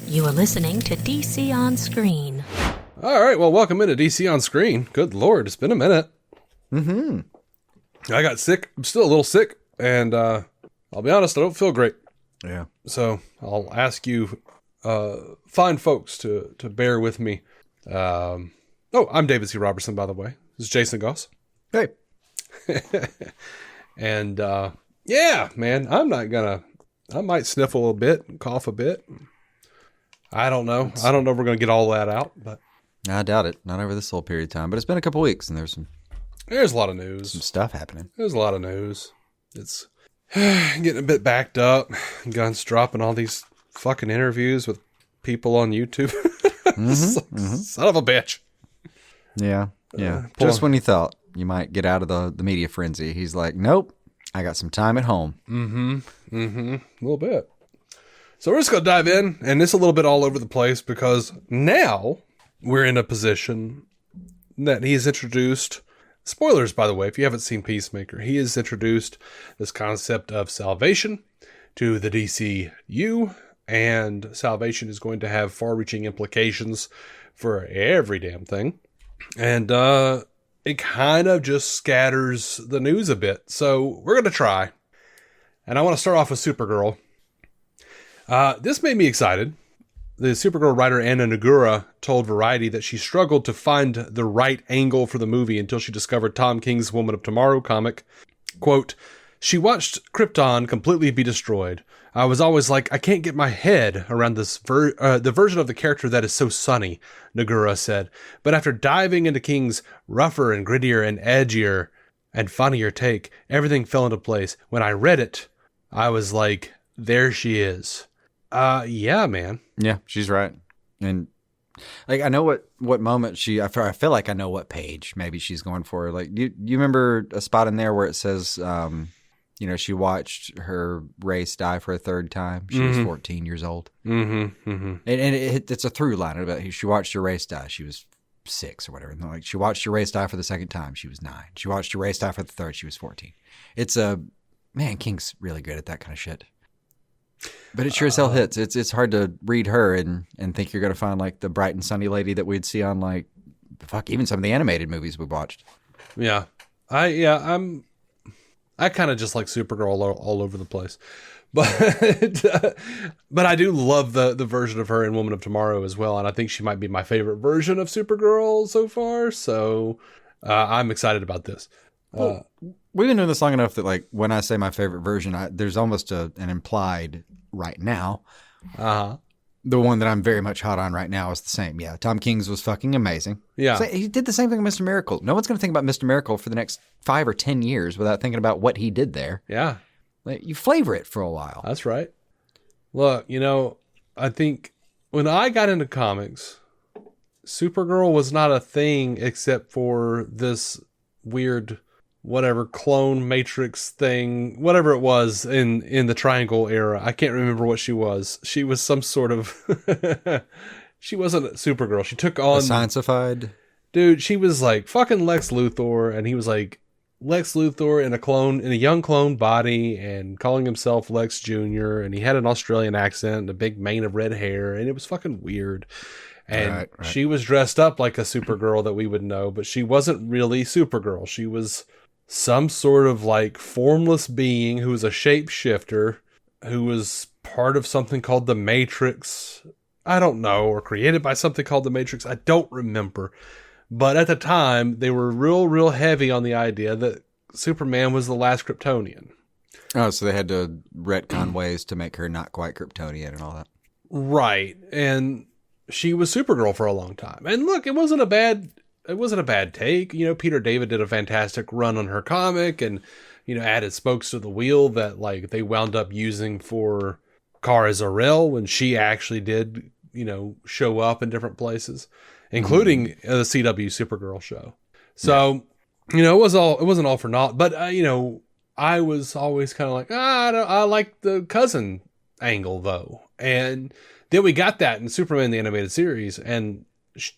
You are listening to DC On Screen. All right, well, welcome into DC On Screen. Good Lord, it's been a minute. Mm-hmm. I got sick. I'm still a little sick, and I'll be honest, I don't feel great. Yeah. So I'll ask you fine folks to bear with me. I'm David C. Robertson, by the way. This is Jason Goss. Hey. And yeah, man, I might sniffle a little bit and cough a bit. I don't know. I don't know if we're going to get all that out, but I doubt it. Not over this whole period of time, but it's been a couple weeks and there's a lot of news. some stuff happening. There's a lot of news. It's getting a bit backed up. Gunn's dropping all these fucking interviews with people on YouTube. Son of a bitch. Yeah. Just when you thought you might get out of the media frenzy, he's like, nope, I got some time at home. A little bit. So we're just going to dive in, and it's a little bit all over the place because now we're in a position that he's introduced. Spoilers, by the way, if you haven't seen Peacemaker, he has introduced this concept of salvation to the DCU, and salvation is going to have far-reaching implications for every damn thing. And it kind of just scatters the news a bit. So we're going to try. And I want to start off with Supergirl. This made me excited. The Supergirl writer Andy Nogueira told Variety that she struggled to find the right angle for the movie until she discovered Tom King's Woman of Tomorrow comic. Quote, "She watched Krypton completely be destroyed. I was always like, I can't get my head around this the version of the character that is so sunny," Nogueira said. "But after diving into King's rougher and grittier and edgier and funnier take, everything fell into place. When I read it, I was like, there she is." Yeah, man. Yeah, she's right. And like, I know what moment I feel like I know what page maybe she's going for. Like, you remember a spot in there where it says, she watched her race die for a third time. She was 14 years old. And it's a through line about she watched her race die. She was 6 or whatever. And like, she watched her race die for the second time. She was 9. She watched her race die for the third. She was 14. It's man, King's really good at that kind of shit. But it sure as hell hits. It's hard to read her and think you're going to find like the bright and sunny lady that we'd see on like, even some of the animated movies we watched. Yeah. I kind of just like Supergirl all over the place. But but I do love the version of her in Woman of Tomorrow as well. And I think she might be my favorite version of Supergirl so far. So I'm excited about this. Well, we've been doing this long enough that like when I say my favorite version, there's almost an implied right now. The one that I'm very much hot on right now is the same. Yeah, Tom King's was fucking amazing. Yeah. So he did the same thing with Mr. Miracle. No one's going to think about Mr. Miracle for the next 5 or 10 years without thinking about what he did there. Yeah. Like, you flavor it for a while. That's right. Look, I think when I got into comics, Supergirl was not a thing except for this weird whatever clone matrix thing, whatever it was in the Triangle era. I can't remember what she was. She was some sort of she wasn't Supergirl. She took on scientified. Dude, she was like fucking Lex Luthor, and he was like Lex Luthor in a young clone body and calling himself Lex Jr. and he had an Australian accent and a big mane of red hair, and it was fucking weird. And right. She was dressed up like a Supergirl that we would know, but she wasn't really Supergirl. She was some sort of like formless being who was a shapeshifter, who was part of something called the Matrix. I don't know, or created by something called the Matrix. I don't remember. But at the time, they were real heavy on the idea that Superman was the last Kryptonian. Oh, so they had to retcon ways to make her not quite Kryptonian and all that. Right. And she was Supergirl for a long time. And look, it wasn't a bad take. Peter David did a fantastic run on her comic and, added spokes to the wheel that like they wound up using for Kara Zor-El when she actually did, show up in different places, including the CW Supergirl show. So, it wasn't all for naught, but, I was always kind of like, I like the cousin angle though. And then we got that in Superman, the animated series, and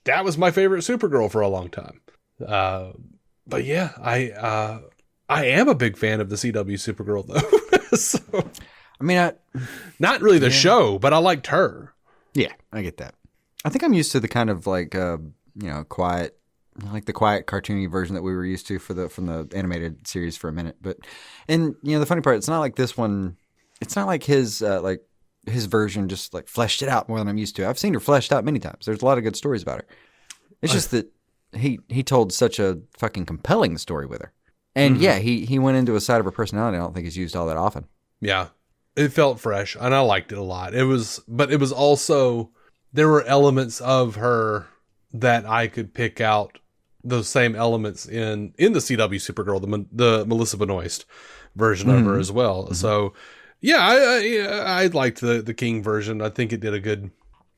that was my favorite Supergirl for a long time. But yeah, I am a big fan of the CW Supergirl though. So, I mean, not really the show, but I liked her. Yeah, I get that. I think I'm used to the kind of like, quiet, like the quiet cartoony version that we were used to from the animated series for a minute. But, and the funny part, it's not like this one. It's not like his version just like fleshed it out more than I'm used to. I've seen her fleshed out many times. There's a lot of good stories about her. It's just that he told such a fucking compelling story with her. And he went into a side of her personality I don't think is used all that often. Yeah. It felt fresh and I liked it a lot. But it was also, there were elements of her that I could pick out those same elements in the CW Supergirl, the Melissa Benoist version of her as well. Mm-hmm. So yeah, I liked the King version. I think it did a good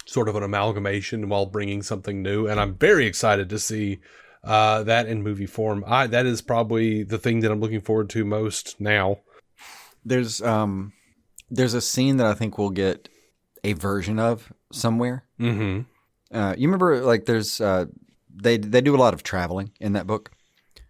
sort of an amalgamation while bringing something new. And I'm very excited to see that in movie form. That is probably the thing that I'm looking forward to most now. There's a scene that I think we'll get a version of somewhere. Mm-hmm. You remember, like, there's they do a lot of traveling in that book.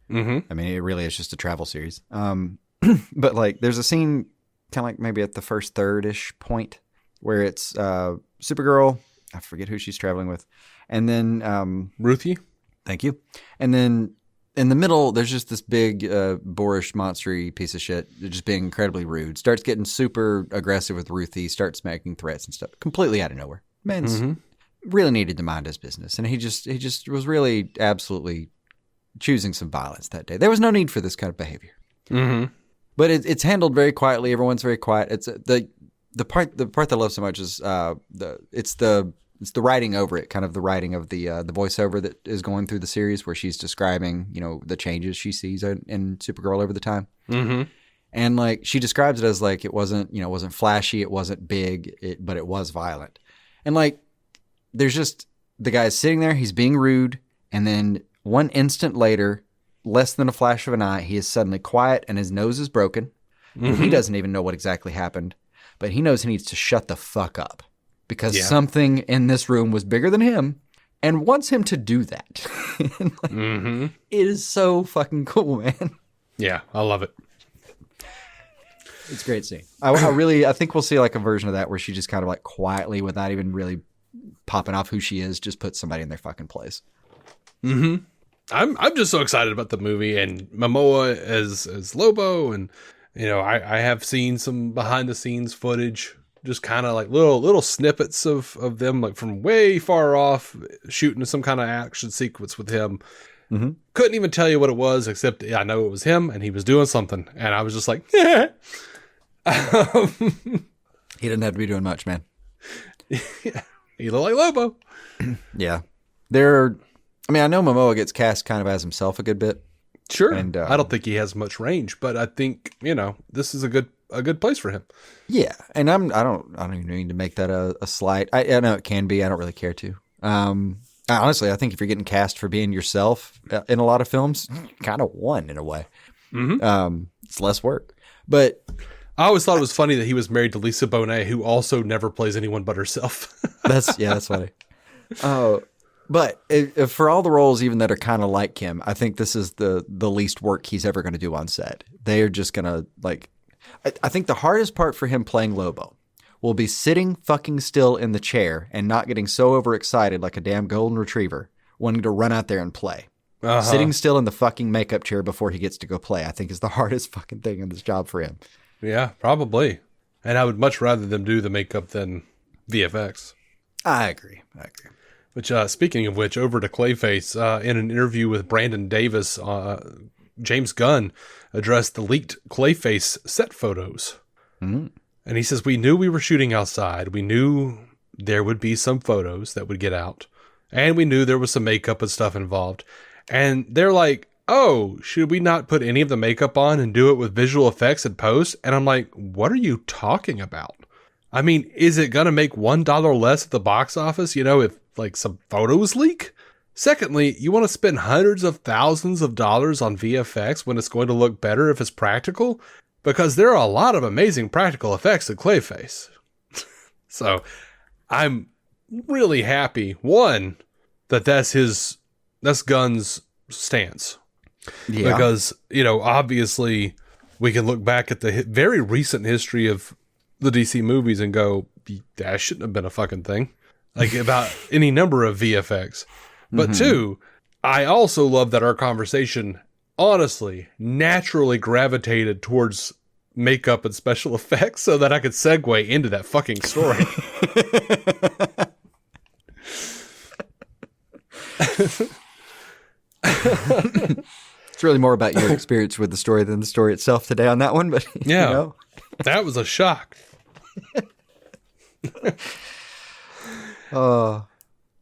Mm-hmm. I mean, it really is just a travel series. But like, there's a scene kind of like maybe at the first third-ish point where it's Supergirl. I forget who she's traveling with, and then Ruthie. Thank you. And then in the middle, there's just this big, boorish, monstery piece of shit, just being incredibly rude. Starts getting super aggressive with Ruthie, starts making threats and stuff, completely out of nowhere. Man's really needed to mind his business, and he just was really absolutely choosing some violence that day. There was no need for this kind of behavior. Mm-hmm. But it's handled very quietly. Everyone's very quiet. It's the part that I love so much is it's the writing over it, kind of the writing of the voiceover that is going through the series where she's describing, the changes she sees in Supergirl over the time. Mm-hmm. And like, she describes it as like, it wasn't flashy. It wasn't big, but it was violent. And like, there's just the guy's sitting there, he's being rude. And then one instant later, less than a flash of an eye, he is suddenly quiet and his nose is broken. Mm-hmm. And he doesn't even know what exactly happened, but he knows he needs to shut the fuck up. Because something in this room was bigger than him and wants him to do that. It is so fucking cool, man. Yeah, I love it. It's a great scene. I think we'll see like a version of that where she just kind of like quietly, without even really popping off who she is, just puts somebody in their fucking place. Mm-hmm. I'm just so excited about the movie and Momoa as Lobo, and I have seen some behind the scenes footage. Just kind of like little snippets of them, like from way far off, shooting some kind of action sequence with him. Mm-hmm. Couldn't even tell you what it was, except I know it was him and he was doing something. And I was just like, yeah. He didn't have to be doing much, man. Yeah. He looked like Lobo. Yeah. I know Momoa gets cast kind of as himself a good bit. Sure. And I don't think he has much range, but I think, this is a good place for him. Yeah, and I don't even need to make that a slight. I know it can be. I don't really care to. Honestly, I think if you're getting cast for being yourself in a lot of films, kind of won in a way. Mm-hmm. It's less work. But I always thought it was funny that he was married to Lisa Bonet, who also never plays anyone but herself. That's funny. But for all the roles even that are kind of like him, I think this is the least work he's ever going to do on set. They are just going to like. I think the hardest part for him playing Lobo will be sitting fucking still in the chair and not getting so overexcited like a damn golden retriever, wanting to run out there and play. Uh-huh. Sitting still in the fucking makeup chair before he gets to go play, I think is the hardest fucking thing in this job for him. Yeah, probably. And I would much rather them do the makeup than VFX. I agree. Which, speaking of which, over to Clayface, in an interview with Brandon Davis, James Gunn addressed the leaked Clayface set photos. Mm-hmm. And he says, we knew we were shooting outside. We knew there would be some photos that would get out. And we knew there was some makeup and stuff involved. And they're like, oh, should we not put any of the makeup on and do it with visual effects and post? And I'm like, what are you talking about? I mean, is it going to make $1 less at the box office, if like some photos leak? Secondly, you want to spend hundreds of thousands of dollars on VFX when it's going to look better if it's practical? Because there are a lot of amazing practical effects in Clayface. So I'm really happy, one, that's Gunn's stance. Yeah. Because, obviously we can look back at the very recent history of the DC movies and go, that shouldn't have been a fucking thing. like about any number of VFX. But two, I also love that our conversation honestly naturally gravitated towards makeup and special effects so that I could segue into that fucking story. It's really more about your experience with the story than the story itself today on that one, but Yeah. you know. That was a shock.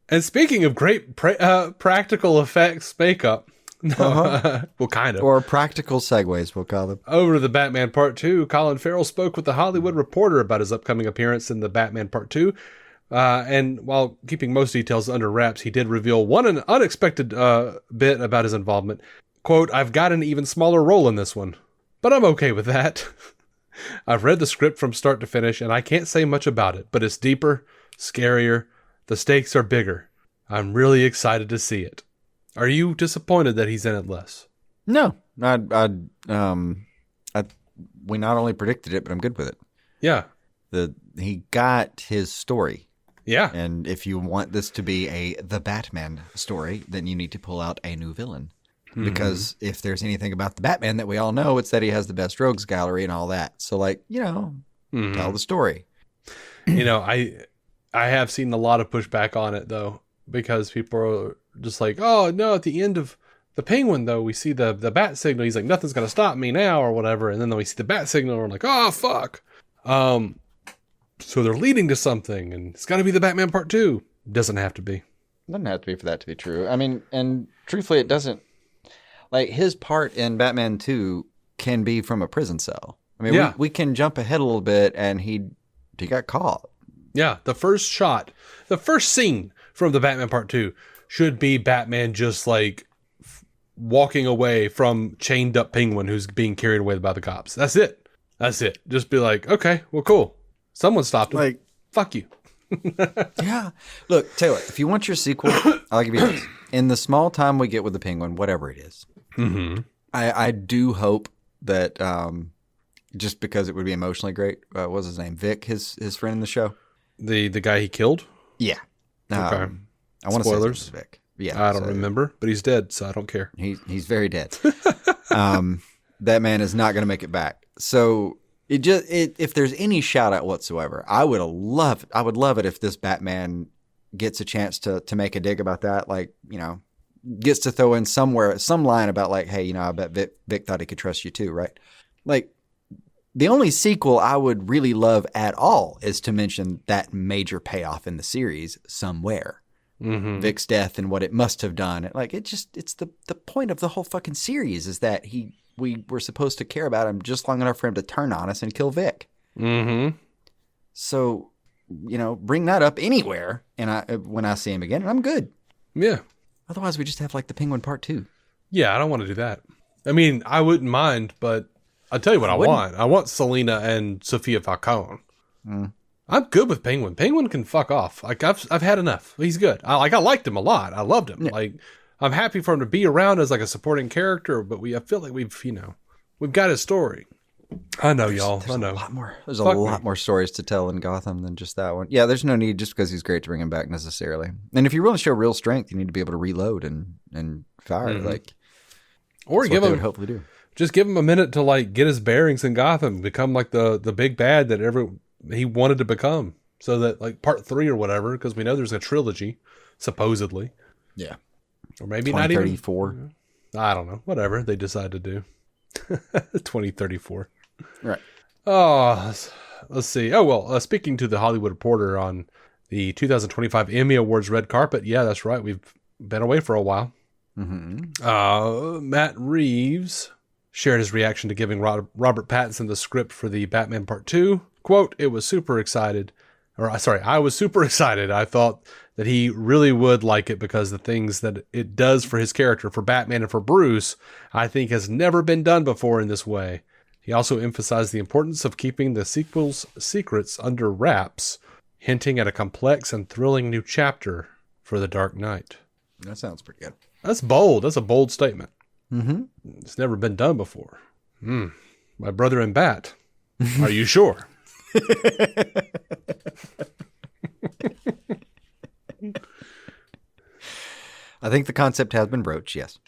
And speaking of great practical effects makeup, well, kind of. Or practical segues, we'll call them. Over to the Batman Part 2, Colin Farrell spoke with The Hollywood Reporter about his upcoming appearance in the Batman Part 2. And while keeping most details under wraps, he did reveal one unexpected bit about his involvement. Quote, "I've got an even smaller role in this one, but I'm okay with that. I've read the script from start to finish, and I can't say much about it, but it's deeper, scarier, the stakes are bigger. I'm really excited to see it." Are you disappointed that he's in it less? No. We not only predicted it, but I'm good with it. Yeah. He got his story. Yeah. And if you want this to be the Batman story, then you need to pull out a new villain. Because if there's anything about the Batman that we all know, it's that he has the best rogues gallery and all that. So, like, tell the story. I have seen a lot of pushback on it, though, because people are just like, oh, no, at the end of the Penguin, though, we see the bat signal. He's like, nothing's going to stop me now or whatever. And then we see the bat signal and we're like, oh, fuck. So they're leading to something, and it's got to be the Batman Part 2. Doesn't have to be. It doesn't have to be for that to be true. I mean, and truthfully, it doesn't. Like, his part in Batman 2 can be from a prison cell. I mean, we can jump ahead a little bit, and he got caught. Yeah, the first scene from the Batman Part 2 should be Batman just, like, walking away from chained up Penguin who's being carried away by the cops. That's it. Just be like, okay, well, cool. Someone stopped him. Like, fuck you. Yeah. Look, Taylor, if you want your sequel, I'll give you this. In the small time we get with the Penguin, whatever it is, I do hope that just because it would be emotionally great, what was his name? Vic, his friend in the show? The guy he killed? Yeah. Okay. I want to say Spoilers? Vic. Yeah. I don't remember, but he's dead, so I don't care. He's very dead. That man is not going to make it back. So if there's any shout out whatsoever, I would love it if this Batman gets a chance to make a dig about that. Like, gets to throw in some line about like, hey, I bet Vic thought he could trust you too, right? Like, the only sequel I would really love at all is to mention that major payoff in the series somewhere. Vic's death and what it must have done. Like, it's the point of the whole fucking series is that we were supposed to care about him just long enough for him to turn on us and kill Vic. So, bring that up anywhere, and when I see him again, and I'm good. Yeah. Otherwise, we just have like the Penguin Part 2. Yeah, I don't want to do that. I mean, I wouldn't mind, but I'll tell you what I want. I want Selena and Sophia Falcone. I'm good with Penguin. Penguin can fuck off. Like, I've had enough. He's good. I liked him a lot. I loved him. Yeah. Like, I'm happy for him to be around as like a supporting character, but I feel like we've got his story. I know, y'all. I know. There's a lot more stories to tell in Gotham than just that one. Yeah, there's no need just because he's great to bring him back necessarily. And if you really show real strength, you need to be able to reload and fire. Like, or give him, hopefully do. Just give him a minute to like get his bearings in Gotham, become like the big bad that he wanted to become. So that like Part 3 or whatever, because we know there's a trilogy, supposedly. Yeah. Or maybe not even 2034. I don't know. Whatever they decide to do. 2034. Right. Oh, let's see. Oh, well, speaking to the Hollywood Reporter on the 2025 Emmy Awards red carpet. Yeah, that's right. We've been away for a while. Matt Reeves shared his reaction to giving Robert Pattinson the script for the Batman Part 2. Quote, I was super excited. I thought that he really would like it because the things that it does for his character, for Batman and for Bruce, I think has never been done before in this way. He also emphasized the importance of keeping the sequel's secrets under wraps, hinting at a complex and thrilling new chapter for The Dark Knight. That sounds pretty good. That's bold. That's a bold statement. It's never been done before. My brother and Bat. Are you sure? I think the concept has been broached, yes.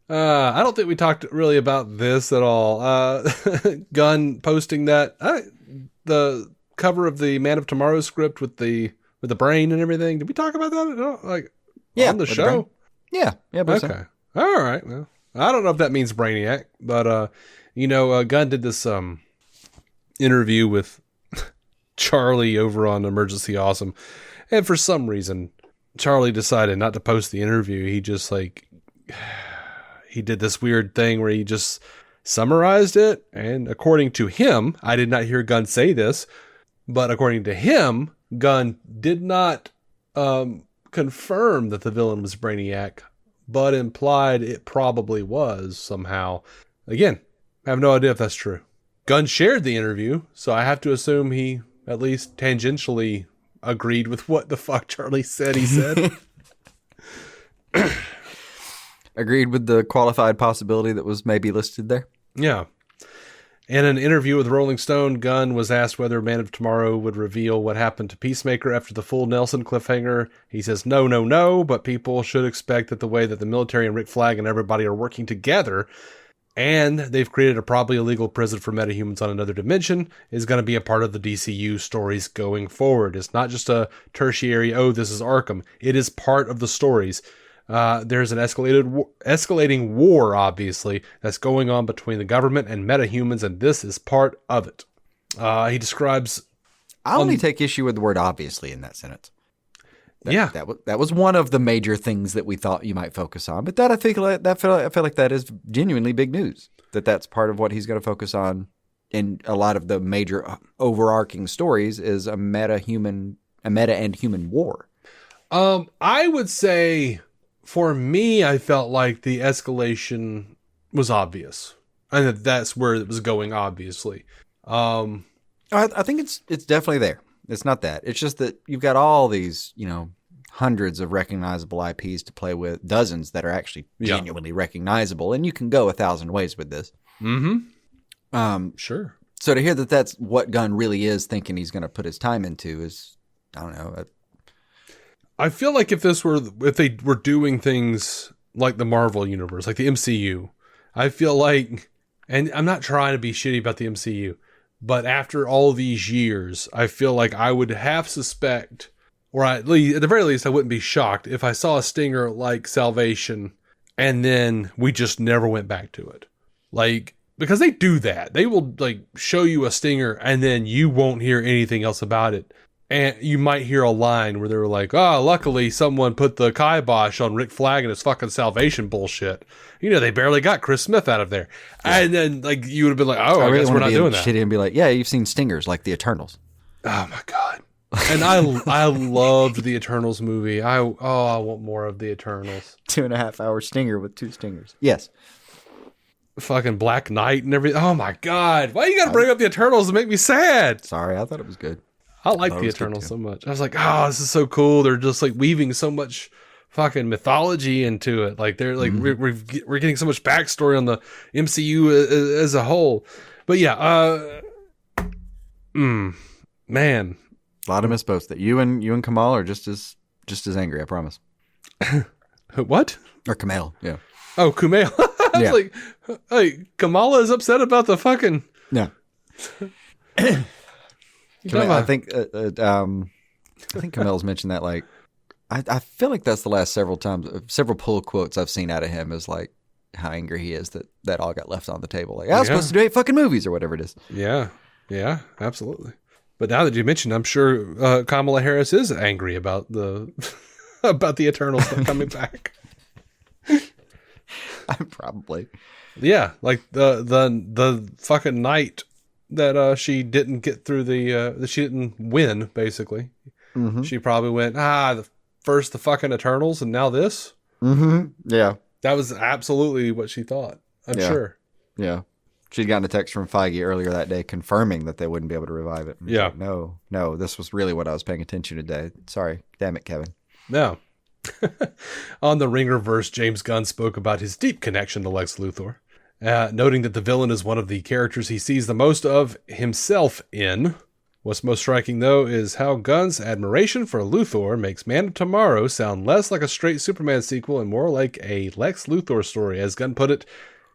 I don't think we talked really about this at all. Gunn posting that the cover of the Man of Tomorrow script with the brain and everything. Did we talk about that at all? Like on the show? Yeah. Okay. So. All right. Well, I don't know if that means Brainiac, but Gunn did this interview with Charlie over on Emergency Awesome, and for some reason, Charlie decided not to post the interview. He just he did this weird thing where he just summarized it, and according to him, I did not hear Gunn say this, but according to him, Gunn did not confirm that the villain was Brainiac, but implied it probably was somehow. Again, I have no idea if that's true. Gunn shared the interview, so I have to assume he at least tangentially agreed with what the fuck Charlie said he said. Agreed with the qualified possibility that was maybe listed there? Yeah. In an interview with Rolling Stone, Gunn was asked whether Man of Tomorrow would reveal what happened to Peacemaker after the full Nelson cliffhanger. He says, no, but people should expect that the way that the military and Rick Flag and everybody are working together, and they've created a probably illegal prison for metahumans on another dimension, is going to be a part of the DCU stories going forward. It's not just a tertiary, this is Arkham. It is part of the stories. There's an escalating war, obviously, that's going on between the government and metahumans, and this is part of it. He describes... I only take issue with the word obviously in that sentence. That was one of the major things that we thought you might focus on, but I feel like that is genuinely big news. That's part of what he's going to focus on in a lot of the major overarching stories is a meta and human war. I would say... For me, I felt like the escalation was obvious, and that's where it was going. Obviously, I think it's definitely there. It's not that. It's just that you've got all these, hundreds of recognizable IPs to play with, dozens that are actually genuinely recognizable, and you can go 1,000 ways with this. Mm-hmm. Sure. So to hear that that's what Gunn really is thinking he's going to put his time into is, I don't know. I feel like if they were doing things like the Marvel universe, like the MCU, I feel like, and I'm not trying to be shitty about the MCU, but after all these years, I feel like I would half suspect, or at the very least, I wouldn't be shocked if I saw a stinger like Salvation, and then we just never went back to it. Like, because they do that. They will show you a stinger, and then you won't hear anything else about it. And you might hear a line where they were like, luckily someone put the kibosh on Rick Flag and his fucking Salvation bullshit. They barely got Chris Smith out of there. Yeah. And then you would have been like, I guess we're not doing that. Shitty and be like, yeah, you've seen stingers like the Eternals. Oh my God. And I loved the Eternals movie. I want more of the Eternals. 2.5 hour stinger with 2 stingers. Yes. Fucking Black Knight and everything. Oh my God. Why you got to bring up the Eternals to make me sad? Sorry, I thought it was good. I like the Eternals so much. I was like, this is so cool. They're just weaving so much fucking mythology into it. They're we're getting so much backstory on the MCU as a whole. But yeah, man, a lot of misposts that you and Kamal are just as angry. I promise. What? Or Kamal? Yeah. Oh, Kumail. I was like, hey, Kamala is upset about the fucking. Yeah. I think Kamel's mentioned that. I feel like that's the last several pull quotes I've seen out of him is how angry he is that all got left on the table. I was supposed to do 8 fucking movies or whatever it is. Yeah, absolutely. But now that you mentioned, I'm sure Kamala Harris is angry about the Eternals coming back. Probably. Yeah, the fucking night that she didn't get through that she didn't win, basically. Mm-hmm. She probably went, first the fucking Eternals and now this? Mm-hmm. Yeah. That was absolutely what she thought, I'm sure. Yeah. She'd gotten a text from Feige earlier that day confirming that they wouldn't be able to revive it. Yeah. Like, no, this was really what I was paying attention to today. Sorry. Damn it, Kevin. No. On the Ringerverse, James Gunn spoke about his deep connection to Lex Luthor. Noting that the villain is one of the characters he sees the most of himself in. What's most striking, though, is how Gunn's admiration for Luthor makes Man of Tomorrow sound less like a straight Superman sequel and more like a Lex Luthor story. As Gunn put it,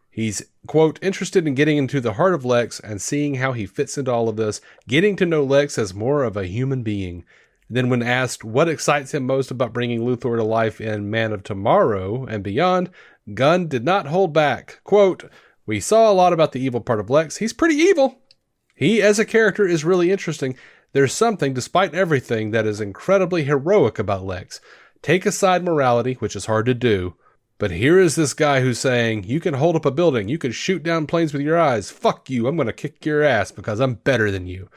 he's, quote, interested in getting into the heart of Lex and seeing how he fits into all of this, getting to know Lex as more of a human being. Then when asked what excites him most about bringing Luthor to life in Man of Tomorrow and beyond, Gunn did not hold back. Quote, we saw a lot about the evil part of Lex. He's pretty evil. He, as a character, is really interesting. There's something, despite everything, that is incredibly heroic about Lex. Take aside morality, which is hard to do, but here is this guy who's saying, you can hold up a building, you can shoot down planes with your eyes, fuck you, I'm going to kick your ass because I'm better than you.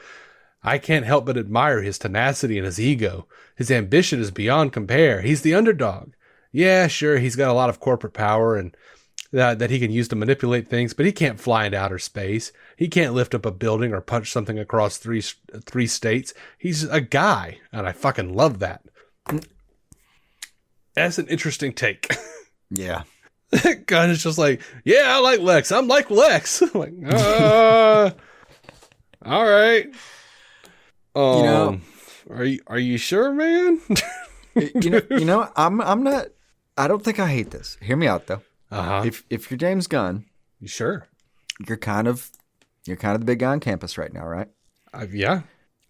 I can't help but admire his tenacity and his ego. His ambition is beyond compare. He's the underdog. Yeah, sure, he's got a lot of corporate power and that he can use to manipulate things, but he can't fly into outer space. He can't lift up a building or punch something across three states. He's a guy, and I fucking love that. That's an interesting take. Yeah. Gunn is just like, yeah, I like Lex. I'm like Lex. I'm like, all right. Are you sure, man? I'm not. I don't think I hate this. Hear me out though. Uh-huh. If you're James Gunn, You sure? you're kind of the big guy on campus right now, right? Yeah.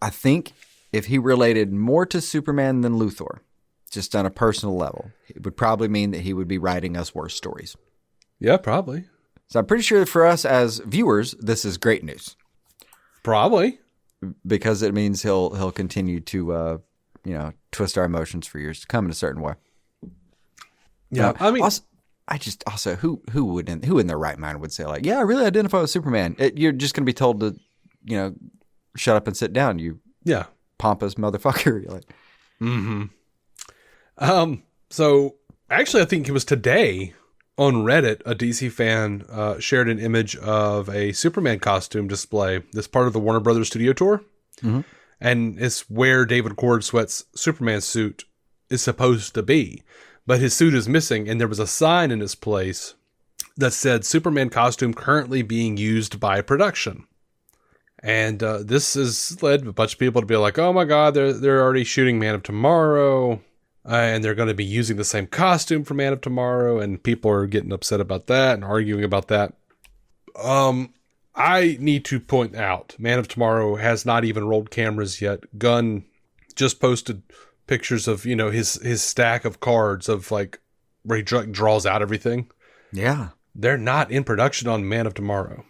I think if he related more to Superman than Luthor, just on a personal level, it would probably mean that he would be writing us worse stories. Yeah, probably. So I'm pretty sure that for us as viewers, this is great news Probably. because it means he'll continue to twist our emotions for years to come in a certain way. Yeah. I mean, also, who in their right mind would say like, yeah, I really identify with Superman. You're just going to be told to, shut up and sit down. You pompous motherfucker. You're like, mm-hmm. So actually, I think it was today on Reddit, a DC fan shared an image of a Superman costume display. This part of the Warner Brothers studio tour. Mm-hmm. And it's where David Cordsweat's Superman suit is supposed to be. But his suit is missing, and there was a sign in its place that said Superman costume currently being used by production. And this has led a bunch of people to be like, oh my God, they're already shooting Man of Tomorrow, and they're going to be using the same costume for Man of Tomorrow, and people are getting upset about that and arguing about that. I need to point out, Man of Tomorrow has not even rolled cameras yet. Gunn just posted pictures of, his stack of cards of like where he draws out everything. yeah, They're not in production on Man of Tomorrow.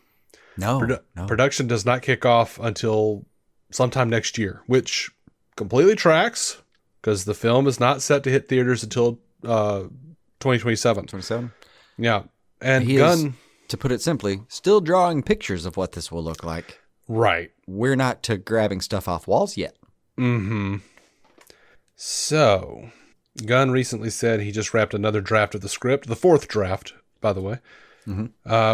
no. Production does not kick off until sometime next year, which completely tracks because the film is not set to hit theaters until 2027. 27. Yeah. And He Gunn... is, to put it simply, still drawing pictures of what this will look like. Right. We're not to grabbing stuff off walls yet. Mm-hmm. So, Gunn recently said he just wrapped another draft of the script, the fourth draft, by the way,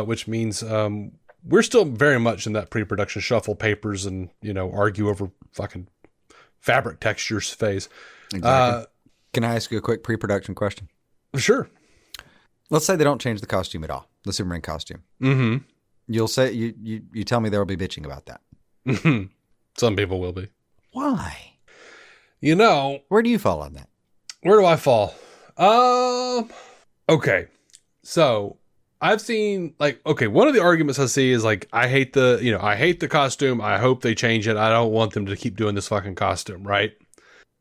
which means we're still very much in that pre-production shuffle papers and, argue over fucking fabric textures phase. Exactly. Can I ask you a quick pre-production question? Sure. Let's say they don't change the costume at all, the Superman costume. Mm-hmm. You'll say you tell me there will be bitching about that. Mm-hmm. Some people will be. Why? Where do you fall on that? Where do I fall? Okay. So I've seen one of the arguments I see is like, I hate the costume. I hope they change it. I don't want them to keep doing this fucking costume. Right.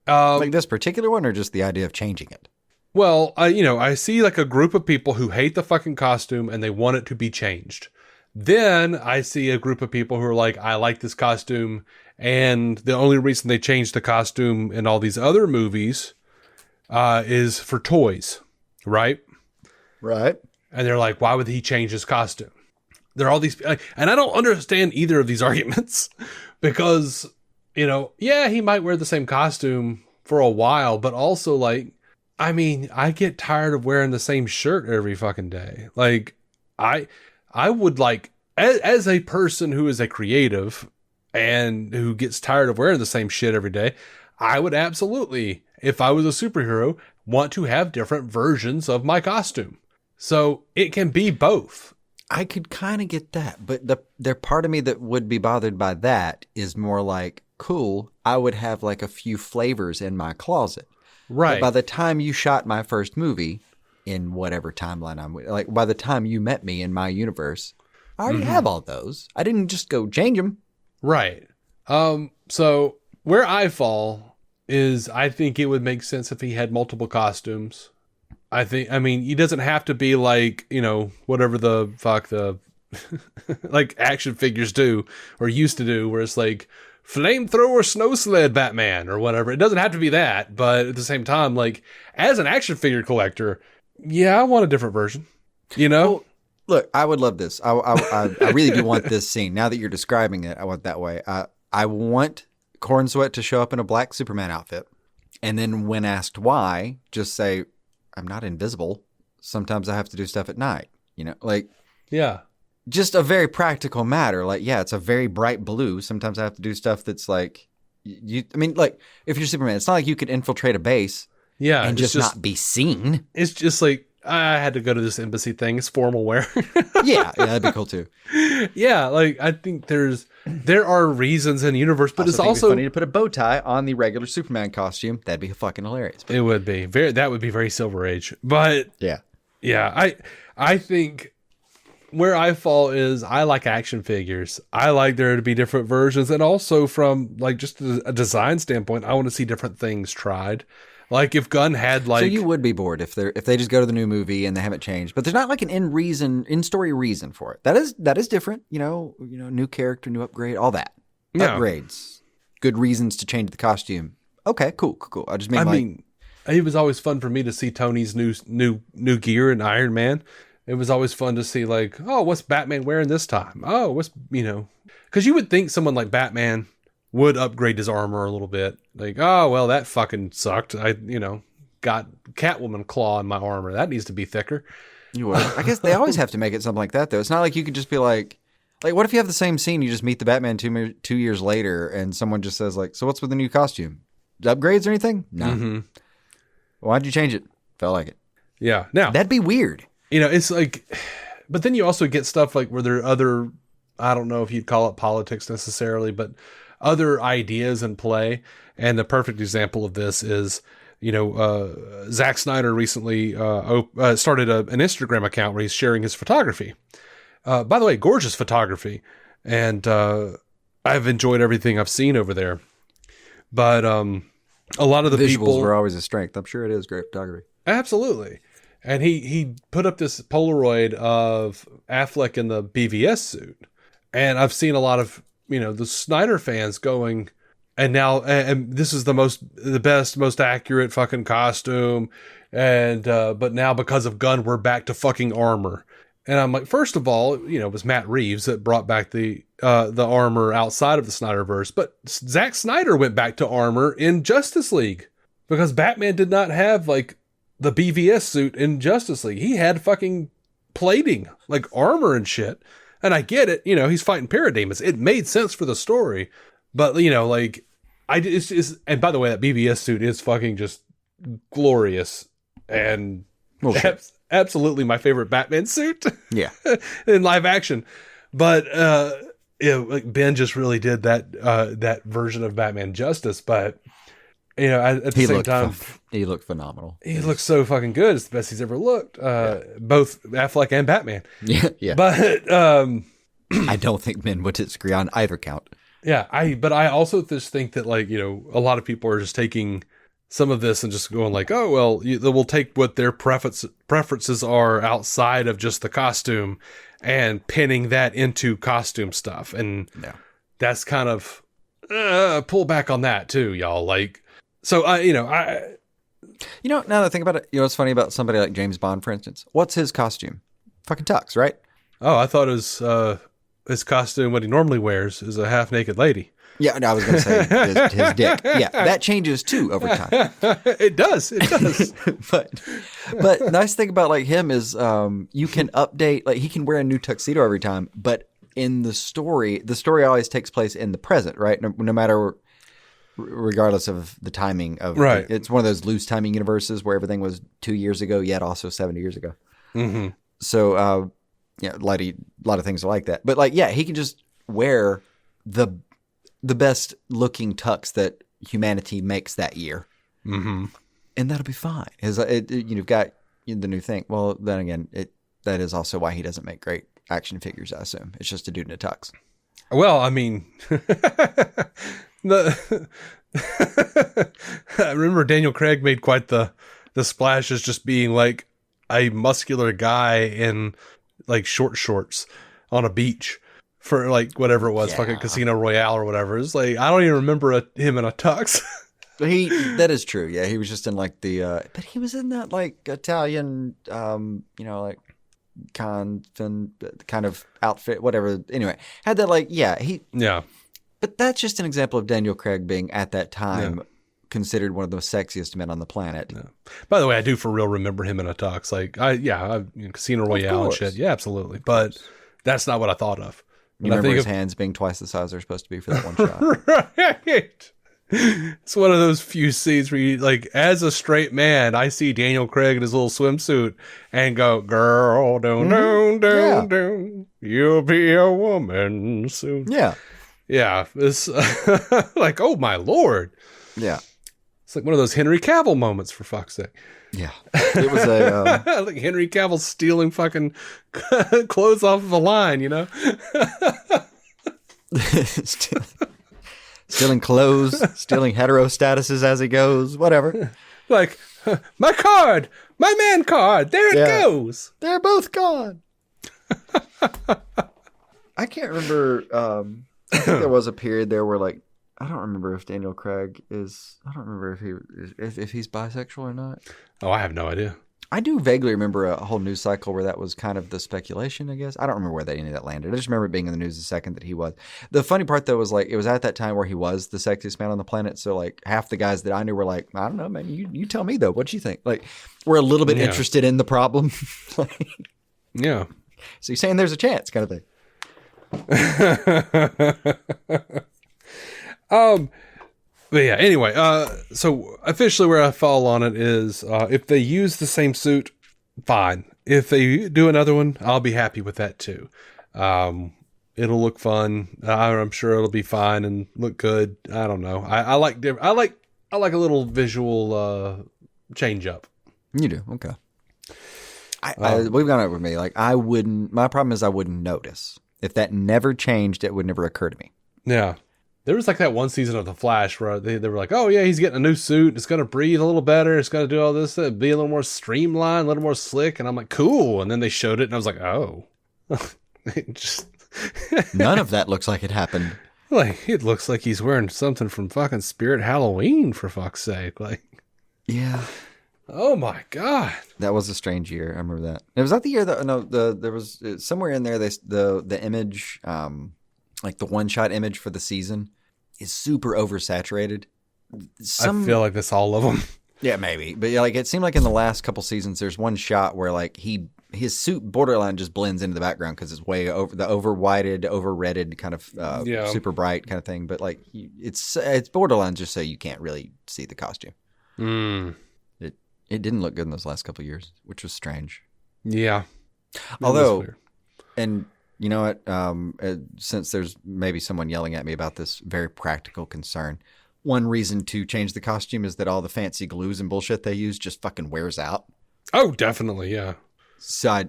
Like this particular one or just the idea of changing it? Well, I see like a group of people who hate the fucking costume and they want it to be changed. Then I see a group of people who are like, I like this costume. And the only reason they changed the costume in all these other movies is for toys, right? Right. And they're like, why would he change his costume? There are all these, and I don't understand either of these arguments because, he might wear the same costume for a while, but also like, I get tired of wearing the same shirt every fucking day. Like, I would like, as a person who is a creative and who gets tired of wearing the same shit every day, I would absolutely, if I was a superhero, want to have different versions of my costume. So it can be both. I could kind of get that, but the part of me that would be bothered by that is more like, cool, I would have like a few flavors in my closet. Right. But by the time you shot my first movie in whatever timeline I'm with, like by the time you met me in my universe, I already have all those. I didn't just go change them. Right. So where I fall is I think it would make sense if he had multiple costumes. I mean, he doesn't have to be like, whatever the fuck the like action figures do or used to do, where it's like flamethrower snow sled Batman or whatever. It doesn't have to be that, but at the same time, like as an action figure collector, yeah, I want a different version, Well, look, I would love this. I really do want this scene. Now that you're describing it, I want that way. I want Cornsweat to show up in a black Superman outfit. And then when asked why, just say, I'm not invisible. Sometimes I have to do stuff at night, yeah. Just a very practical matter. Like, yeah, it's a very bright blue. Sometimes I have to do stuff that's like, if you're Superman, it's not like you could infiltrate a base and just not be seen. It's just like, I had to go to this embassy thing. It's formal wear. yeah, that'd be cool too. Yeah, like I think there are reasons in the universe, but it's also funny to put a bow tie on the regular Superman costume. That'd be fucking hilarious. It would be that would be very Silver Age. But yeah, I think where I fall is I like action figures. I like there to be different versions, and also from like just a design standpoint, I want to see different things tried. Like if Gunn had like, so you would be bored if they just go to the new movie and they haven't changed, but there's not like an in story reason for it. That is different. New character, new upgrade, all that. Yeah. Upgrades, good reasons to change the costume. Okay, cool. I mean, it was always fun for me to see Tony's new gear in Iron Man. It was always fun to see like, oh, what's Batman wearing this time? Oh, what's because you would think someone like Batman would upgrade his armor a little bit. Like, oh, well, that fucking sucked. I, got Catwoman claw in my armor. That needs to be thicker. You would. I guess they always have to make it something like that, though. It's not like you could just be like, what if you have the same scene, you just meet the Batman 2 years later, and someone just says, like, so what's with the new costume? Upgrades or anything? No. Mm-hmm. Why'd you change it? Felt like it. Yeah. Now, that'd be weird. It's like, but then you also get stuff like where there are other, I don't know if you'd call it politics necessarily, but other ideas in play. And the perfect example of this is, Zack Snyder recently started an Instagram account where he's sharing his photography. By the way, gorgeous photography. And I've enjoyed everything I've seen over there. But a lot of the visuals were always a strength. I'm sure it is great photography. Absolutely. And he put up this Polaroid of Affleck in the BVS suit. And I've seen a lot of the Snyder fans going, and this is the best, most accurate fucking costume. And, but now because of Gunn, we're back to fucking armor. And I'm like, first of all, it was Matt Reeves that brought back the armor outside of the Snyderverse, but Zack Snyder went back to armor in Justice League because Batman did not have like the BVS suit in Justice League. He had fucking plating, like armor and shit. And I get it, he's fighting parademons. It made sense for the story, but like and by the way, that BVS suit is fucking just glorious and absolutely my favorite Batman suit. Yeah, in live action. But like Ben just really did that version of Batman justice. But at the same time, he looked phenomenal. He looks so fucking good. It's the best he's ever looked. Both Affleck and Batman. Yeah. But I don't think men would disagree on either count. Yeah, but I also just think that like a lot of people are just taking some of this and just going like, oh well, we'll take what their preferences are outside of just the costume and pinning that into costume stuff, and that's kind of pull back on that too, y'all. Like, so now that I think about it, what's funny about somebody like James Bond, for instance? What's his costume? Fucking tux, right? Oh, I thought his costume, what he normally wears, is a half-naked lady. Yeah, I was going to say his dick. Yeah, that changes too over time. It does. but nice thing about like him is you can update, like he can wear a new tuxedo every time, but in the story always takes place in the present, right? No matter, regardless of the timing of right. It's one of those loose timing universes where everything was 2 years ago, yet also 70 years ago. Mm-hmm. So, a lot of things are like that. But like, yeah, he can just wear the best looking tux that humanity makes that year. Mm-hmm. And that'll be fine. You've got the new thing. Well, then again, that is also why he doesn't make great action figures, I assume. It's just a dude in a tux. Well, I mean, I remember Daniel Craig made quite the splash as just being like a muscular guy in like short shorts on a beach for like whatever it was, fucking Casino Royale or whatever. It's like, I don't even remember him in a tux. That is true. Yeah, he was just in like but he was in that like Italian, like kind of outfit, whatever. Anyway, had that like, But that's just an example of Daniel Craig being at that time considered one of the sexiest men on the planet. Yeah. By the way, I do for real remember him in a tux. Like, Casino Royale and shit. Yeah, absolutely. But that's not what I thought of. You remember his hands being twice the size they're supposed to be for that one shot. Right. It's one of those few scenes where you, like, as a straight man, I see Daniel Craig in his little swimsuit and go, girl, don't, you'll be a woman soon. Yeah. Yeah. It's like, oh my Lord. Yeah. It's like one of those Henry Cavill moments, for fuck's sake. Yeah. It was a... like Henry Cavill stealing fucking clothes off of a line, you know? Stealing clothes, stealing hetero statuses as he goes, whatever. Like, my card, my man card, there it goes. They're both gone. I can't remember. I think there was a period there where, like, I don't remember if Daniel Craig is. I don't remember if he's bisexual or not. Oh, I have no idea. I do vaguely remember a whole news cycle where that was kind of the speculation, I guess. I don't remember where any of that landed. I just remember it being in the news the second that he was. The funny part, though, was like it was at that time where he was the sexiest man on the planet. So, like, half the guys that I knew were like, I don't know, man. You tell me, though. What do you think? Like, we're a little bit interested in the problem. Yeah. So you're saying there's a chance kind of thing. But yeah, anyway, so officially where I fall on it is, if they use the same suit, fine. If they do another one, I'll be happy with that too. It'll look fun. I'm sure it'll be fine and look good. I don't know. I like a little visual change up. You do, okay. We've gone over me. Like my problem is I wouldn't notice. If that never changed, it would never occur to me. Yeah. There was like that one season of The Flash where they were like, oh yeah, he's getting a new suit. It's going to breathe a little better. It's going to do all this, be a little more streamlined, a little more slick. And I'm like, cool. And then they showed it and I was like, oh, none of that looks like it happened. Like, it looks like he's wearing something from fucking Spirit Halloween, for fuck's sake. Like, yeah. Oh my God. That was a strange year. I remember that. It was that the year that, there was somewhere in there, the image, like the one shot image for the season is super oversaturated. I feel like that's all of them. Yeah, maybe. But like it seemed like in the last couple seasons, there's one shot where like his suit borderline just blends into the background because it's way over the over-whited, over-redded kind of super bright kind of thing. But like it's borderline just so you can't really see the costume. It didn't look good in those last couple of years, which was strange. Yeah. Although, and you know what? Since there's maybe someone yelling at me about this very practical concern, one reason to change the costume is that all the fancy glues and bullshit they use just fucking wears out. Oh, definitely, yeah. So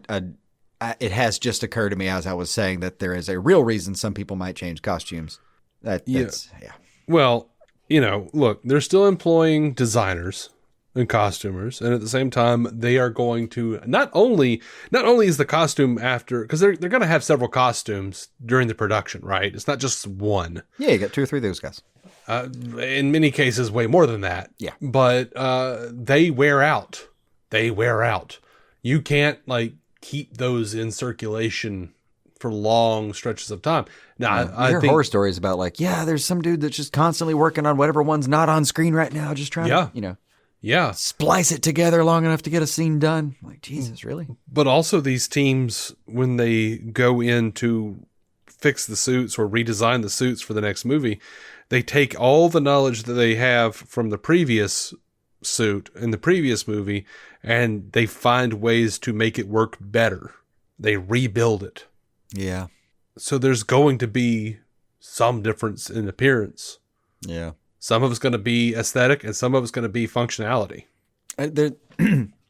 it has just occurred to me as I was saying that there is a real reason some people might change costumes. That's. Well, look, they're still employing designers and costumers, and at the same time they are going to not only is the costume after, because they're going to have several costumes during the production, right? It's not just one. Yeah, you got 2 or 3 of those guys. In many cases way more than that. Yeah, but they wear out. You can't like keep those in circulation for long stretches of time. Now, I hear think horror stories about like, there's some dude that's just constantly working on whatever one's not on screen right now, just trying to, splice it together long enough to get a scene done. Like, Jesus, really? But also these teams, when they go in to fix the suits or redesign the suits for the next movie, they take all the knowledge that they have from the previous suit in the previous movie and they find ways to make it work better. They rebuild it. Yeah. So there's going to be some difference in appearance. Yeah. Some of it's going to be aesthetic, and some of it's going to be functionality.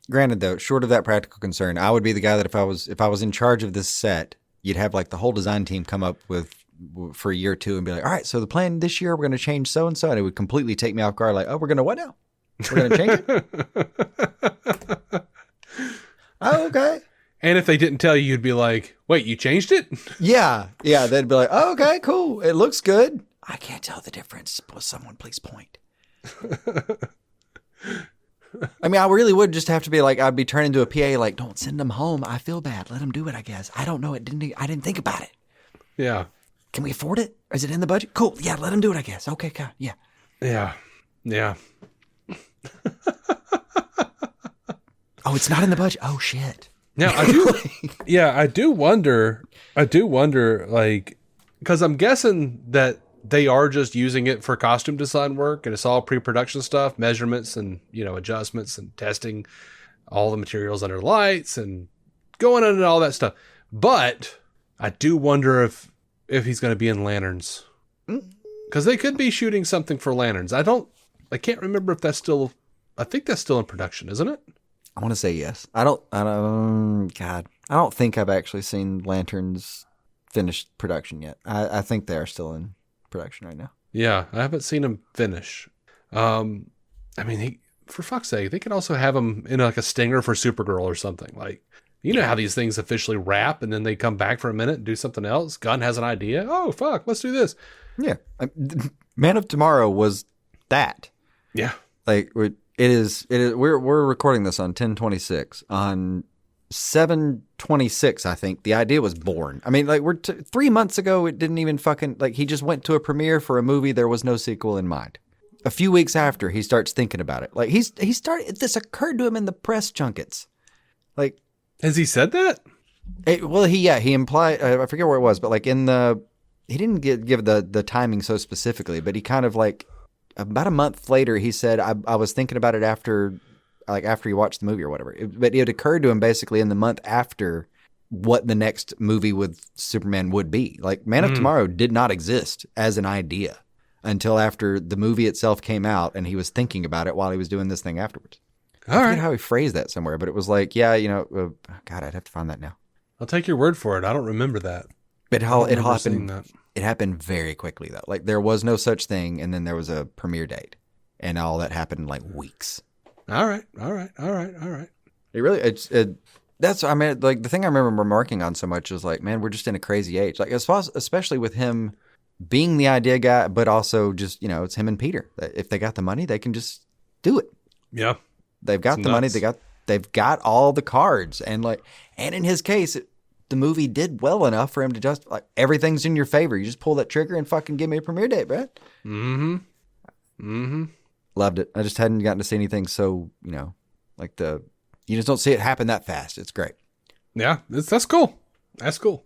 Granted, though, short of that practical concern, I would be the guy that if I was in charge of this set, you'd have like the whole design team come up with for a year or two and be like, all right, so the plan this year, we're going to change so and so, and it would completely take me off guard. Like, oh, we're going to what now? We're going to change it. Oh, okay. And if they didn't tell you, you'd be like, wait, you changed it? Yeah. They'd be like, oh, okay, cool. It looks good. I can't tell the difference. Will someone please point? I mean, I really would just have to be like, I'd be turning to a PA like, don't send them home. I feel bad. Let them do it, I guess. I don't know. I didn't think about it. Yeah. Can we afford it? Is it in the budget? Cool. Yeah, let them do it, I guess. Okay, God. Yeah. Yeah. Oh, it's not in the budget. Oh, shit. Now, I do wonder, like, because I'm guessing that they are just using it for costume design work, and it's all pre-production stuff, measurements and, adjustments and testing all the materials under lights and going into all that stuff. But I do wonder if he's going to be in Lanterns, because they could be shooting something for Lanterns. I can't remember if I think that's still in production, isn't it? I want to say yes. I don't think I've actually seen Lanterns finished production yet. I think they are still in production right now. Yeah, I haven't seen them finish. I mean, for fuck's sake, they could also have them in like a stinger for Supergirl or something. Like, how these things officially wrap and then they come back for a minute and do something else. Gunn has an idea. Oh, fuck, let's do this. Yeah. Man of Tomorrow was that. Yeah. Like, it is. We're recording this on 10/26. On 7/26, I think the idea was born. I mean, like 3 months ago, it didn't even fucking like. He just went to a premiere for a movie. There was no sequel in mind. A few weeks after, he starts thinking about it. Like he started. This occurred to him in the press junkets. Like, has he said that? He implied. I forget where it was, but like he didn't give the timing so specifically, but he kind of like. About a month later, he said, I was thinking about it after he watched the movie or whatever. But it occurred to him basically in the month after what the next movie with Superman would be. Like, Man of Tomorrow did not exist as an idea until after the movie itself came out, and he was thinking about it while he was doing this thing afterwards. I forget how he phrased that somewhere, but it was like, God, I'd have to find that now. I'll take your word for it. I don't remember that. But it happened very quickly, though. Like, there was no such thing, and then there was a premiere date, and all that happened in like weeks. All right. It really, that's, I mean, like, the thing I remember remarking on so much is like, man, we're just in a crazy age. Like, especially with him being the idea guy, but also just, it's him and Peter. If they got the money, they can just do it. Yeah. They've got the money. They've got all the cards, and in his case, the movie did well enough for him to just like everything's in your favor. You just pull that trigger and fucking give me a premiere date, bro. Loved it. I just hadn't gotten to see anything so, like you just don't see it happen that fast. It's great. Yeah, that's cool. That's cool.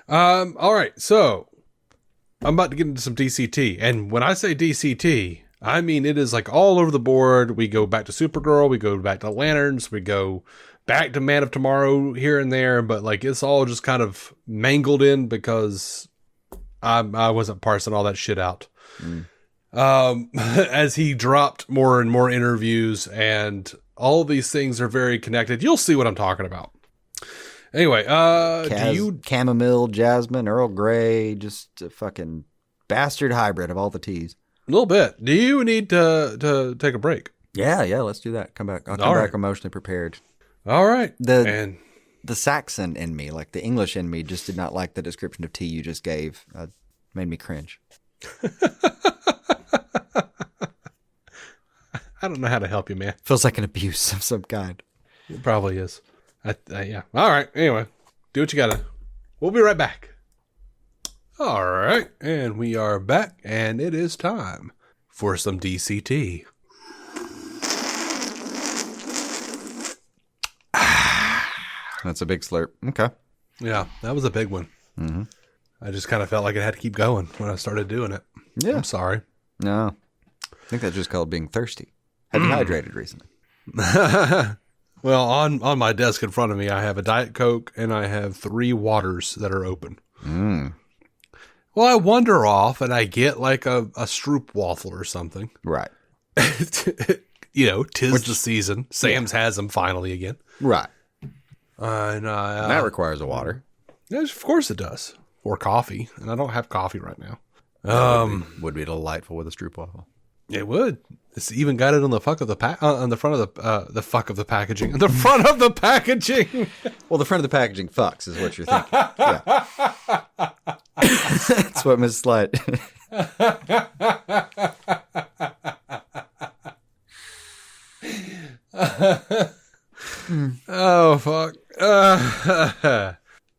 All right. So I'm about to get into some DCT. And when I say DCT, I mean, it is like all over the board. We go back to Supergirl. We go back to Lanterns. We go back to Man of Tomorrow here and there, but like it's all just kind of mangled in because I wasn't parsing all that shit out. As he dropped more and more interviews, and all these things are very connected. You'll see what I'm talking about. Anyway, chamomile, jasmine, Earl Grey, just a fucking bastard hybrid of all the teas. A little bit. Do you need to take a break? Yeah, let's do that. Come back. I'll come back emotionally prepared. All right. The Saxon in me, like the English in me, just did not like the description of tea you just gave. Made me cringe. I don't know how to help you, man. Feels like an abuse of some kind. It probably is. Yeah. All right. Anyway, do what you gotta. We'll be right back. All right. And we are back, and it is time for some DCT. That's a big slurp. Okay. Yeah, that was a big one. Mm-hmm. I just kind of felt like it had to keep going when I started doing it. Yeah. I'm sorry. No. I think that's just called being thirsty. Have you hydrated recently? Well, on my desk in front of me, I have a Diet Coke and I have 3 waters that are open. Well, I wander off and I get like a stroopwafel or something. Right. Tis the season. Sam's has them finally again. Right. And that requires a water. Yes, of course it does. Or coffee. And I don't have coffee right now. Would be delightful with a stroopwafel. It would. It's even got it on the fuck of the on the front of the fuck of the packaging. The front of the packaging. Well, the front of the packaging fucks is what you're thinking. Yeah. That's what Miss Slight. Oh fuck.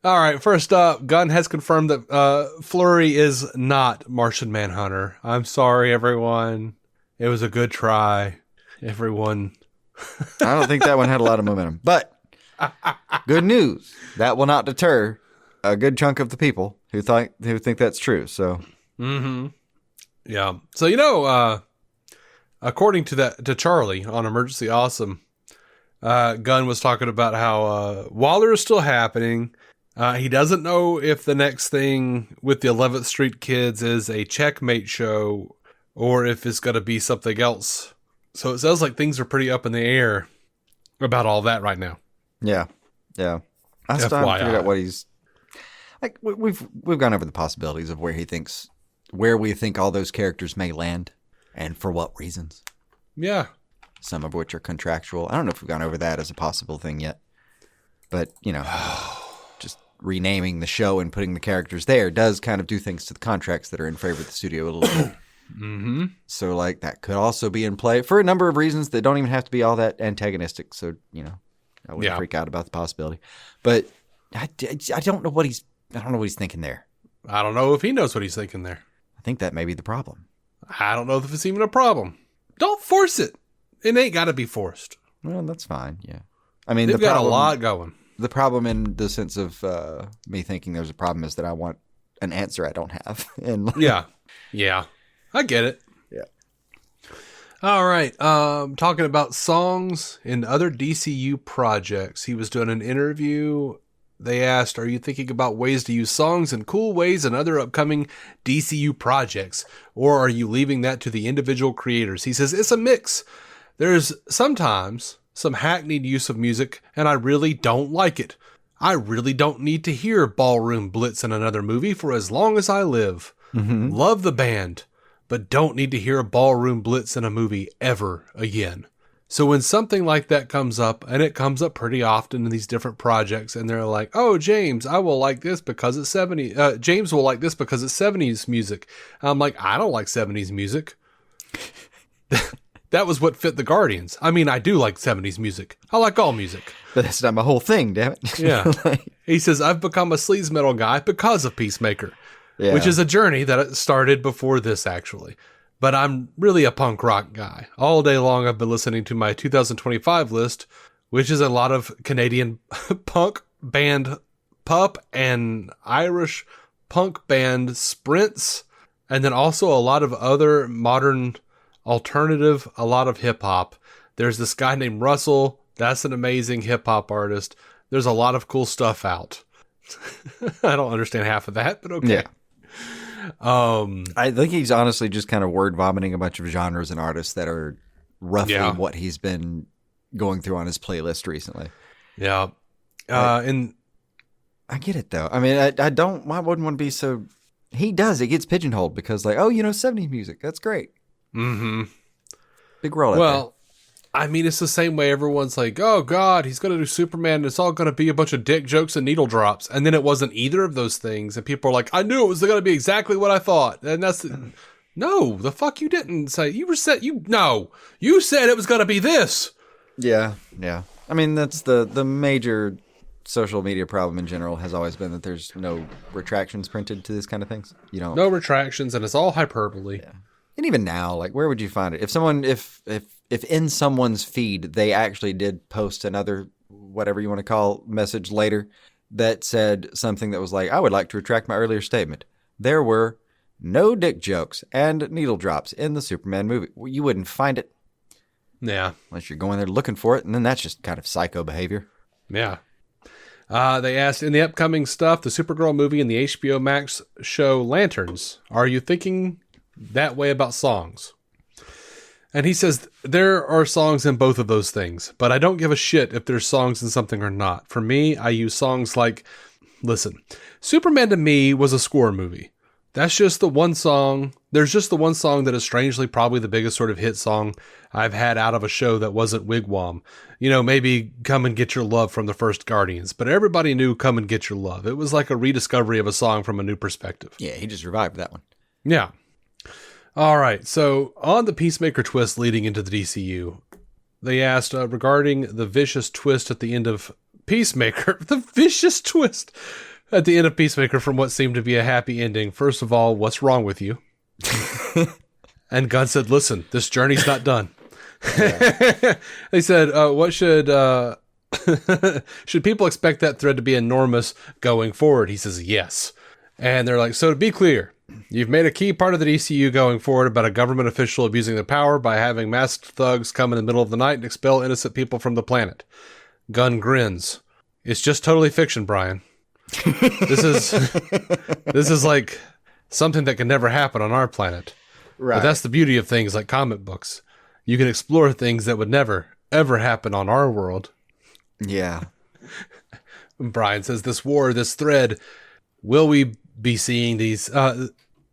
All right, first up, Gunn has confirmed that Flurry is not Martian Manhunter. I'm sorry, everyone. It was a good try. Everyone. I don't think that one had a lot of momentum. But good news. That will not deter a good chunk of the people who think that's true. So yeah. So according to Charlie on Emergency Awesome, Gunn was talking about how Waller is still happening. He doesn't know if the next thing with the 11th Street Kids is a checkmate show or if it's going to be something else. So it sounds like things are pretty up in the air about all that right now. Yeah. Yeah. I still haven't figured out what he's like. We've gone over the possibilities of where we think all those characters may land and for what reasons. Yeah. Some of which are contractual. I don't know if we've gone over that as a possible thing yet, but just renaming the show and putting the characters there does kind of do things to the contracts that are in favor of the studio a little bit. Mm-hmm. So like that could also be in play for a number of reasons that don't even have to be all that antagonistic. So, I wouldn't freak out about the possibility, but I don't know what he's thinking there. I don't know if he knows what he's thinking there. I think that may be the problem. I don't know if it's even a problem. Don't force it. It ain't got to be forced. Well, that's fine. Yeah. I mean, they've got a lot going. The problem in the sense of me thinking there's a problem is that I want an answer I don't have. And Yeah. I get it. Yeah. All right. Talking about songs in other DCU projects. He was doing an interview. They asked, are you thinking about ways to use songs in cool ways in other upcoming DCU projects? Or are you leaving that to the individual creators? He says, it's a mix. There's sometimes some hackneyed use of music, and I really don't like it. I really don't need to hear Ballroom Blitz in another movie for as long as I live. Mm-hmm. Love the band, but don't need to hear a Ballroom Blitz in a movie ever again. So when something like that comes up, and it comes up pretty often in these different projects, and they're like, oh, James, I will like this because it's 70s. James will like this because it's 70s music. I'm like, I don't like 70s music. That was what fit the Guardians. I mean, I do like 70s music. I like all music. But that's not my whole thing, damn it. Yeah. He says, I've become a sleaze metal guy because of Peacemaker, which is a journey that started before this, actually. But I'm really a punk rock guy. All day long, I've been listening to my 2025 list, which is a lot of Canadian punk band Pup and Irish punk band Sprints, and then also a lot of other modern alternative, a lot of hip hop. There's this guy named Russell. That's an amazing hip hop artist. There's a lot of cool stuff out. I don't understand half of that, but okay. Yeah. I think he's honestly just kind of word vomiting a bunch of genres and artists that are roughly what he's been going through on his playlist recently. Yeah. And I get it though. I mean, I wouldn't want to be so, he does, it gets pigeonholed because like, 70s music. That's great. Mm-hmm. Big role. Well, I mean, it's the same way everyone's like, oh God, he's going to do Superman. And it's all going to be a bunch of dick jokes and needle drops. And then it wasn't either of those things. And people are like, I knew it was going to be exactly what I thought. And that's, no, the fuck you didn't say. You said it was going to be this. Yeah. Yeah. I mean, that's the major social media problem in general has always been that there's no retractions printed to this kind of things. No retractions, and it's all hyperbole. Yeah. And even now, like, where would you find it? If in someone's feed they actually did post another, whatever you want to call, message later that said something that was like, I would like to retract my earlier statement. There were no dick jokes and needle drops in the Superman movie. You wouldn't find it. Yeah. Unless you're going there looking for it, and then that's just kind of psycho behavior. Yeah. They asked, in the upcoming stuff, the Supergirl movie and the HBO Max show Lanterns, are you thinking that way about songs? And he says, there are songs in both of those things, but I don't give a shit if there's songs in something or not. For me, I use songs like, listen, Superman to me was a score movie. That's just the one song. There's just the one song that is strangely probably the biggest sort of hit song I've had out of a show that wasn't Wigwam. You know, maybe Come and Get Your Love from the first Guardians, but everybody knew Come and Get Your Love. It was like a rediscovery of a song from a new perspective. Yeah, he just revived that one. Yeah. All right. So on the Peacemaker twist leading into the DCU, they asked regarding the vicious twist at the end of Peacemaker, the vicious twist at the end of Peacemaker from what seemed to be a happy ending. First of all, what's wrong with you? And Gunn said, listen, this journey's not done. Yeah. They said, what should people expect that thread to be enormous going forward? He says, yes. And they're like, so to be clear, you've made a key part of the DCU going forward about a government official abusing their power by having masked thugs come in the middle of the night and expel innocent people from the planet. Gunn grins. It's just totally fiction, Brian. This is like something that can never happen on our planet. Right. But that's the beauty of things like comic books. You can explore things that would never, ever happen on our world. Yeah. Brian says, this war, this thread, will we be seeing these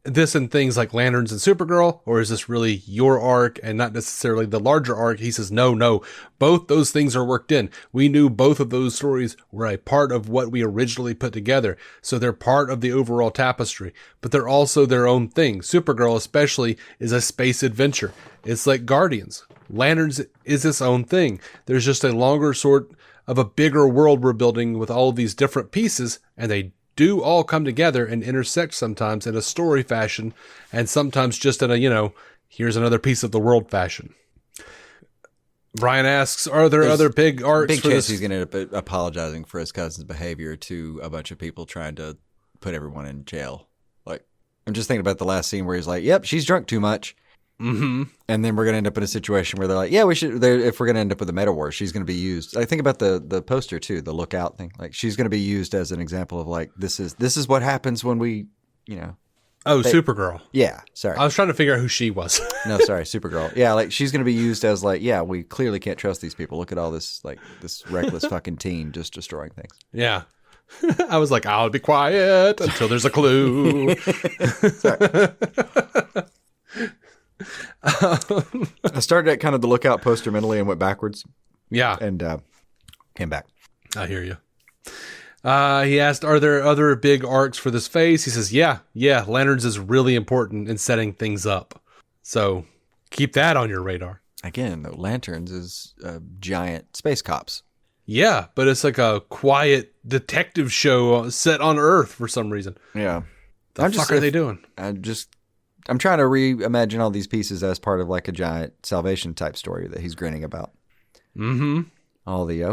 this in things like Lanterns and Supergirl, or is this really your arc and not necessarily the larger arc? He says, no, both those things are worked in. We knew both of those stories were a part of what we originally put together, so they're part of the overall tapestry, but they're also their own thing. Supergirl especially is a space adventure. It's like Guardians. Lanterns is its own thing. There's just a longer sort of a bigger world we're building with all of these different pieces, and they do all come together and intersect sometimes in a story fashion, and sometimes just in a, here's another piece of the world fashion. Brian asks, are there other big arcs big for chance this? He's going to end up apologizing for his cousin's behavior to a bunch of people trying to put everyone in jail. Like, I'm just thinking about the last scene where he's like, yep, she's drunk too much. Mm-hmm. And then we're going to end up in a situation where they're like, yeah, we should, if we're going to end up with a meta war, she's going to be used. I think about the poster too, the lookout thing. Like, she's going to be used as an example of like, this is what happens when we, Supergirl. Yeah. Sorry. I was trying to figure out who she was. No, sorry. Supergirl. Yeah. Like, she's going to be used as like, yeah, we clearly can't trust these people. Look at all this, like this reckless fucking teen just destroying things. Yeah. I was like, I'll be quiet until there's a clue. Sorry. I started at kind of the lookout poster mentally and went backwards. Yeah. And came back. I hear you. He asked, are there other big arcs for this phase? He says, yeah. Lanterns is really important in setting things up. So keep that on your radar. Again, though, Lanterns is giant space cops. Yeah, but it's like a quiet detective show set on Earth for some reason. Yeah. The fuck are they doing? I'm trying to reimagine all these pieces as part of like a giant Salvation type story that he's grinning about. Mm-hmm. All the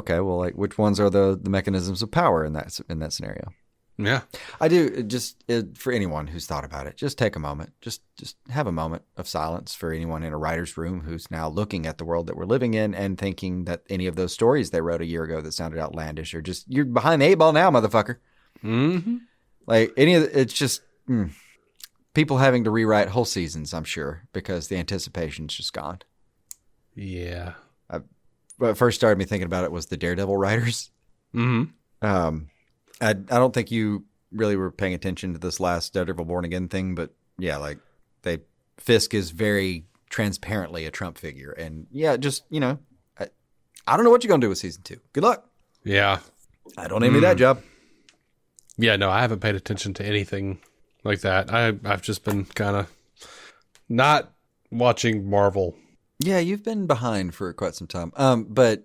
which ones are the mechanisms of power in that scenario? Yeah, I do. For anyone who's thought about it, just take a moment. Just have a moment of silence for anyone in a writer's room who's now looking at the world that we're living in and thinking that any of those stories they wrote a year ago that sounded outlandish are just, you're behind the 8 ball now, motherfucker. Mm-hmm. Like it's just. People having to rewrite whole seasons, I'm sure, because the anticipation's just gone. Yeah. What first started me thinking about it was the Daredevil writers. Mm-hmm. I don't think you really were paying attention to this last Daredevil Born Again thing, but yeah, like Fisk is very transparently a Trump figure. And yeah, just, I don't know what you're going to do with season 2. Good luck. Yeah. I don't envy that job. Yeah, no, I haven't paid attention to anything like that. I've just been kind of not watching Marvel. Yeah, you've been behind for quite some time. But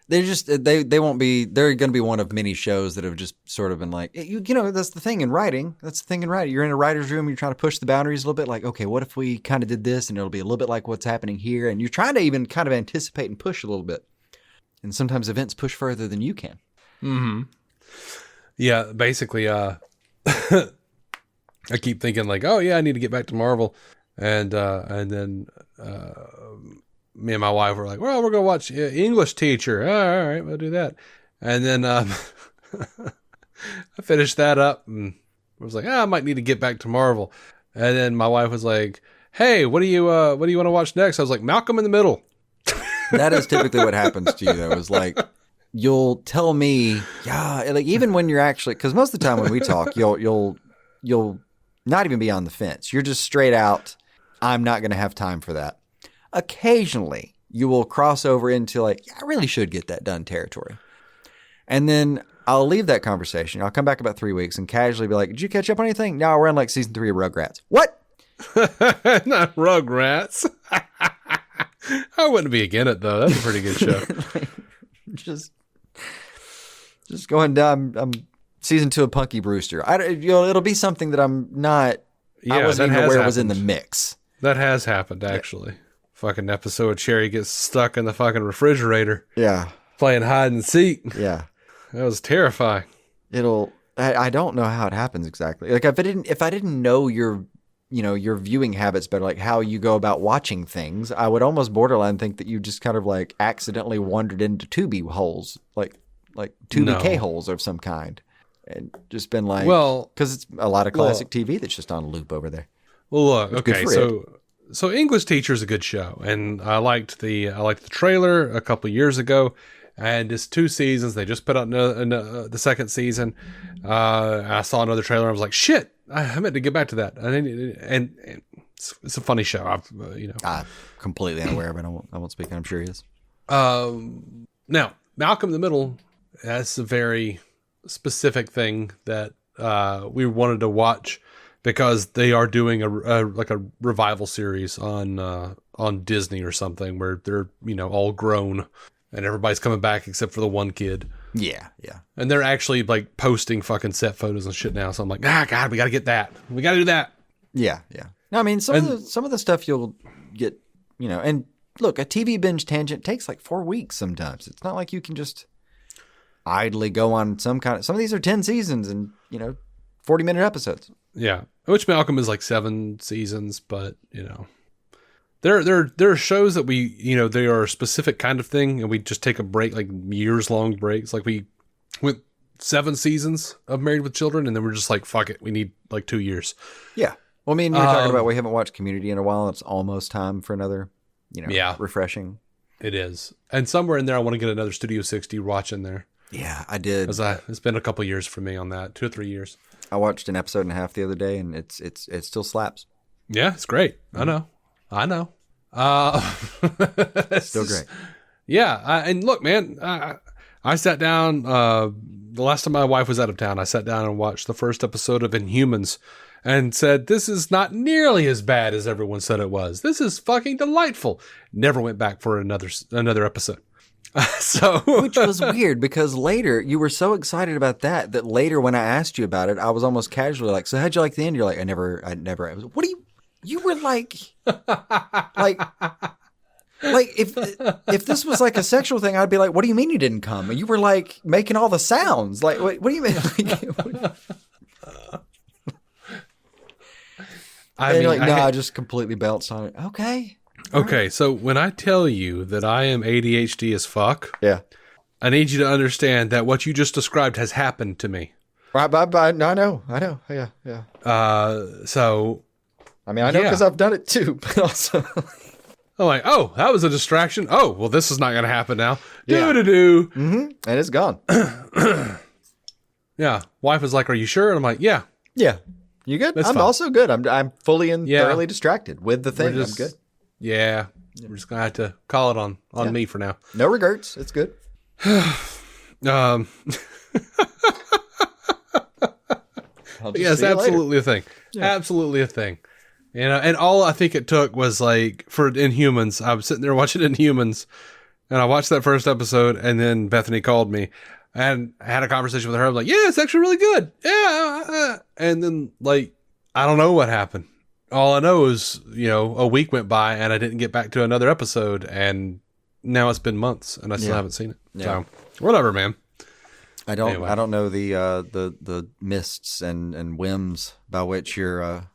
they're just they're going to be one of many shows that have just sort of been like, that's the thing in writing. You're in a writer's room, you're trying to push the boundaries a little bit. Like, okay, what if we kind of did this, and it'll be a little bit like what's happening here, and you're trying to even kind of anticipate and push a little bit. And sometimes events push further than you can. Mm-hmm. Yeah, basically, I keep thinking like, oh yeah, I need to get back to Marvel, and then me and my wife were like, well, we're gonna watch English Teacher. All right, we'll do that. And then I finished that up and I was like, I might need to get back to Marvel. And then my wife was like, hey, what do you want to watch next? I was like, Malcolm in the Middle. That is typically what happens to you, though. Is like, you'll tell me, yeah, like even when you're actually, because most of the time when we talk, you'll not even be on the fence. You're just straight out, I'm not going to have time for that. Occasionally, you will cross over into like, yeah, I really should get that done territory. And then I'll leave that conversation. I'll come back about 3 weeks and casually be like, did you catch up on anything? No, we're on like season 3 of Rugrats. What? Not Rugrats. I wouldn't be against it, though. That's a pretty good show. just going down. I'm season 2 of Punky Brewster. It'll be something that I'm not. Yeah, I wasn't even aware happened. it was in the mix. That has happened, actually. Yeah. Fucking episode, Cherry gets stuck in the fucking refrigerator. Yeah, playing hide and seek. Yeah, that was terrifying. I don't know how it happens exactly. Like if I didn't know your viewing habits better, like how you go about watching things, I would almost borderline think that you just kind of like accidentally wandered into Tubi holes, like Tubi K-holes of some kind, and just been like, well, because it's a lot of classic TV that's just on loop over there. Well, look, okay, so English Teacher is a good show, and I liked the trailer a couple of years ago, and it's 2 seasons. They just put out the second season. I saw another trailer. I was like, shit. I meant to get back to that, and it's a funny show. I'm completely unaware of it. I won't speak. I'm sure he is. Now, Malcolm in the Middle, that's a very specific thing that we wanted to watch because they are doing a revival series on Disney or something where they're all grown and everybody's coming back except for the one kid. Yeah. And they're actually like posting fucking set photos and shit now. So I'm like, God, we got to get that. We got to do that. Yeah. No, I mean, some of the stuff you'll get, and look, a TV binge tangent takes like 4 weeks sometimes. It's not like you can just idly go on some of these are 10 seasons and, 40-minute episodes. Yeah. Which Malcolm is like 7 seasons, but, There are shows that we, they are a specific kind of thing, and we just take a break, like years-long breaks. Like we went 7 seasons of Married with Children, and then we're just like, fuck it, we need like 2 years. Yeah. Well, I mean, you're talking about we haven't watched Community in a while. It's almost time for another, refreshing. It is. And somewhere in there, I want to get another Studio 60 watch in there. Yeah, I did. It's been a couple years for me on that, 2 or 3 years. I watched an episode and a half the other day, and it still slaps. Yeah, it's great. Mm-hmm. I know. Still great. Yeah. And look, man, I sat down, the last time my wife was out of town, I sat down and watched the first episode of Inhumans and said, this is not nearly as bad as everyone said it was. This is fucking delightful. Never went back for another episode. Which was weird because later you were so excited about that later when I asked you about it, I was almost casually like, so how'd you like the end? You're like, I never, what do you were like if this was like a sexual thing, I'd be like, what do you mean you didn't come? And you were like making all the sounds. Like, what do you mean? I just completely bounced on it. Okay. Okay. Right. So when I tell you that I am ADHD as fuck, yeah, I need you to understand that what you just described has happened to me. Right. I know. Yeah. So. I mean, I know because I've done it too, but also I'm like, oh, that was a distraction. Oh, well, this is not going to happen now. Yeah. Do. Mm-hmm. And it's gone. Yeah. Wife is like, are you sure? And I'm like, yeah. Yeah. You good? That's I'm fine. Also good. I'm fully and thoroughly distracted with the thing. I'm good. Yeah. We're just going to have to call it on me for now. No regrets. It's good. Yes, absolutely a thing. Yeah. Absolutely a thing. And all I think it took was like for Inhumans. I was sitting there watching Inhumans, and I watched that first episode, and then Bethany called me, and I had a conversation with her. I was like, "Yeah, it's actually really good." Yeah, and then like I don't know what happened. All I know is a week went by, and I didn't get back to another episode, and now it's been months, and I still haven't seen it. Yeah. So whatever, man. I don't know the mists and whims by which your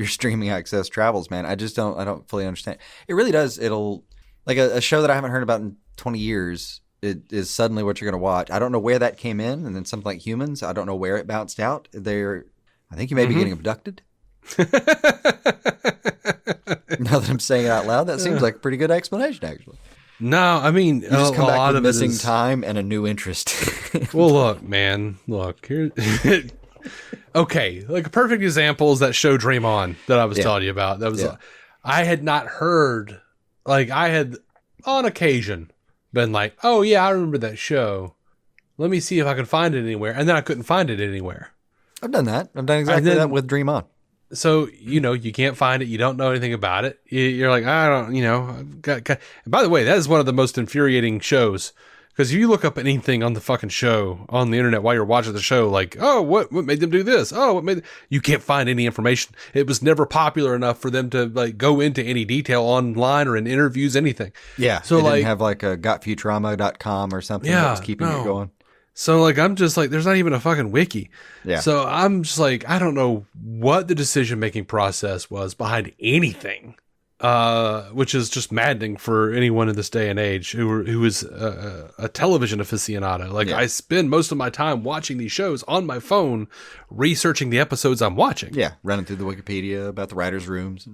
streaming access travels, man. I don't fully understand. It really does. It'll like a show that I haven't heard about in 20 years it is suddenly what you're going to watch. I don't know where that came in, and then something like Humans, I don't know where it bounced out. I think you may be getting abducted. Now that I'm saying it out loud, that seems like a pretty good explanation, actually. No, I mean, You just come a back lot with of missing it is, time and a new interest. well, look, man, look here. Okay, like a perfect example is that show Dream On that I was telling you about. That was, I had not heard, like I had on occasion been like, oh yeah, I remember that show. Let me see if I can find it anywhere. And then I couldn't find it anywhere. I've done that. I've done exactly that with Dream On. So, you can't find it. You don't know anything about it. You're like, I don't, and by the way, that is one of the most infuriating shows. Because if you look up anything on the fucking show, on the internet while you're watching the show, like, oh, what made them do this? Oh, you can't find any information. It was never popular enough for them to like go into any detail online or in interviews, anything. Yeah. So they like, didn't have like a gotfuturama.com or something that was keeping it going. So like, I'm just like, there's not even a fucking wiki. Yeah. So I'm just like, I don't know what the decision-making process was behind anything. Which is just maddening for anyone in this day and age who is a television aficionado. Like I spend most of my time watching these shows on my phone, researching the episodes I'm watching. Yeah, running through the Wikipedia about the writers' rooms.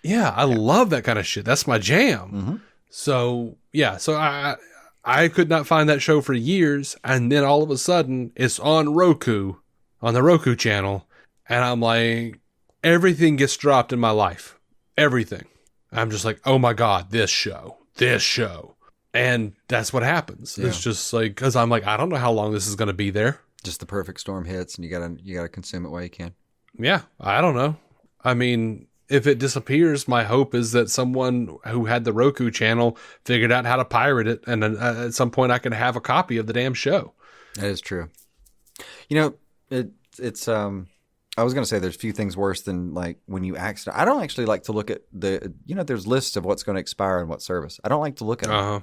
I love that kind of shit. That's my jam. Mm-hmm. So I could not find that show for years, and then all of a sudden it's on Roku, on the Roku channel, and I'm like, everything gets dropped in my life. Everything. I'm just like, oh my God, this show. And that's what happens. Yeah. It's just like, cause I'm like, I don't know how long this is going to be there. Just the perfect storm hits and you gotta consume it while you can. Yeah. I don't know. I mean, if it disappears, my hope is that someone who had the Roku channel figured out how to pirate it. And then at some point I can have a copy of the damn show. That is true. It's I was going to say there's few things worse than like when you accident. I don't actually like to look at there's lists of what's going to expire on what service. I don't like to look at them.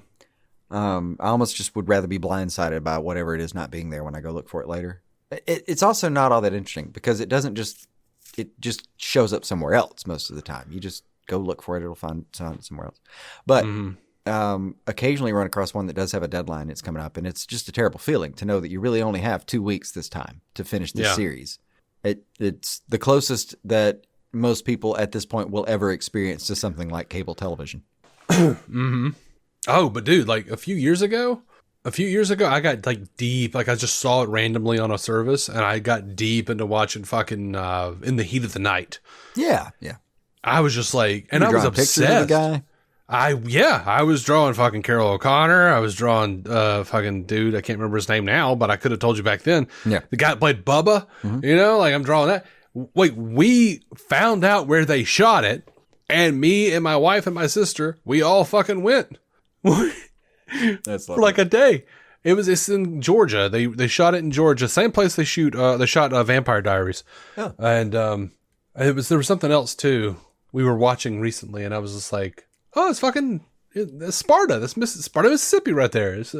I almost just would rather be blindsided by whatever it is not being there when I go look for it later. It's also not all that interesting because it just shows up somewhere else most of the time. You just go look for it. It'll find it somewhere else. But occasionally run across one that does have a deadline. It's coming up and it's just a terrible feeling to know that you really only have 2 weeks this time to finish this series. It's the closest that most people at this point will ever experience to something like cable television. Mm-hmm. Oh, but dude, like a few years ago, I got like deep, like I just saw it randomly on a service and I got deep into watching fucking In the Heat of the Night. Yeah. I was just like, and I was obsessed. Of the guy? I was drawing fucking Carol O'Connor. I was drawing fucking dude. I can't remember his name now, but I could have told you back then. Yeah. The guy that played Bubba, like I'm drawing that. Wait, we found out where they shot it, and me and my wife and my sister, we all fucking went. That's for like a day. It's in Georgia. They shot it in Georgia, same place they shot Vampire Diaries. Oh. And there was something else too we were watching recently, and I was just like, oh, it's Sparta. That's Sparta, Mississippi right there. It's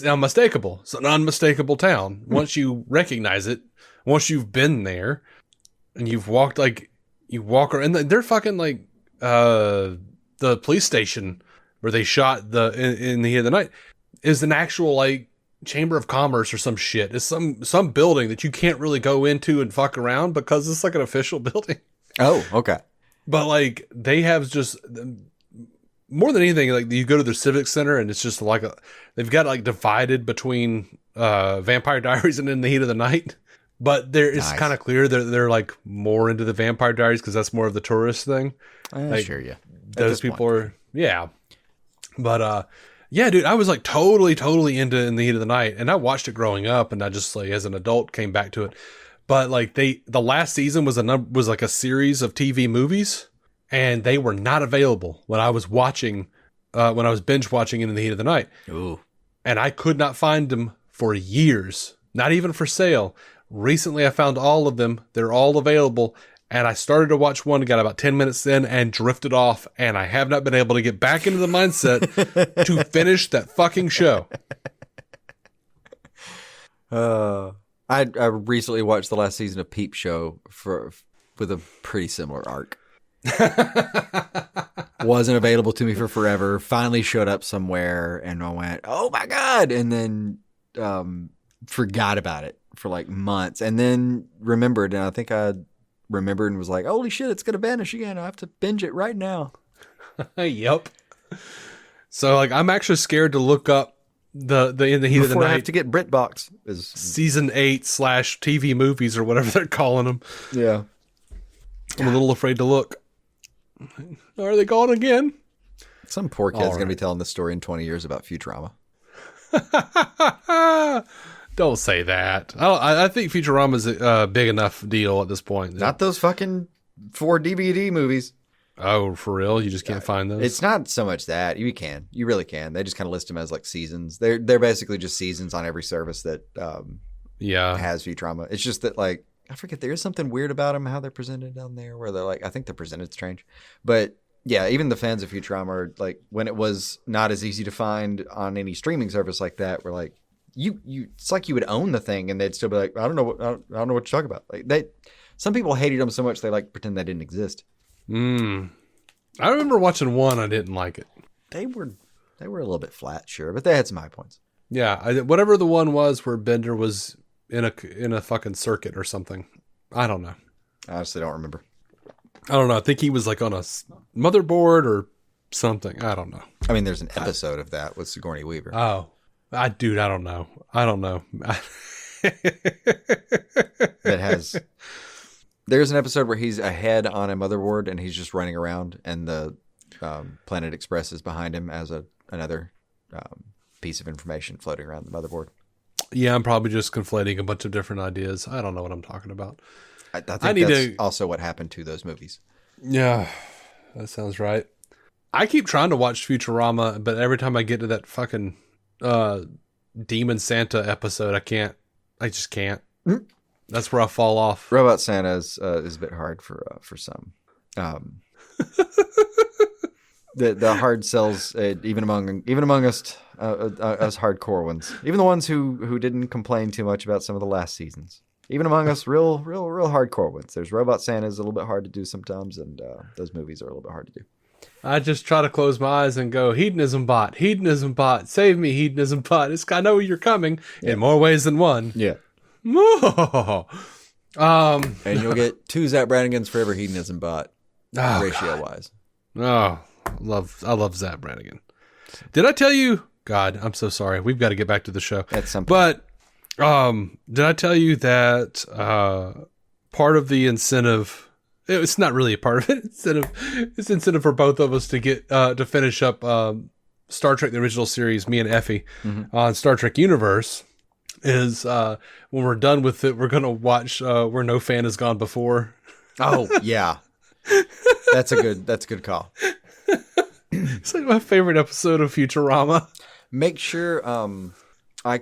unmistakable. It's an unmistakable town. Once you recognize it, once you've been there and you walk around, and they're fucking like, the police station where they shot in the Heat of the Night is an actual like chamber of commerce or some shit. It's some building that you can't really go into and fuck around because it's like an official building. Oh, okay. But like they have just more than anything, like you go to their civic center and it's just like they've got like divided between Vampire Diaries and In the Heat of the Night. But it's kind of clear that they're like more into the Vampire Diaries because that's more of the tourist thing. Like, sure, yeah. Those people are, yeah. But yeah, dude, I was like totally into In the Heat of the Night, and I watched it growing up, and I just like as an adult came back to it. But like the last season was like a series of TV movies, and they were not available when I was watching, when I was binge watching In the Heat of the Night. Ooh. And I could not find them for years, not even for sale. Recently, I found all of them. They're all available. And I started to watch one, got about 10 minutes in and drifted off. And I have not been able to get back into the mindset to finish that fucking show. I recently watched the last season of Peep Show with a pretty similar arc. Wasn't available to me for forever. Finally showed up somewhere, and I went, "Oh my god!" And then forgot about it for like months, and then remembered. And I think I remembered and was like, "Holy shit, it's gonna vanish again! I have to binge it right now." Yep. So like, I'm actually scared to look up the In the Heat of the Before Night. I have to get BritBox. Season 8 / TV movies or whatever they're calling them. Yeah. I'm a little afraid to look. Are they gone again? Some poor kid's All going to be right. telling this story in 20 years about Futurama. Don't say that. I think Futurama's a big enough deal at this point. Not those fucking 4 DVD movies. Oh, for real? You just can't find those? It's not so much that. You can. You really can. They just kind of list them as like seasons. They're basically just seasons on every service that Yeah. has Futurama. It's just that, like, I forget, there is something weird about them, how they're presented down there, where they're like, I think they're presented strange. But yeah, even the fans of Futurama are like, when it was not as easy to find on any streaming service like that, we're like, it's like you would own the thing and they'd still be like, I don't know what you're talking about. Like some people hated them so much they like pretend they didn't exist. I remember watching one. I didn't like it. They were a little bit flat, sure, but they had some high points. Yeah, whatever the one was where Bender was in a fucking circuit or something. I don't know. I honestly don't remember. I don't know. I think he was like on a motherboard or something. I don't know. I mean, there's an episode of that with Sigourney Weaver. Oh, I don't know. I don't know. That has. There's an episode where he's ahead on a motherboard and he's just running around, and the Planet Express is behind him as another piece of information floating around the motherboard. Yeah, I'm probably just conflating a bunch of different ideas. I don't know what I'm talking about. I think that's also what happened to those movies. Yeah, that sounds right. I keep trying to watch Futurama, but every time I get to that fucking Demon Santa episode, I can't. I just can't. That's where I fall off. Robot Santa is a bit hard for some. The hard sells even among us hardcore ones, even the ones who didn't complain too much about some of the last seasons. Even among us, real hardcore ones. There's Robot Santa's a little bit hard to do sometimes, and those movies are a little bit hard to do. I just try to close my eyes and go, hedonism bot, save me, hedonism bot. I know you're coming in more ways than one. Yeah. And And you'll get 2 Zap Branigans for every hedonism bot, ratio wise. Oh, I love Zap Brannigan. Did I tell you? God, I'm so sorry. We've got to get back to the show. At some point. But did I tell you that part of the incentive? It's not really a part of it. It's incentive for both of us to get to finish up Star Trek: The Original Series. Me and Effie on Star Trek Universe is when we're done with it, we're gonna watch Where No Fan Has Gone Before. Oh yeah, that's a good call. It's like my favorite episode of Futurama. Make sure I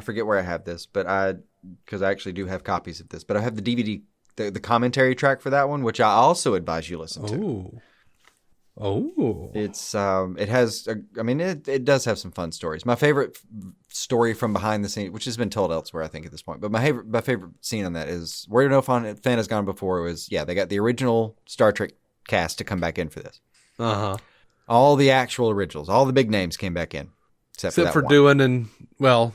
forget where I have this, but because I actually do have copies of this, but I have the DVD, the commentary track for that one, which I also advise you listen to. Oh, it's it does have some fun stories. My favorite story from behind the scenes, which has been told elsewhere, I think at this point, but my favorite scene on that is Where No Fan Has Gone Before. Was they got the original Star Trek cast to come back in for this. All the actual originals, all the big names came back in, except for Doohan and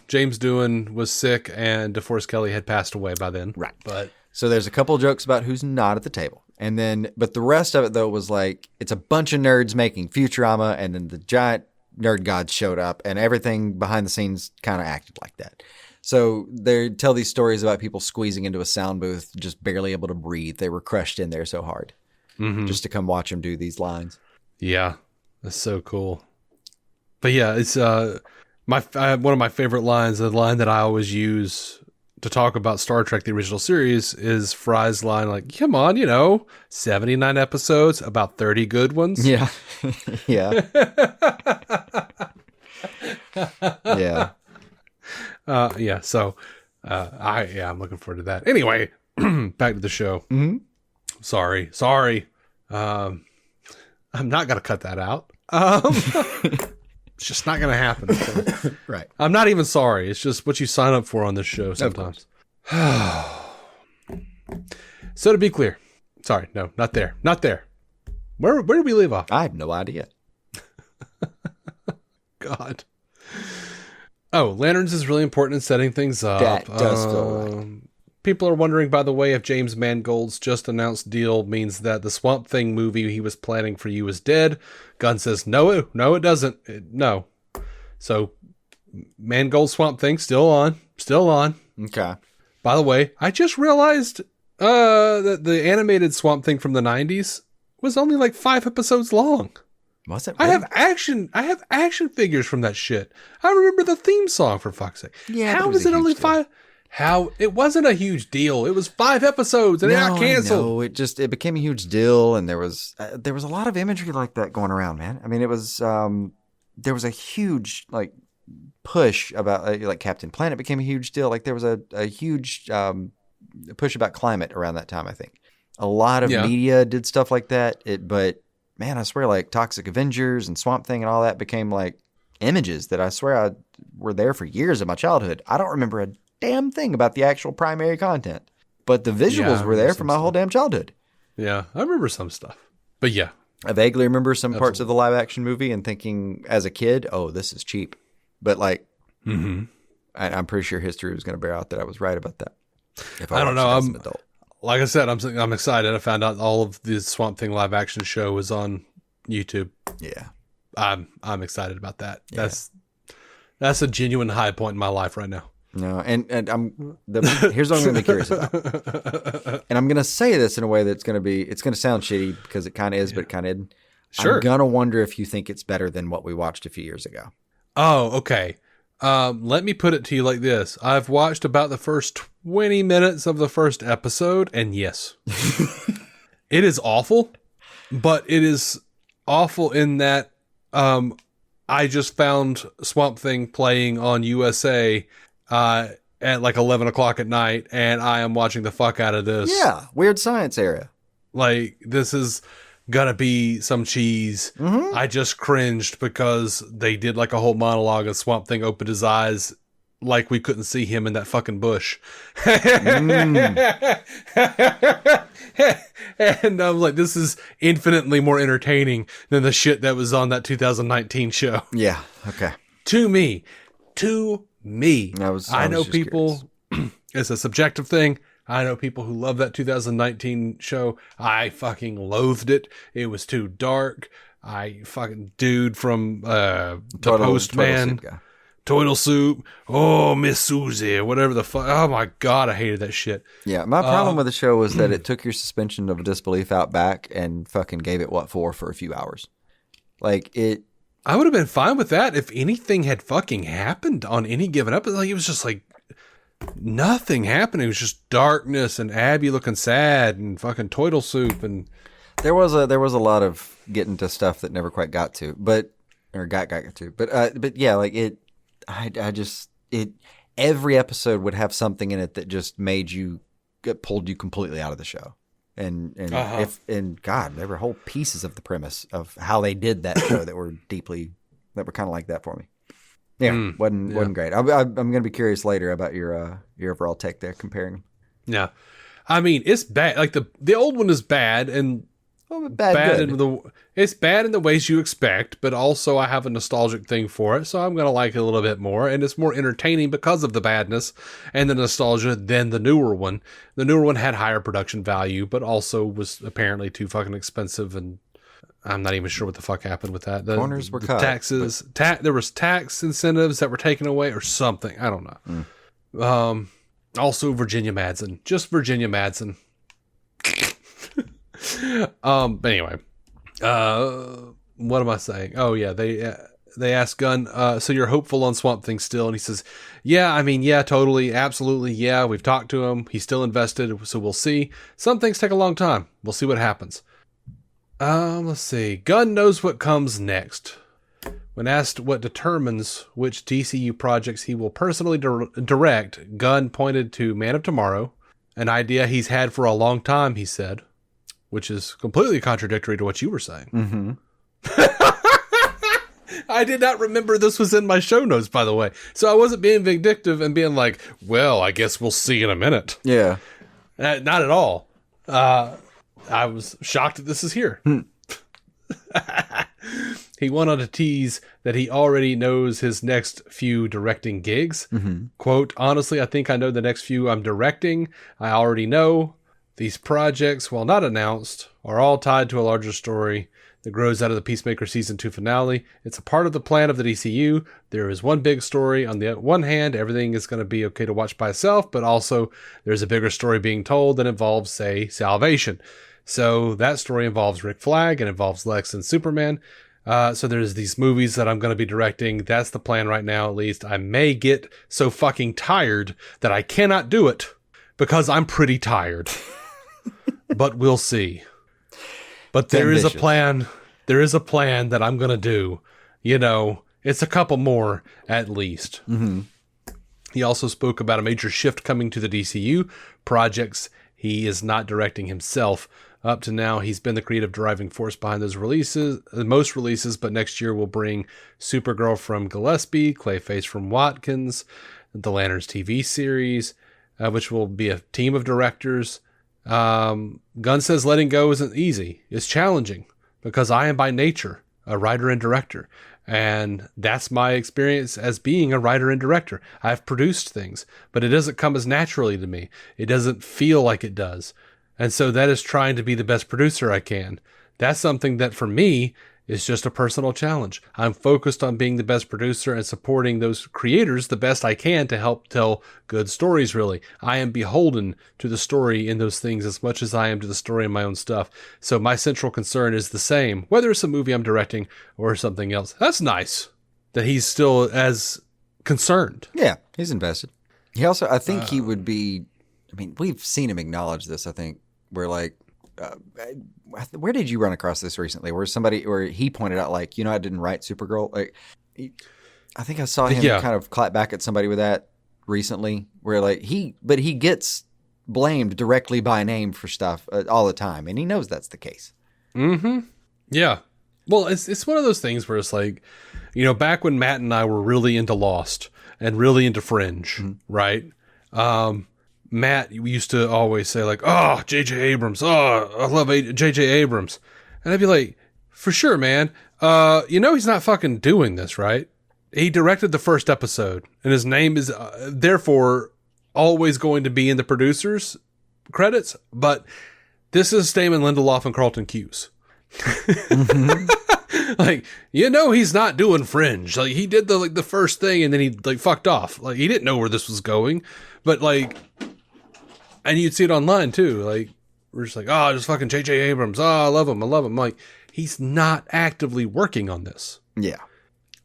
James Doohan was sick and DeForest Kelley had passed away by then. Right. But so there's a couple jokes about who's not at the table. And then, but the rest of it though was like, it's a bunch of nerds making Futurama, and then the giant nerd gods showed up, and everything behind the scenes kind of acted like that. So they tell these stories about people squeezing into a sound booth, just barely able to breathe. They were crushed in there so hard just to come watch them do these lines. Yeah, that's so cool. But yeah, it's one of my favorite lines. The line that I always use to talk about Star Trek: The Original Series is Fry's line, like, "Come on, 79 episodes, about 30 good ones." Yeah, yeah, yeah, yeah. So, I'm looking forward to that. Anyway, back to the show. Mm-hmm. Sorry. I'm not gonna cut that out. It's just not gonna happen. So. Right. I'm not even sorry. It's just what you sign up for on this show sometimes. So to be clear, Sorry, no, not there. Not there. Where did we leave off? I have no idea. God. Oh, lanterns is really important in setting things up. That does feel right. People are wondering, by the way, if James Mangold's just announced deal means that the Swamp Thing movie he was planning for you is dead. Gunn says, no, it doesn't. No. So, Mangold Swamp Thing still on. Okay. By the way, I just realized that the animated Swamp Thing from the 90s was only like 5 episodes long. Was it? Really? I have action figures from that shit. I remember the theme song, for fuck's sake. Yeah. How was it only 5? How it wasn't a huge deal. It was 5 episodes and it got canceled. No, it became a huge deal, and there was a lot of imagery like that going around, man. I mean, it was there was a huge like push about like Captain Planet became a huge deal. Like there was a huge push about climate around that time. I think a lot of media did stuff like that. But man, I swear, like Toxic Avengers and Swamp Thing and all that became like images that I swear were there for years of my childhood. I don't remember a damn thing about the actual primary content, but the visuals were there for my whole damn childhood. Yeah, I remember some stuff. But yeah. I vaguely remember some parts of the live action movie and thinking as a kid, oh, this is cheap. But like, I'm pretty sure history was going to bear out that I was right about that. If I don't know. I'm an adult. Like I said, I'm excited. I found out all of the Swamp Thing live action show was on YouTube. Yeah. I'm excited about that. Yeah. That's a genuine high point in my life right now. No, and here's what I'm going to be curious about. And I'm going to say this in a way it's going to sound shitty because it kind of is, but it kind of isn't. Sure. I'm going to wonder if you think it's better than what we watched a few years ago. Oh, okay. Let me put it to you like this. I've watched about the first 20 minutes of the first episode, and yes, it is awful, but it is awful in that I just found Swamp Thing playing on USA at like 11 o'clock at night, and I am watching the fuck out of this. Yeah, Weird Science area. Like, this is gonna be some cheese. Mm-hmm. I just cringed because they did like a whole monologue and Swamp Thing opened his eyes like we couldn't see him in that fucking bush. And I was like, this is infinitely more entertaining than the shit that was on that 2019 show. Yeah, okay. To me. I know people, it's a subjective thing. I know people who love that 2019 show. I fucking loathed it. It was too dark. Dude from the Postman, Turtle Soup. Oh, Miss Susie, whatever the fuck. Oh my God, I hated that shit. Yeah, my problem with the show was that it took your suspension of disbelief out back and fucking gave it for a few hours. Like it. I would have been fine with that if anything had fucking happened on any given episode. Like, it was just like nothing happened. It was just darkness and Abby looking sad and fucking Turtle Soup, and there was a lot of getting to stuff that never quite got to, but yeah, like it. Every episode would have something in it that just pulled you completely out of the show. And God, there were whole pieces of the premise of how they did that show that were kind of like that for me. Yeah, wasn't great. I'm going to be curious later about your overall take there, comparing them. Yeah, I mean, it's bad. Like the old one is bad and bad it's bad in the ways you expect, but also I have a nostalgic thing for it, so I'm going to like it a little bit more, and it's more entertaining because of the badness and the nostalgia than the newer one. The newer one had higher production value, but also was apparently too fucking expensive, and I'm not even sure what the fuck happened with that. The corners were cut. Taxes, there was tax incentives that were taken away or something. I don't know. Also Virginia Madsen. Just Virginia Madsen. But anyway, what am I saying? Oh yeah, they asked Gunn, so you're hopeful on Swamp Thing still? And he says, yeah, I mean, yeah, totally, absolutely, yeah, we've talked to him, he's still invested, so we'll see. Some things take a long time, we'll see what happens. Let's see, Gunn knows what comes next. When asked what determines which DCU projects he will personally direct, Gunn pointed to Man of Tomorrow, an idea he's had for a long time, he said. Which is completely contradictory to what you were saying. Mm-hmm. I did not remember this was in my show notes, by the way. So I wasn't being vindictive and being like, well, I guess we'll see in a minute. Yeah. Not at all. I was shocked that this is here. He went on to tease that he already knows his next few directing gigs. Mm-hmm. Quote, honestly, I think I know the next few I'm directing. I already know. These projects, while not announced, are all tied to a larger story that grows out of the Peacemaker Season 2 finale. It's a part of the plan of the DCU. There is one big story. On the one hand, everything is going to be okay to watch by itself, but also there's a bigger story being told that involves, say, salvation. So that story involves Rick Flag and involves Lex and Superman. So there's these movies that I'm going to be directing. That's the plan right now, at least. I may get so fucking tired that I cannot do it because I'm pretty tired. But we'll see. But there is a plan. There is a plan that I'm going to do. You know, it's a couple more at least. Mm-hmm. He also spoke about a major shift coming to the DCU projects. He is not directing himself. Up to now, he's been the creative driving force behind those releases, most releases, but next year we'll bring Supergirl from Gillespie, Clayface from Watkins, the Lanterns TV series, which will be a team of directors. Gunn says letting go isn't easy. It's challenging because I am by nature a writer and director. And that's my experience as being a writer and director. I've produced things, but it doesn't come as naturally to me. It doesn't feel like it does. And so that is trying to be the best producer I can. That's something that for me is just a personal challenge. I'm focused on being the best producer and supporting those creators the best I can to help tell good stories, really. I am beholden to the story in those things as much as I am to the story in my own stuff. So my central concern is the same, whether it's a movie I'm directing or something else. That's nice that he's still as concerned. Yeah, he's invested. He also, I think he would be, I mean, we've seen him acknowledge this, I think, where like, where did you run across this recently? Where he pointed out, like, I didn't write Supergirl. Like, I think I saw him kind of clap back at somebody with that recently, where like he gets blamed directly by name for stuff all the time, and he knows that's the case. Mm-hmm. Yeah. Well, it's one of those things where it's like, back when Matt and I were really into Lost and really into Fringe, right? Matt used to always say like, oh, J.J. Abrams. Oh, I love J.J. Abrams. And I'd be like, for sure, man. He's not fucking doing this, right? He directed the first episode and his name is therefore always going to be in the producer's credits. But this is Damon Lindelof and Carlton Cuse. Like, he's not doing Fringe. Like, he did the first thing and then he fucked off. Like, he didn't know where this was going. But like, and you'd see it online too. Like, we're just like, oh, just fucking J.J. Abrams. Oh, I love him. Like, he's not actively working on this. Yeah.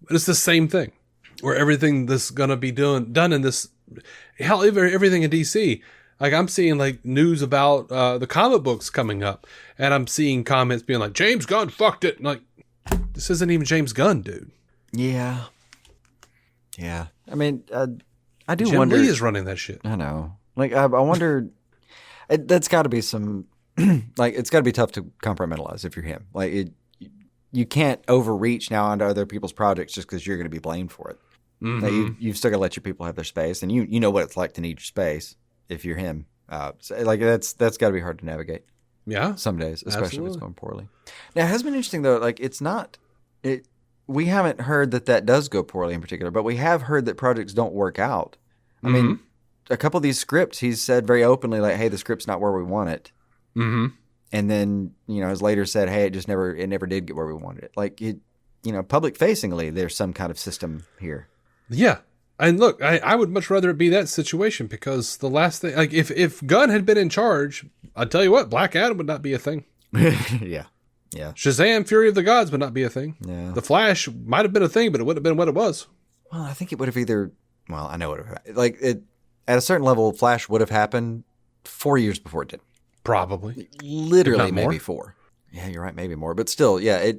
But it's the same thing where everything that's going to be done in this, hell, everything in DC. Like, I'm seeing like news about the comic books coming up and I'm seeing comments being like, James Gunn fucked it. And like, this isn't even James Gunn, dude. Yeah. Yeah. I mean, I do Jim wonder. Lee is running that shit. I know. Like, I wonder, that's got to be some, like, it's got to be tough to compartmentalize if you're him. Like, you can't overreach now onto other people's projects just because you're going to be blamed for it. Mm-hmm. Like, you've still got to let your people have their space, and you know what it's like to need your space if you're him. So, like, that's got to be hard to navigate. Yeah. Some days, especially Absolutely. if it's going poorly. Now, it has been interesting, though. Like, we haven't heard that does go poorly in particular, but we have heard that projects don't work out. I mean, a couple of these scripts, he's said very openly, like, hey, the script's not where we want it. Mm-hmm. And then, has later said, hey, it never did get where we wanted it. Like, public facingly, there's some kind of system here. Yeah. And look, I would much rather it be that situation because the last thing, like, if Gunn had been in charge, I'd tell you what, Black Adam would not be a thing. Yeah. Yeah. Shazam, Fury of the Gods would not be a thing. Yeah. The Flash might have been a thing, but it wouldn't have been what it was. Well, I think it would have I know what it would have, like, it, at a certain level, Flash would have happened 4 years before it did. Probably. Literally, maybe 4. Yeah, you're right, maybe more. But still, yeah,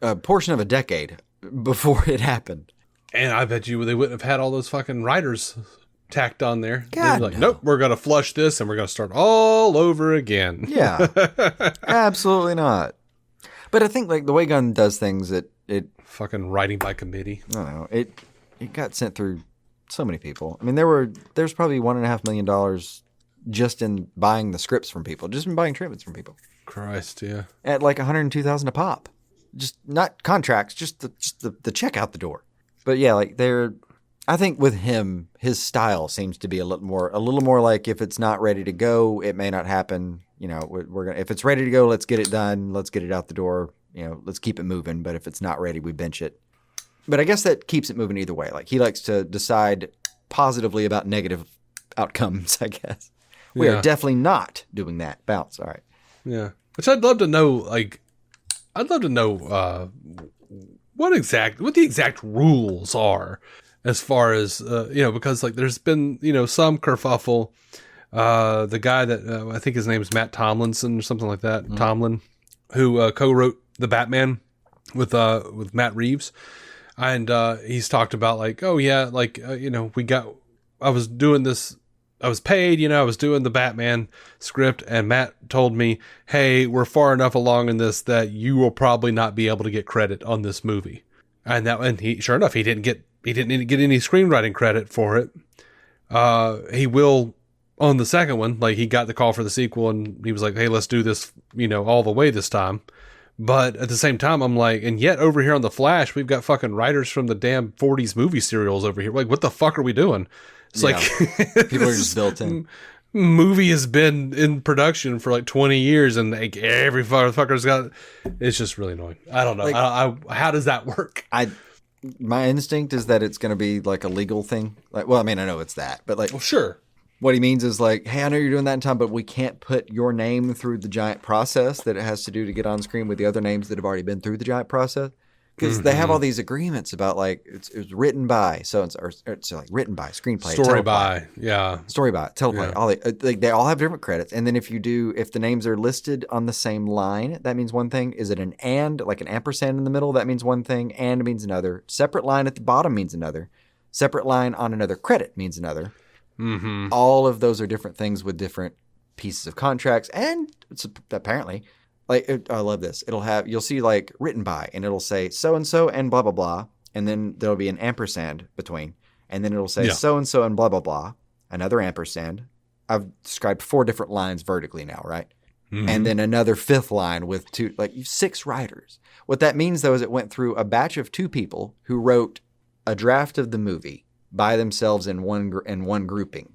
a portion of a decade before it happened. And I bet you they wouldn't have had all those fucking writers tacked on there. God, they'd be like, no. nope, we're going to flush this and we're going to start all over again. Yeah, absolutely not. But I think, like, the way Gunn does things, it fucking writing by committee. I don't know. It got sent through so many people. I mean, there's probably $1.5 million just in buying the scripts from people, just in buying treatments from people. Christ, yeah. At like $102,000 a pop. Just not contracts, just the check out the door. But yeah, like I think with him, his style seems to be a little more like if it's not ready to go, it may not happen. You know, we're gonna, if it's ready to go, let's get it done. Let's get it out the door. You know, let's keep it moving. But if it's not ready, we bench it. But I guess that keeps it moving either way. Like he likes to decide positively about negative outcomes, I guess. We are definitely not doing that. Bounce. All right. Yeah. Which I'd love to know, what the exact rules are as far as, because like there's been, some kerfuffle. The guy that I think his name is Matt Tomlinson or something like that, Tomlin, who co-wrote The Batman with Matt Reeves. And he's talked about like, oh yeah, like, I was doing this, I was paid, I was doing the Batman script, and Matt told me, hey, we're far enough along in this that you will probably not be able to get credit on this movie. And he, sure enough, he didn't get any screenwriting credit for it. He will on the second one. Like he got the call for the sequel and he was like, hey, let's do this, all the way this time. But at the same time, I'm like, and yet over here on The Flash, we've got fucking writers from the damn 40s movie serials over here. Like, what the fuck are we doing? It's like people are just built in. Movie has been in production for like 20 years, and like every motherfucker's got. It's just really annoying. I don't know. Like, how does that work? My instinct is that it's going to be like a legal thing. Like, well, I mean, I know it's that, but like, well, sure. What he means is like, hey, I know you're doing that in time, but we can't put your name through the giant process that it has to do to get on screen with the other names that have already been through the giant process. Because they have all these agreements about like, it was written by so-and-so, or it's like written by, screenplay, story teleplay, by, yeah. Story by, teleplay. Yeah. They all have different credits. And then if the names are listed on the same line, that means one thing. Is it an and, like an ampersand in the middle? That means one thing. And means another. Separate line at the bottom means another. Separate line on another credit means another. Mm-hmm. All of those are different things with different pieces of contracts, and it's apparently I love this. You'll see like written by, and it'll say so and so and blah blah blah, and then there'll be an ampersand between, and then it'll say so and so and blah blah blah, another ampersand. I've described 4 different lines vertically now, right? Mm-hmm. And then another 5th line with 2, like 6 writers. What that means though is it went through a batch of 2 people who wrote a draft of the movie by themselves in one grouping.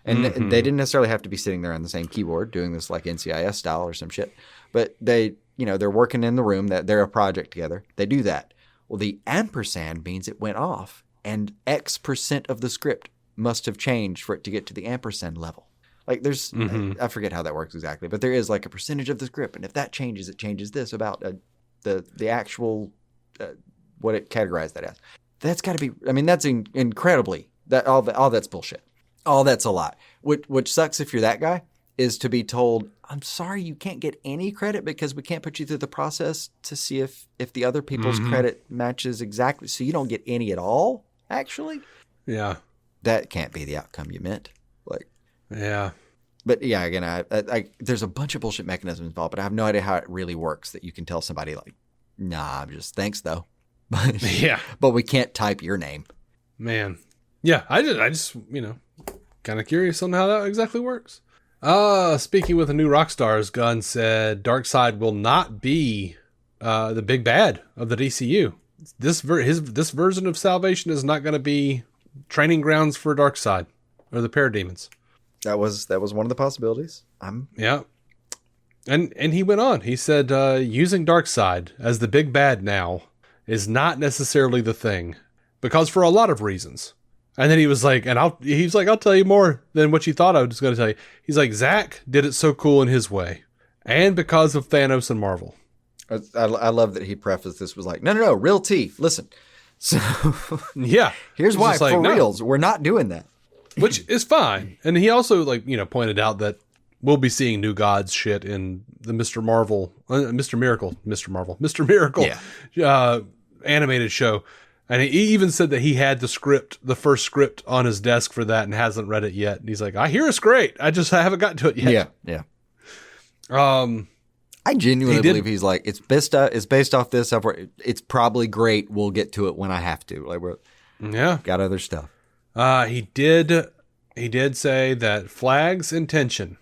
And they didn't necessarily have to be sitting there on the same keyboard doing this like NCIS style or some shit. But they're working in the room, that they're a project together. They do that. Well, the ampersand means it went off and X% of the script must have changed for it to get to the ampersand level. Like there's, I forget how that works exactly, but there is like a percentage of the script. And if that changes, it changes this about the actual, what it categorized that as. That's got to be, I mean, that's incredibly, all that's bullshit. All that's a lot. Which sucks if you're that guy, is to be told, I'm sorry, you can't get any credit because we can't put you through the process to see if the other people's credit matches exactly. So you don't get any at all, actually? Yeah. That can't be the outcome you meant. Like, yeah. But yeah, again, I there's a bunch of bullshit mechanisms involved, but I have no idea how it really works that you can tell somebody like, nah, just thanks though. But we can't type your name. Man. Yeah, I just kind of curious on how that exactly works. Speaking with the new rock stars, Gunn said Darkseid will not be the big bad of the DCU. This version of Salvation is not going to be training grounds for Darkseid or the Parademons. That was one of the possibilities. Yeah. And he went on. He said using Darkseid as the big bad now is not necessarily the thing, because for a lot of reasons. And then he was like, I'll tell you more than what you thought I was going to tell you. He's like, Zack did it so cool in his way, and because of Thanos and Marvel. I love that he prefaced this was like, no, real tea. Listen, so yeah, here's why for reals, we're not doing that, which is fine. And he also pointed out that we'll be seeing New Gods shit in the Mr. Miracle animated show. And he even said that he had the first script on his desk for that and hasn't read it yet. And he's like, I hear it's great. I haven't gotten to it yet. Yeah. I genuinely believe he's like, it's based off this. It's probably great. We'll get to it when I have to. Like, got other stuff. He did he did say that Flag's intention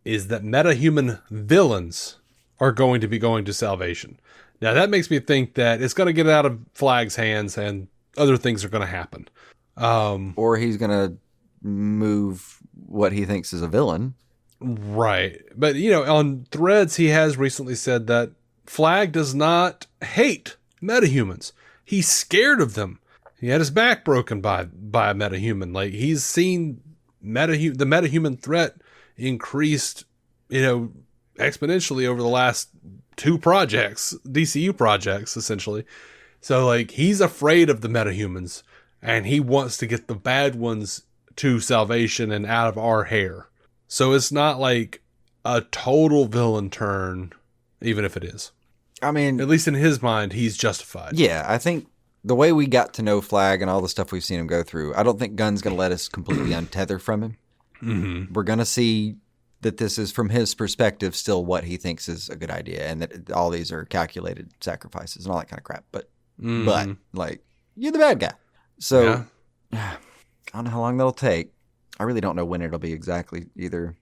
is that metahuman villains are going to be going to Salvation. Now, that makes me think that it's going to get out of Flag's hands and other things are going to happen. Or he's going to move what he thinks is a villain. Right. But, on Threads, he has recently said that Flag does not hate metahumans. He's scared of them. He had his back broken by a metahuman. Like, he's seen the metahuman threat increased, exponentially over the last 2 projects, DCU projects, essentially. So, like, he's afraid of the metahumans, and he wants to get the bad ones to Salvation and out of our hair. So it's not like a total villain turn, even if it is. I mean, at least in his mind, he's justified. Yeah, I think the way we got to know Flag and all the stuff we've seen him go through, I don't think Gunn's going to let us completely untether from him. Mm-hmm. We're going to see that this is, from his perspective, still what he thinks is a good idea, and that all these are calculated sacrifices and all that kind of crap. But like, you're the bad guy. So, I don't know how long that'll take. I really don't know when it'll be exactly either.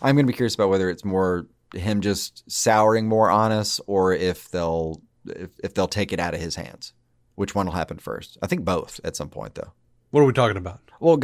I'm going to be curious about whether it's more him just souring more on us, or if they'll take it out of his hands. Which one will happen first? I think both at some point, though. What are we talking about? Well,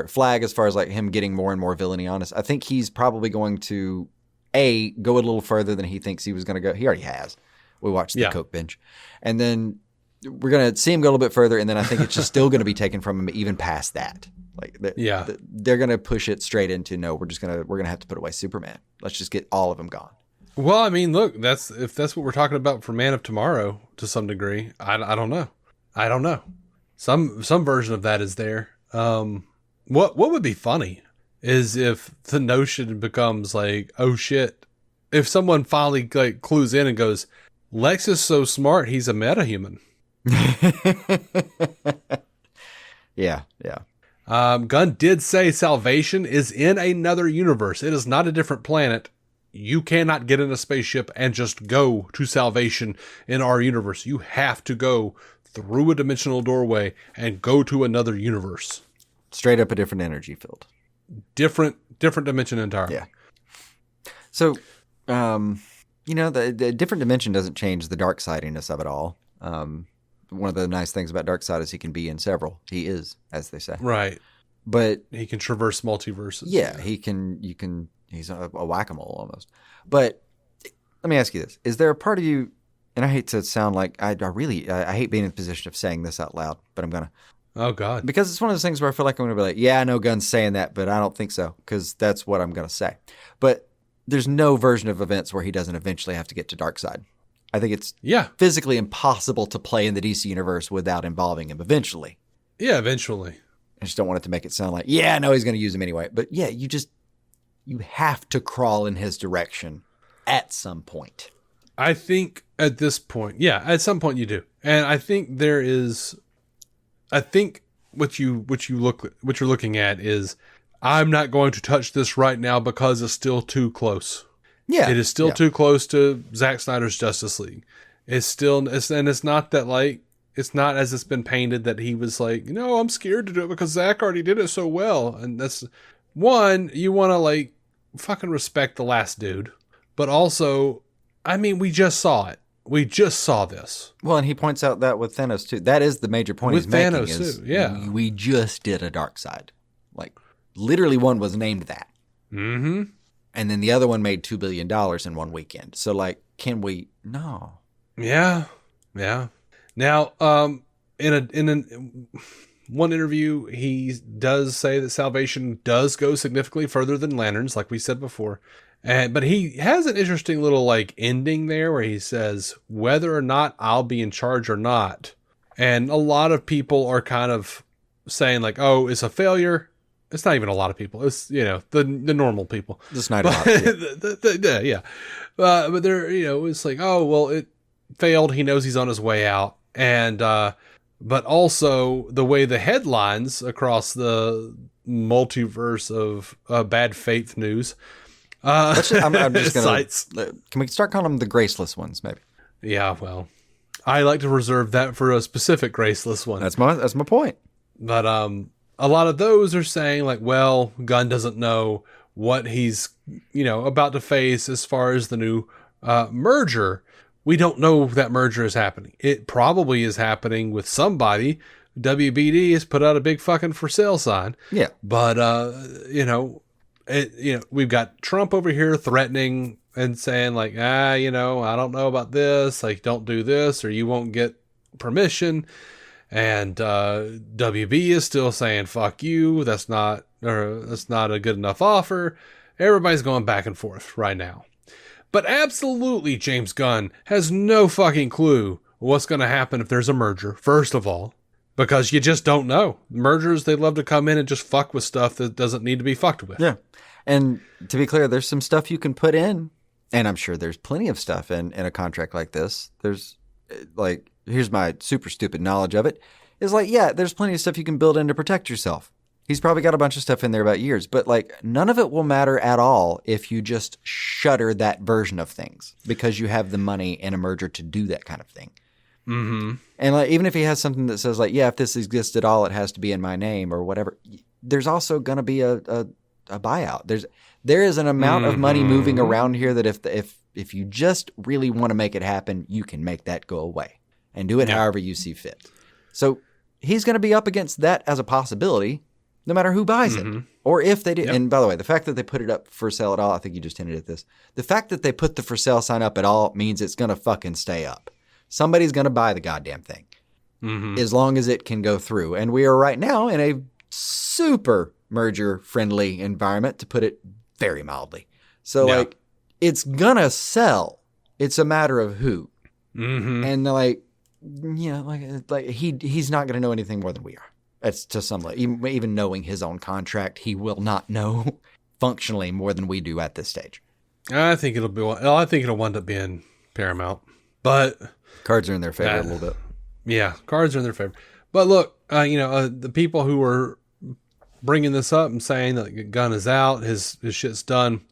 Flag, as far as like him getting more and more villainy on us, I think he's probably going to go a little further than he thinks he was going to go. He already has. We watched the Coke binge, and then we're going to see him go a little bit further, and then I think it's just still going to be taken from him even past that. Like, they're going to push it straight into we're going to have to put away Superman. Let's just get all of them gone. Well, I mean, look, if that's what we're talking about for Man of Tomorrow to some degree. I don't know. Some version of that is there. What would be funny is if the notion becomes like, oh shit, if someone finally like clues in and goes, Lex is so smart, he's a metahuman. Yeah. Gunn did say Salvation is in another universe. It is not a different planet. You cannot get in a spaceship and just go to Salvation in our universe. You have to go through a dimensional doorway and go to another universe. Straight up a different energy field. Different dimension entirely. Yeah. So, the different dimension doesn't change the dark sidiness of it all. One of the nice things about Darkseid is he can be in several. He is, as they say. Right. But he can traverse multiverses. Yeah, he's a whack-a-mole almost. But let me ask you this. Is there a part of you, and I hate to sound like, I hate being in the position of saying this out loud, but I'm going to. Oh, God. Because it's one of those things where I feel like I'm going to be like, yeah, I know Gunn's saying that, but I don't think so, because that's what I'm going to say. But there's no version of events where he doesn't eventually have to get to Darkseid. I think it's physically impossible to play in the DC universe without involving him eventually. Yeah, eventually. I just don't want it to make it sound like, yeah, no, he's going to use him anyway. But yeah, you have to crawl in his direction at some point. I think at this point, at some point you do. And I think what you're looking at is, I'm not going to touch this right now because it's still too close. Yeah. It is still too close to Zack Snyder's Justice League. It's not that like, it's not as it's been painted that he was like, I'm scared to do it because Zack already did it so well. And that's one, you want to like fucking respect the last dude. But also, I mean, we just saw it. We just saw this. Well, and he points out that with Thanos too. That is the major point he's making. With Thanos too, we just did a Darkseid. Like, literally one was named that. Mm-hmm. And then the other one made $2 billion in one weekend. So, like, can we? No. Yeah. Now, in one interview, he does say that Salvation does go significantly further than Lanterns, like we said before. But he has an interesting little like ending there where he says whether or not I'll be in charge or not. And a lot of people are kind of saying like, oh, it's a failure. It's not even a lot of people. It's, the normal people. The Snyder Hot. Yeah. But they're, it's like, oh, well, it failed. He knows he's on his way out. And, but also the way the headlines across the multiverse of bad faith news. I'm just going to, can we start calling them the graceless ones, maybe? Yeah, well, I like to reserve that for a specific graceless one. That's my point. But, a lot of those are saying like, well, Gunn doesn't know what he's, about to face as far as the new merger. We don't know that merger is happening. It probably is happening with somebody. WBD has put out a big fucking for sale sign. Yeah. But, we've got Trump over here threatening and saying like, I don't know about this. Like, don't do this or you won't get permission. And WB is still saying, fuck you. That's not a good enough offer. Everybody's going back and forth right now. But absolutely, James Gunn has no fucking clue what's going to happen if there's a merger, first of all, because you just don't know. Mergers, they love to come in and just fuck with stuff that doesn't need to be fucked with. Yeah. And to be clear, there's some stuff you can put in, and I'm sure there's plenty of stuff in a contract like this. There's, like, here's my super stupid knowledge of it, is like, yeah, there's plenty of stuff you can build in to protect yourself. He's probably got a bunch of stuff in there about years, but like none of it will matter at all if you just shutter that version of things because you have the money in a merger to do that kind of thing. Mm-hmm. And like, even if he has something that says like, yeah, if this exists at all, it has to be in my name or whatever. There's also going to be a buyout. There is an amount of money moving around here that if you just really want to make it happen, you can make that go away and do it however you see fit. So he's going to be up against that as a possibility. No matter who buys it or if they do. Yep. And by the way, the fact that they put it up for sale at all, I think you just hinted at this. The fact that they put the for sale sign up at all means it's going to fucking stay up. Somebody's going to buy the goddamn thing as long as it can go through. And we are right now in a super merger friendly environment, to put it very mildly. So like it's going to sell. It's a matter of who. And like, he's not going to know anything more than we are. That's to some level. Even knowing his own contract, he will not know functionally more than we do at this stage. I think it'll wind up being Paramount, but cards are in their favor a little bit. Yeah, cards are in their favor. But look, the people who were bringing this up and saying that Gunn is out, his shit's done,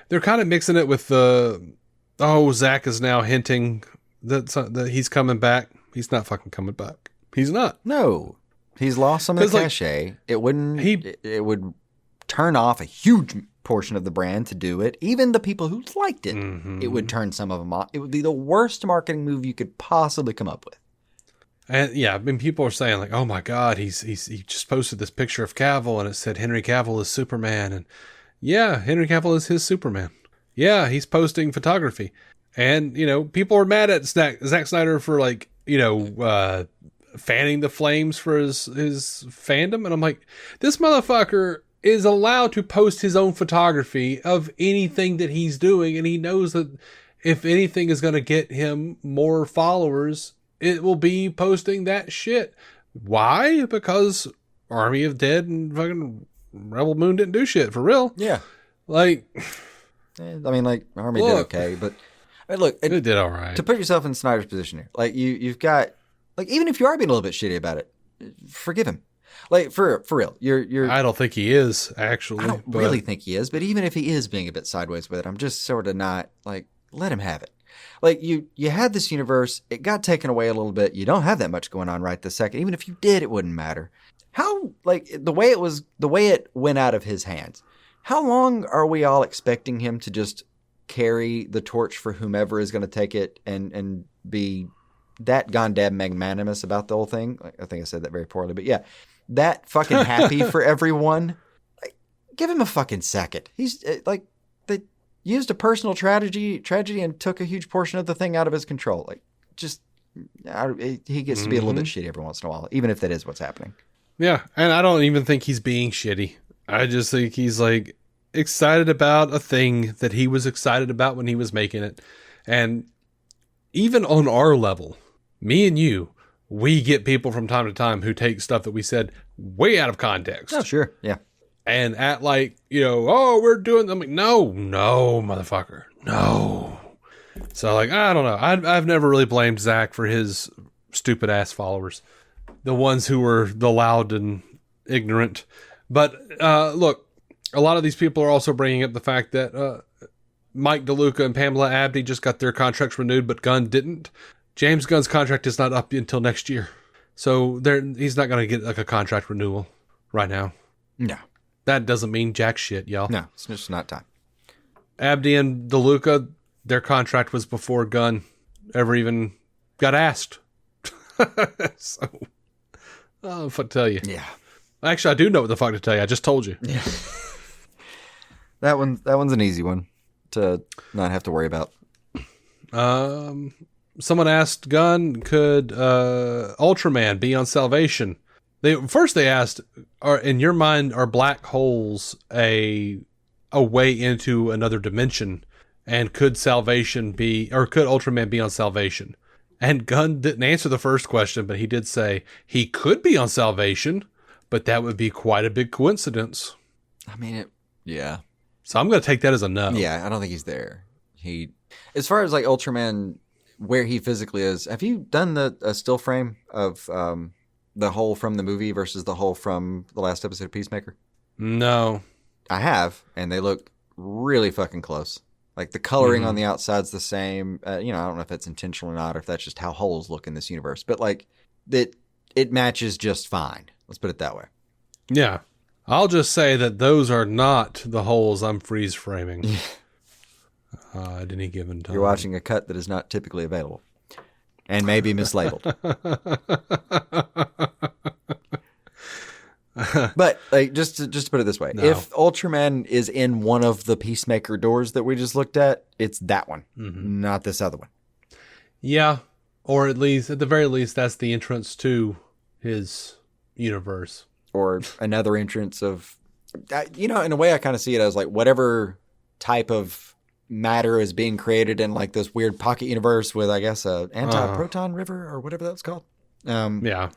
they're kind of mixing it with Zach is now hinting that he's coming back. He's not fucking coming back. He's not. No. He's lost some of the cachet. It would turn off a huge portion of the brand to do it. Even the people who liked it, it would turn some of them off. It would be the worst marketing move you could possibly come up with. And yeah, I mean, people are saying like, "Oh my God, he just posted this picture of Cavill and it said Henry Cavill is Superman." And yeah, Henry Cavill is his Superman. Yeah, he's posting photography, and people are mad at Zack Snyder for like fanning the flames for his fandom. And I'm like, this motherfucker is allowed to post his own photography of anything that he's doing. And he knows that if anything is going to get him more followers, it will be posting that shit. Why? Because Army of Dead and fucking Rebel Moon didn't do shit for real. Yeah. Like, I mean, like Army did okay, but I mean, look, it did all right. To put yourself in Snyder's position here, like you've got, like, even if you are being a little bit shitty about it, forgive him. Like, for real, you're. I don't think he is, actually. I don't really think he is, but even if he is being a bit sideways with it, I'm just sort of not, like, let him have it. Like, you had this universe, it got taken away a little bit. You don't have that much going on right this second. Even if you did, it wouldn't matter. How, like, the way it went out of his hands, how long are we all expecting him to just carry the torch for whomever is going to take it and be that goddamn magnanimous about the whole thing? I think I said that very poorly, but yeah, that fucking happy for everyone. Like, give him a fucking second. He's like, they used a personal tragedy and took a huge portion of the thing out of his control. Like, just he gets to be a little bit shitty every once in a while, even if that is what's happening. Yeah, and I don't even think he's being shitty. I just think he's like excited about a thing that he was excited about when he was making it, and even on our level, me and you, we get people from time to time who take stuff that we said way out of context. Oh, sure. Yeah. And at like, oh, we're doing, I'm like, no, motherfucker. No. So like, I don't know. I've never really blamed Zach for his stupid ass followers. The ones who were the loud and ignorant. But look, a lot of these people are also bringing up the fact that Mike DeLuca and Pamela Abdy just got their contracts renewed, but Gunn didn't. James Gunn's contract is not up until next year. So he's not going to get like a contract renewal right now. No. That doesn't mean jack shit, y'all. No, it's just not time. Abdi and DeLuca, their contract was before Gunn ever even got asked. So, what to tell you? Yeah. Actually, I do know what the fuck to tell you. I just told you. Yeah. That one's an easy one to not have to worry about. Someone asked Gunn, could Ultraman be on Salvation? They asked, in your mind, are black holes a way into another dimension? And could Ultraman be on Salvation? And Gunn didn't answer the first question, but he did say he could be on Salvation, but that would be quite a big coincidence. I mean, yeah. So I'm going to take that as a no. Yeah, I don't think he's there. As far as like Ultraman, where he physically is, have you done a still frame of the hole from the movie versus the hole from the last episode of Peacemaker? No. I have, and they look really fucking close. Like the coloring on the outside's the same. I don't know if that's intentional or not, or if that's just how holes look in this universe. But like it matches just fine. Let's put it that way. Yeah. I'll just say that those are not the holes I'm freeze framing at any given time. You're watching a cut that is not typically available and may be mislabeled. But like just to put it this way, No. if Ultraman is in one of the Peacemaker doors that we just looked at, it's that one, not this other one. Yeah. Or at the very least, that's the entrance to his universe. Or another entrance of, in a way I kind of see it as like whatever type of matter is being created in like this weird pocket universe with, I guess, a anti-proton river or whatever that's called. Yeah.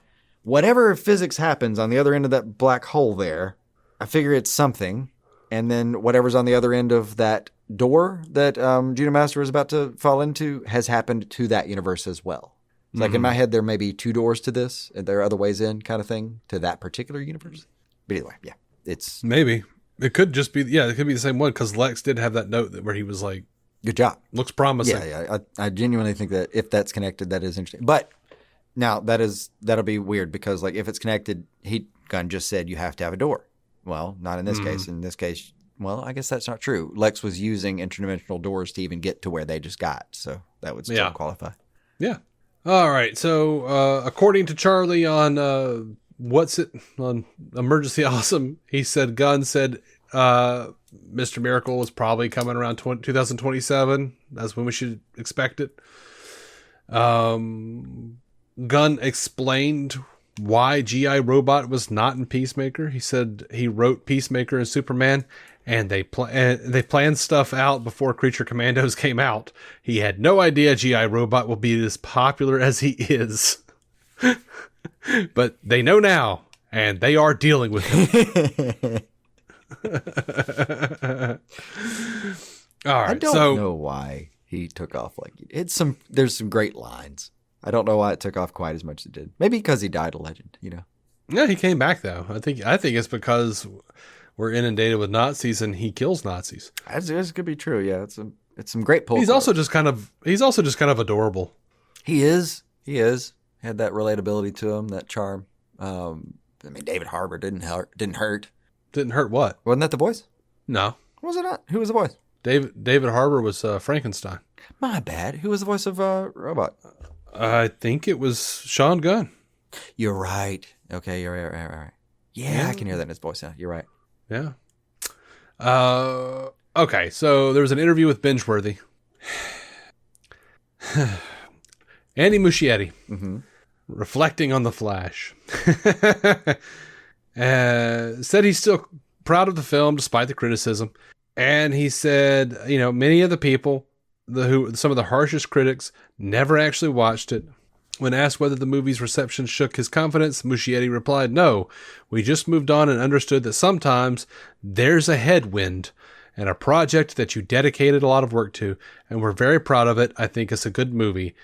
Whatever physics happens on the other end of that black hole there, I figure it's something. And then whatever's on the other end of that door that Juno Master is about to fall into has happened to that universe as well. It's like in my head, there may be two doors to this, and there are other ways in kind of thing to that particular universe. But anyway, yeah, it's... Maybe. It could just be, it could be the same one, because Lex did have that note where he was like... Good job. Looks promising. Yeah. I genuinely think that if that's connected, that is interesting. But now that'll be weird, because like if it's connected, Gunn just said you have to have a door. Well, not in this case. In this case, well, I guess that's not true. Lex was using interdimensional doors to even get to where they just got, so that would still qualify. Yeah. All right. So, according to Charlie on on Emergency Awesome, he said Gunn said Mr. Miracle is probably coming around 2027. That's when we should expect it. Gunn explained why G.I. Robot was not in Peacemaker. He said he wrote Peacemaker and Superman, and they planned stuff out before Creature Commandos came out. He had no idea G.I. Robot will be as popular as he is. But they know now, and they are dealing with him. All right, I don't know why he took off like he did. There's some great lines. I don't know why it took off quite as much as it did. Maybe because he died a legend, Yeah, he came back though. I think it's because we're inundated with Nazis and he kills Nazis. This could be true. Yeah, it's some great pull. He's also just kind of adorable. He is. Had that relatability to him, that charm. David Harbour didn't hurt. Didn't hurt what? Wasn't that the voice? No. Was it not? Who was the voice? David Harbour was Frankenstein. My bad. Who was the voice of Robot? I think it was Sean Gunn. You're right. Okay, you're right. Yeah, I can hear that in his voice now. You're right. Yeah. Okay, so there was an interview with Bingeworthy. Andy Muschietti, reflecting on The Flash, said he's still proud of the film despite the criticism. And he said, many of the people, some of the harshest critics, never actually watched it. When asked whether the movie's reception shook his confidence, Muschietti replied, "No, we just moved on and understood that sometimes there's a headwind and a project that you dedicated a lot of work to, and we're very proud of it. I think it's a good movie."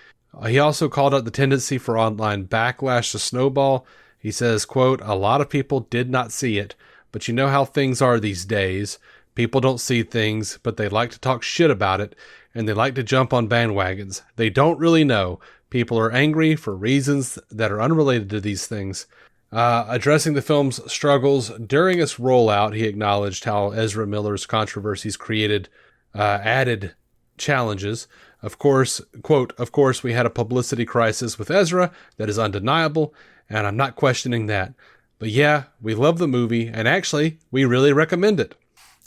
He also called out the tendency for online backlash to snowball. He says, quote, "A lot of people did not see it, but you know how things are these days. People don't see things, but they like to talk shit about it, and they like to jump on bandwagons. They don't really know. People are angry for reasons that are unrelated to these things. Addressing the film's struggles during its rollout, he acknowledged how Ezra Miller's controversies created added challenges. Of course, quote, "Of course, we had a publicity crisis with Ezra that is undeniable, and I'm not questioning that. But yeah, we love the movie, and actually, we really recommend it."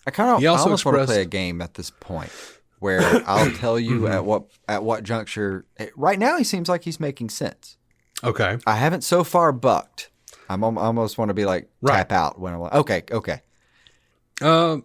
I almost want to play a game at this point where I'll tell you at what juncture. Right now, he seems like he's making sense. Okay. I haven't so far bucked. I almost want to be like tap out when I'm like, okay.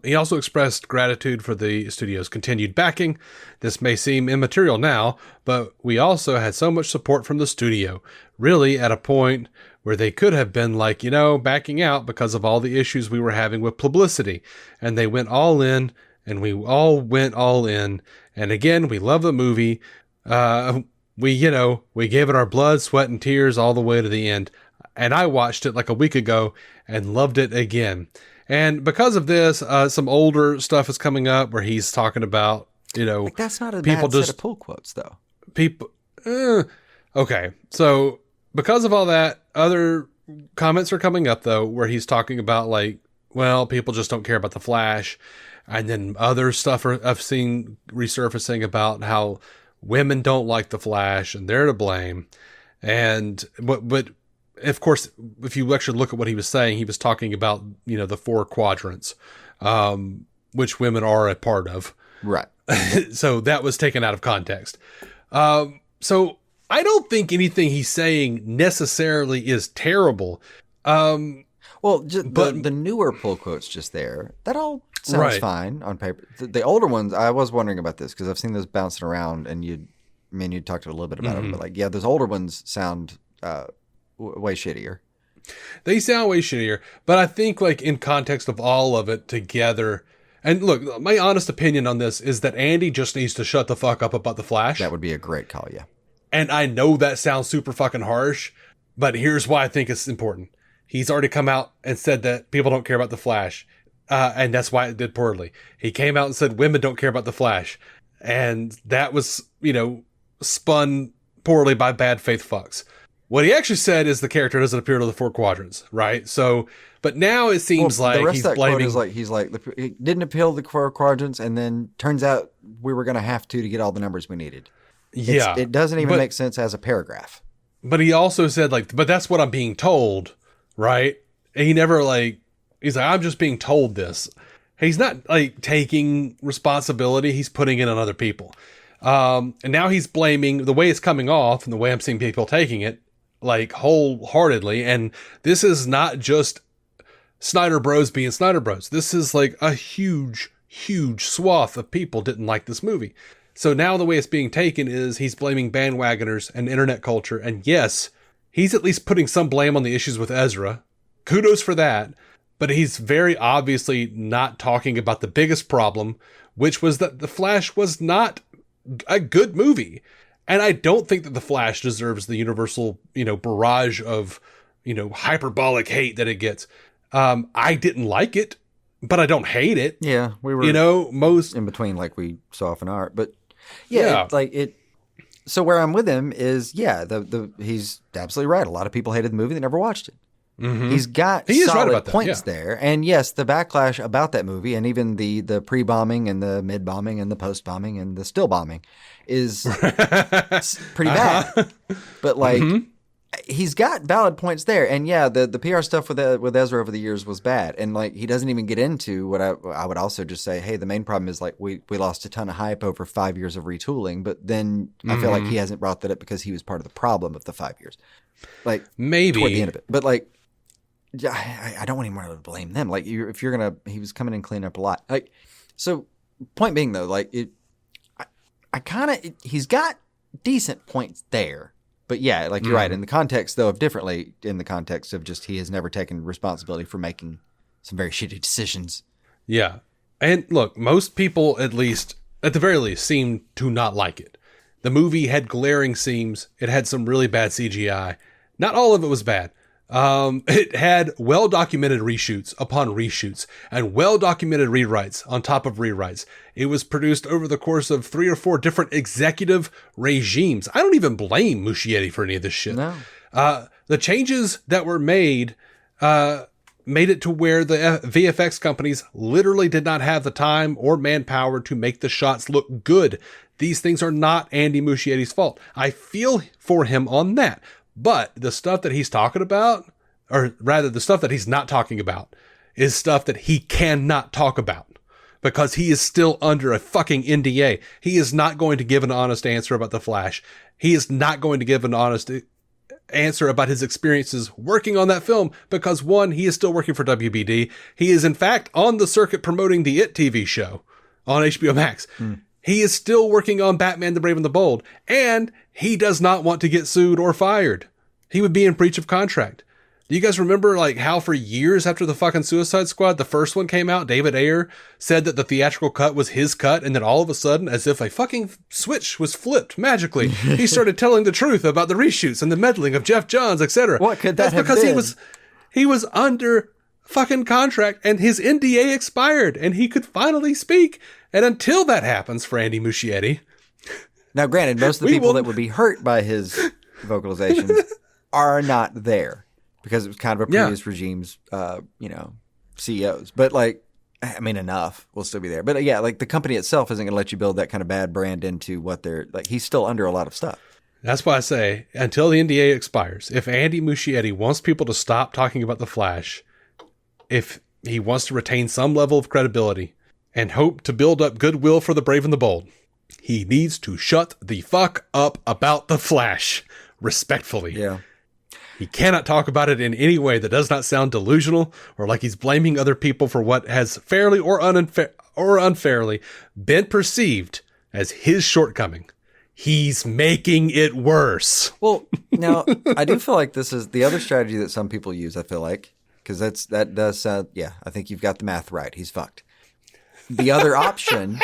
He also expressed gratitude for the studio's continued backing. "This may seem immaterial now, but we also had so much support from the studio, really at a point where they could have been like, backing out because of all the issues we were having with publicity. And they went all in, and we all went all in. And again, we love the movie. We gave it our blood, sweat, and tears all the way to the end. And I watched it like a week ago and loved it again." And because of this, some older stuff is coming up where he's talking about, like that's not a people bad set of pull quotes though. People, okay. So because of all that, other comments are coming up though, where he's talking about like, well, people just don't care about the Flash. And then other stuff I've seen resurfacing about how women don't like the Flash and they're to blame. And, but of course, if you actually look at what he was saying, he was talking about, the 4 quadrants, which women are a part of. Right. So that was taken out of context. So I don't think anything he's saying necessarily is terrible. Well, but the newer pull quotes just there, that all sounds fine on paper. The older ones, I was wondering about this because I've seen those bouncing around, and you talked a little bit about them, but like, yeah, those older ones sound way shittier. They sound way shittier, but I think like in context of all of it together, and look, my honest opinion on this is that Andy just needs to shut the fuck up about the Flash. That would be a great call, yeah. And I know that sounds super fucking harsh, but here's why I think it's important. He's already come out and said that people don't care about the Flash, and that's why it did poorly. He came out and said women don't care about the Flash, and that was, spun poorly by bad faith fucks. What he actually said is the character doesn't appear to the 4 quadrants, right? So, but now it seems like the rest he's of that blaming. Quote is it didn't appeal to the 4 quadrants, and then turns out we were going to have to get all the numbers we needed. It doesn't even make sense as a paragraph. But he also said but that's what I'm being told, right? And he never he's like, I'm just being told this. He's not taking responsibility. He's putting it on other people. And now he's blaming the way it's coming off and the way I'm seeing people taking it wholeheartedly. And this is not just Snyder Bros being Snyder Bros. This is a huge, huge swath of people didn't like this movie. So now the way it's being taken is he's blaming bandwagoners and internet culture. And yes, he's at least putting some blame on the issues with Ezra. Kudos for that. But he's very obviously not talking about the biggest problem, which was that The Flash was not a good movie. And I don't think that The Flash deserves the universal, barrage of, hyperbolic hate that it gets. I didn't like it, but I don't hate it. Yeah, we were, most in between, like we so often are. But yeah. So where I'm with him is, he's absolutely right. A lot of people hated the movie. They never watched it. Mm-hmm. He's got solid points there. And yes, the backlash about that movie and even the pre-bombing and the mid-bombing and the post-bombing and the still bombing is pretty bad. But he's got valid points there. And yeah, the PR stuff with Ezra over the years was bad. And he doesn't even get into what I would also just say, hey, the main problem is we lost a ton of hype over 5 years of retooling. But then I feel like he hasn't brought that up because he was part of the problem of the 5 years. Maybe toward the end of it. But I don't want anyone to blame them. If you're gonna, he was coming in cleaning up a lot. So point being though, he's got decent points there. But yeah, you're right. In the context though in the context of just he has never taken responsibility for making some very shitty decisions. Yeah. And look, most people at the very least seem to not like it. The movie had glaring seams. It had some really bad CGI. Not all of it was bad. It had well-documented reshoots upon reshoots and well-documented rewrites on top of rewrites. It was produced over the course of 3 or 4 different executive regimes. I don't even blame Muschietti for any of this shit. No. The changes that were made it to where the VFX companies literally did not have the time or manpower to make the shots look good. These things are not Andy Muschietti's fault. I feel for him on that. But the stuff that he's talking about, or rather the stuff that he's not talking about, is stuff that he cannot talk about because he is still under a fucking NDA. He is not going to give an honest answer about The Flash. He is not going to give an honest answer about his experiences working on that film because, one, he is still working for WBD. He is, in fact, on the circuit promoting the It TV show on HBO Max. He is still working on Batman the Brave and the Bold, and he does not want to get sued or fired. He would be in breach of contract. Do you guys remember like how for years after the fucking Suicide Squad, the first one came out, David Ayer said that the theatrical cut was his cut, and then all of a sudden, as if a fucking switch was flipped magically, he started telling the truth about the reshoots and the meddling of Jeff Johns, etc. What could that have because been? he was under fucking contract and his NDA expired and he could finally speak. And until that happens for Andy Muschietti. Now, granted, most of the people that would be hurt by his vocalizations are not there because it was kind of a previous regime's, CEOs. But like, I mean, enough will still be there. But yeah, like the company itself isn't going to let you build that kind of bad brand into what they're like. He's still under a lot of stuff. That's why I say until the NDA expires, if Andy Muschietti wants people to stop talking about The Flash, if he wants to retain some level of credibility and hope to build up goodwill for the brave and the bold, he needs to shut the fuck up about The Flash, respectfully. Yeah. He cannot talk about it in any way that does not sound delusional or like he's blaming other people for what has fairly or unfairly been perceived as his shortcoming. He's making it worse. Well, now, I do feel like this is the other strategy that some people use, I feel like, because that does sound, I think you've got the math right. He's fucked. The other option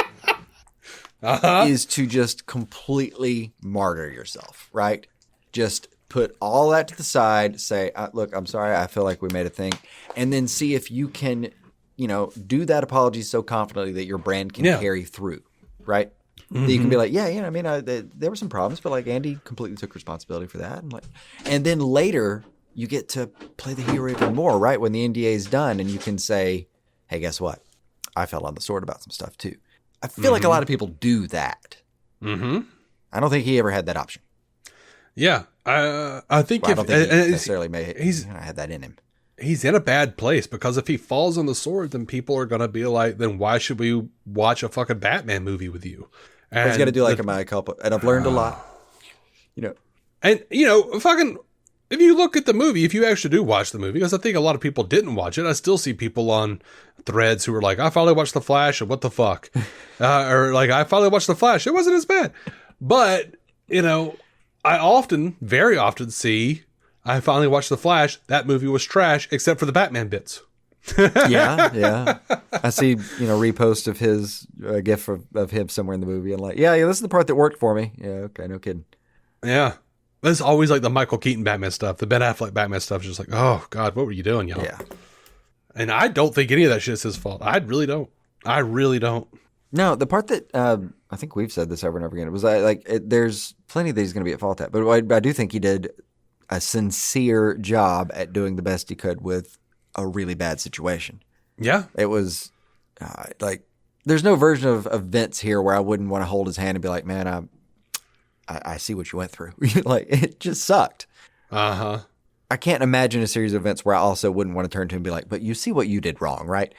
is to just completely martyr yourself, right? Just put all that to the side, say, look, I'm sorry, I feel like we made a thing, and then see if you can, do that apology so confidently that your brand can carry through, right? Mm-hmm. That you can be like, there were some problems, but like Andy completely took responsibility for that. And then later you get to play the hero even more, right? When the NDA is done and you can say, hey, guess what? I fell on the sword about some stuff too. I feel like a lot of people do that. Mm-hmm. I don't think he ever had that option. Yeah. I think I don't think he necessarily had that in him. He's in a bad place because if he falls on the sword, then people are going to be like, then why should we watch a fucking Batman movie with you? And he's got to do like a mea culpa. And I've learned a lot, And, fucking, if you look at the movie, if you actually do watch the movie, because I think a lot of people didn't watch it. I still see people on threads who are like, I finally watched The Flash, and what the fuck? Or like, I finally watched The Flash. It wasn't as bad. But, I very often see, I finally watched The Flash. That movie was trash, except for the Batman bits. Yeah. I see, repost of his gif of him somewhere in the movie and like, this is the part that worked for me. Yeah, okay, no kidding. Yeah. It's always like the Michael Keaton Batman stuff. The Ben Affleck Batman stuff is just like, oh, God, what were you doing, y'all? Yeah. And I don't think any of that shit is his fault. I really don't. No, the part that I think we've said this over and over again, it was there's plenty that he's going to be at fault at. But I do think he did a sincere job at doing the best he could with a really bad situation. Yeah. It was there's no version of Vince here where I wouldn't want to hold his hand and be like, man, I see what you went through. Like, it just sucked. Uh-huh. I can't imagine a series of events where I also wouldn't want to turn to him and be like, but you see what you did wrong, right?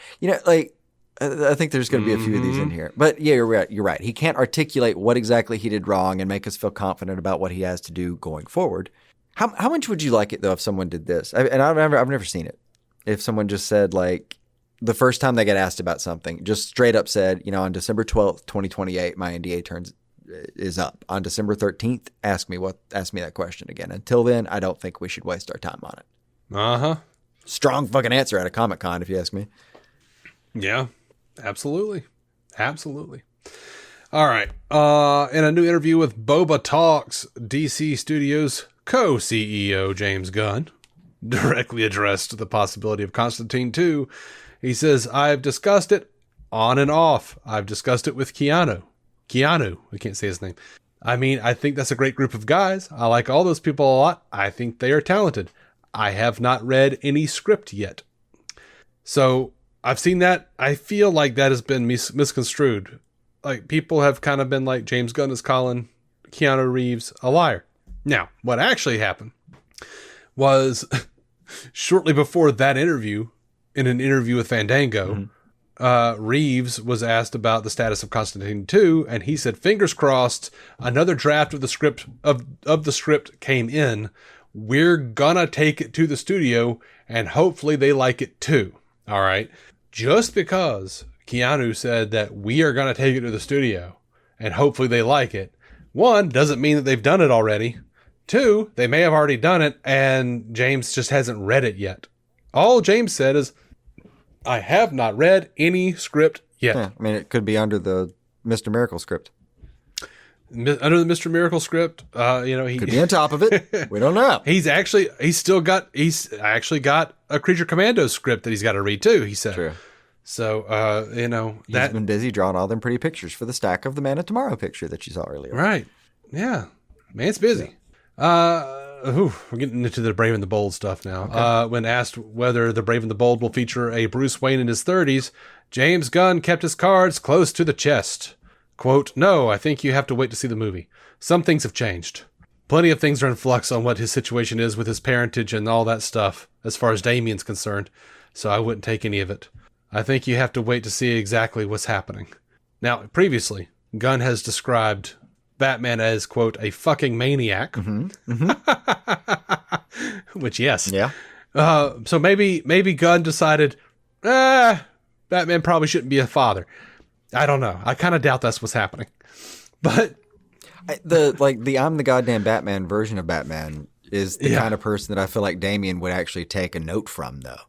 I think there's going to be a few of these in here. But yeah, you're right. He can't articulate what exactly he did wrong and make us feel confident about what he has to do going forward. How much would you like it, though, if someone did this? I've never seen it. If someone just said, like, the first time they get asked about something, just straight up said, on December 12th, 2028, my NDA is up. On December 13th, ask me that question again. Until then, I don't think we should waste our time on it. Uh-huh. Strong fucking answer at a Comic-Con, if you ask me. Yeah, absolutely. Absolutely. All right. In a new interview with Boba Talks, DC Studios co-CEO James Gunn directly addressed the possibility of Constantine 2. He says, I've discussed it on and off. I've discussed it with Keanu. I can't say his name. I mean, I think that's a great group of guys. I like all those people a lot. I think they are talented. I have not read any script yet. So I've seen that. I feel like that has been misconstrued. Like, people have kind of been like, James Gunn is Colin, Keanu Reeves, a liar. Now, what actually happened was shortly before that interview, in an interview with Fandango, Reeves was asked about the status of Constantine 2, and he said, fingers crossed, another draft of the script of the script came in. We're gonna take it to the studio, and hopefully they like it too. All right. Just because Keanu said that we are gonna take it to the studio, and hopefully they like it, one, doesn't mean that they've done it already. Two, they may have already done it, and James just hasn't read it yet. All James said is, I have not read any script yet. Yeah, I mean, it could be under the Mr. Miracle script. Under the Mr. Miracle script, he Could be on top of it. We don't know. He's actually got a Creature Commando script that he's got to read too, he said. True. So, He's been busy drawing all them pretty pictures for the stack of the Man of Tomorrow picture that you saw earlier. Right. Yeah. Man's busy. We're getting into the Brave and the Bold stuff now. Okay. When asked whether the Brave and the Bold will feature a Bruce Wayne in his 30s, James Gunn kept his cards close to the chest. Quote, no, I think you have to wait to see the movie. Some things have changed. Plenty of things are in flux on what his situation is with his parentage and all that stuff, as far as Damian's concerned, so I wouldn't take any of it. I think you have to wait to see exactly what's happening. Now, previously, Gunn has described Batman as, quote, a fucking maniac. Which, yes. Yeah. So maybe Gunn decided, Batman probably shouldn't be a father. I don't know. I kind of doubt that's what's happening. But the I'm the goddamn Batman version of Batman is the kind of person that I feel like Damian would actually take a note from, though.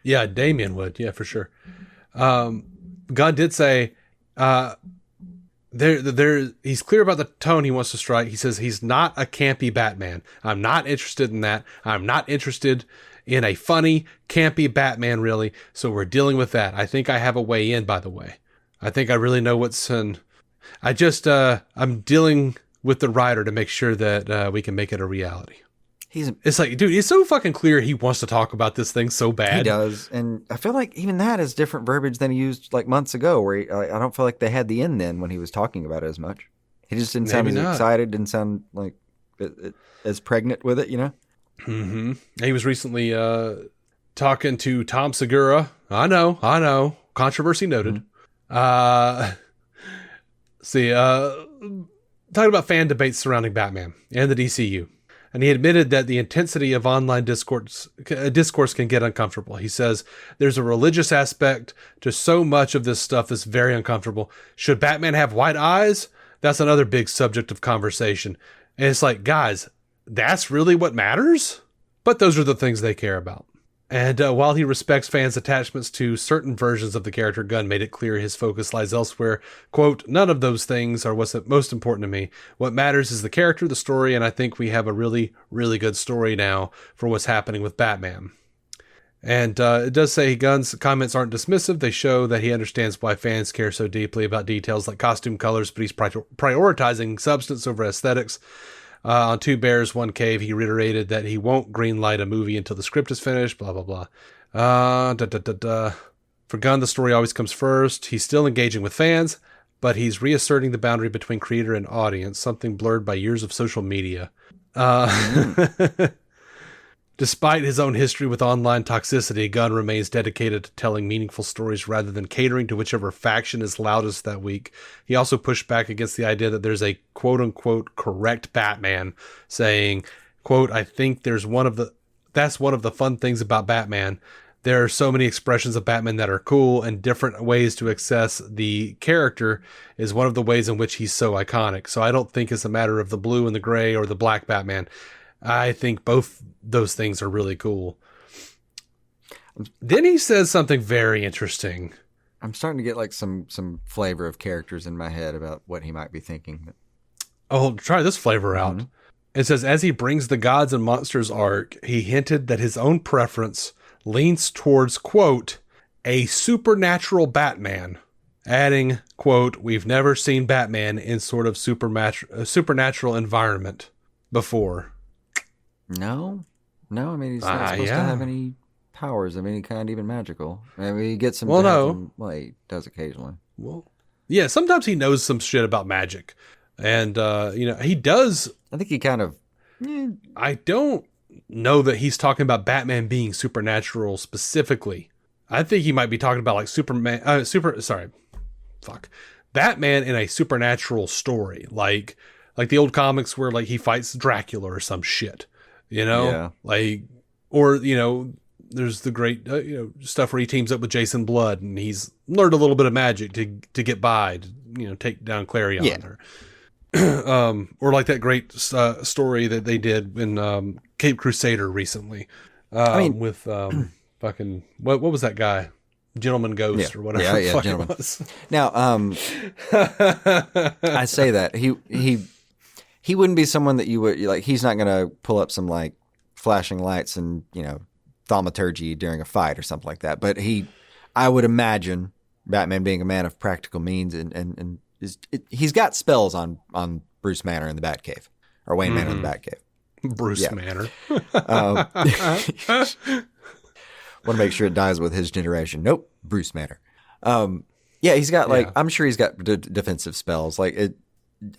Yeah, Damian would. Yeah, for sure. Gunn did say, he's clear about the tone he wants to strike. He says he's not a campy Batman. I'm not interested in that. I'm not interested in a funny, campy Batman, really. So we're dealing with that. I think I have a way in, by the way. I think I really know what's in. I'm dealing with the writer to make sure that we can make it a reality. It's like, dude, it's so fucking clear he wants to talk about this thing so bad. He does. And I feel like even that is different verbiage than he used like months ago, where I don't feel like they had the in then when he was talking about it as much. He just didn't sound as excited, didn't sound like as pregnant with it, you know? Mm-hmm. He was recently talking to Tom Segura. I know. Controversy noted. Talking about fan debates surrounding Batman and the DCU. And he admitted that the intensity of online discourse can get uncomfortable. He says, there's a religious aspect to so much of this stuff that's very uncomfortable. Should Batman have white eyes? That's another big subject of conversation. And it's like, guys, that's really what matters? But those are the things they care about. And while he respects fans' attachments to certain versions of the character, Gunn made it clear his focus lies elsewhere. Quote, none of those things are what's most important to me. What matters is the character, the story, and I think we have a really, really good story now for what's happening with Batman. And it does say Gunn's comments aren't dismissive. They show that he understands why fans care so deeply about details like costume colors, but he's prioritizing substance over aesthetics. On Two Bears, One Cave, he reiterated that he won't greenlight a movie until the script is finished, blah, blah, blah. For Gunn, the story always comes first. He's still engaging with fans, but he's reasserting the boundary between creator and audience, something blurred by years of social media. Despite his own history with online toxicity, Gunn remains dedicated to telling meaningful stories rather than catering to whichever faction is loudest that week. He also pushed back against the idea that there's a quote-unquote correct Batman, saying, quote, I think that's one of the fun things about Batman. There are so many expressions of Batman that are cool, and different ways to access the character is one of the ways in which he's so iconic. So I don't think it's a matter of the blue and the gray or the black Batman. I think both those things are really cool. Then he says something very interesting. I'm starting to get like some flavor of characters in my head about what he might be thinking. Oh, try this flavor out. It says, as he brings the Gods and Monsters arc, he hinted that his own preference leans towards, quote, a supernatural Batman, adding, quote, "We've never seen Batman in sort of supernatural environment before." No. I mean, he's not supposed to have any powers of any kind, even magical. I mean, he gets some. Well, he does occasionally. Well, yeah, sometimes he knows some shit about magic. And, he does. I think he kind of. I don't know that he's talking about Batman being supernatural specifically. I think he might be talking about like Batman in a supernatural story, like the old comics where like he fights Dracula or some shit, like, or there's the great stuff where he teams up with Jason Blood and he's learned a little bit of magic to get by, to take down Clarion, or like that great story that they did in Cape Crusader recently, with fucking what was that guy? Gentleman Ghost or whatever the fuck it was. Now, I say that he wouldn't be someone that you would like. He's not going to pull up some like flashing lights and thaumaturgy during a fight or something like that. But I would imagine Batman being a man of practical means and he's got spells on Bruce Manor in the Batcave, or Wayne Manor in the Batcave. Bruce Manor. Want to make sure it dies with his generation. Nope, Bruce Manor. He's got I'm sure he's got defensive spells. Like it,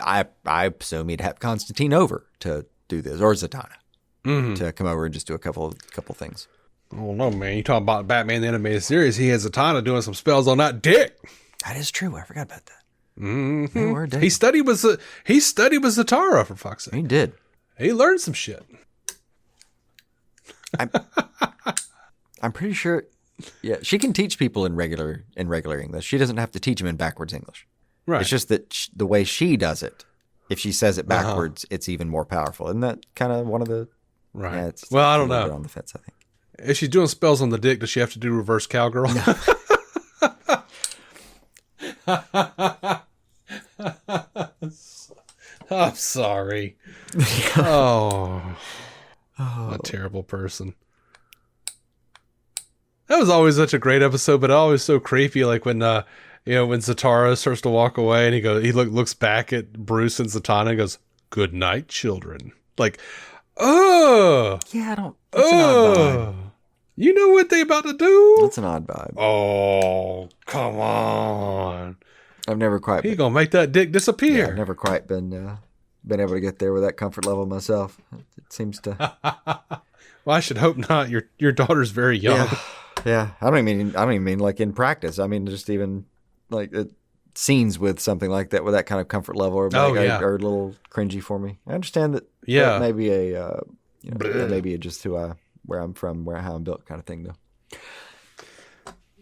I assume he'd have Constantine over to do this, or Zatanna to come over and just do a couple things. Oh no, man! You talking about Batman the Animated Series? He has Zatanna doing some spells on that dick. That is true. I forgot about that. Mm-hmm. He studied with Zatanna, for fuck's sake. He did. He learned some shit. I'm pretty sure. Yeah, she can teach people in regular English. She doesn't have to teach them in backwards English. Right. It's just that the way she does it, if she says it backwards, it's even more powerful. Isn't that kind of one of the? Right. Yeah, well, I don't know. On the fence, I think. If she's doing spells on the dick, does she have to do reverse cowgirl? No. I'm sorry. A terrible person. That was always such a great episode, but always so creepy. Like when when Zatanna starts to walk away and he looks back at Bruce and Zatanna and goes, "Good night, children." Like, yeah, I don't. That's an odd vibe. You know what they about to do? That's an odd vibe. Oh, come on. I've never quite. He gonna make that dick disappear. Yeah, I've never quite been able to get there with that comfort level myself. It seems to. Well, I should hope not. Your daughter's very young. Yeah. I don't even mean like in practice. I mean just even like scenes with something like that with that kind of comfort level are a little cringy for me. I understand that. Yeah. That may be maybe just where I'm from, how I'm built kind of thing though.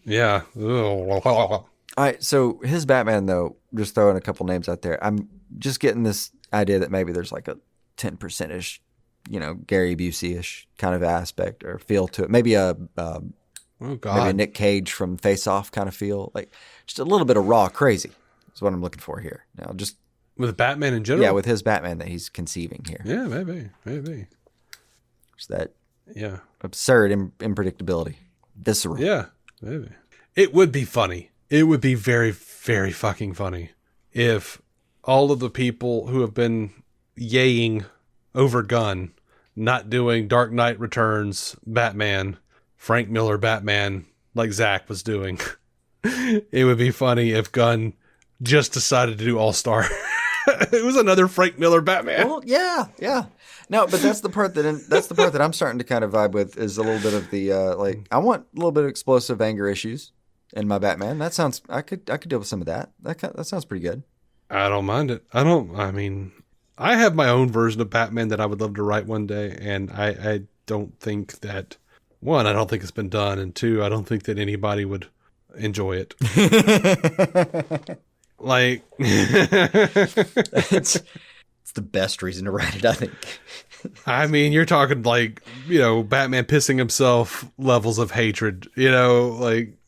Yeah. All right, so his Batman, though, just throwing a couple names out there, I'm just getting this idea that maybe there's like a 10%-ish, Gary Busey-ish kind of aspect or feel to it. Maybe maybe a Nick Cage from Face Off kind of feel. Like just a little bit of raw crazy is what I'm looking for here. Now, just with Batman in general? Yeah, with his Batman that he's conceiving here. Yeah, maybe. Just that absurd unpredictability. Visceral. Yeah, maybe. It would be funny. It would be very, very fucking funny if all of the people who have been yaying over Gunn, not doing Dark Knight Returns Batman, Frank Miller Batman, like Zach was doing. It would be funny if Gunn just decided to do All-Star. It was another Frank Miller Batman. Well, yeah. No, but that's the part that I'm starting to kind of vibe with is a little bit of the I want a little bit of explosive anger issues in my Batman. That sounds I could deal with some of that. That sounds pretty good. I don't mind it. I have my own version of Batman that I would love to write one day, and I don't think that, one, I don't think it's been done, and two, I don't think that anybody would enjoy it. Like, it's the best reason to write it, I think. I mean, you're talking like, Batman pissing himself levels of hatred, like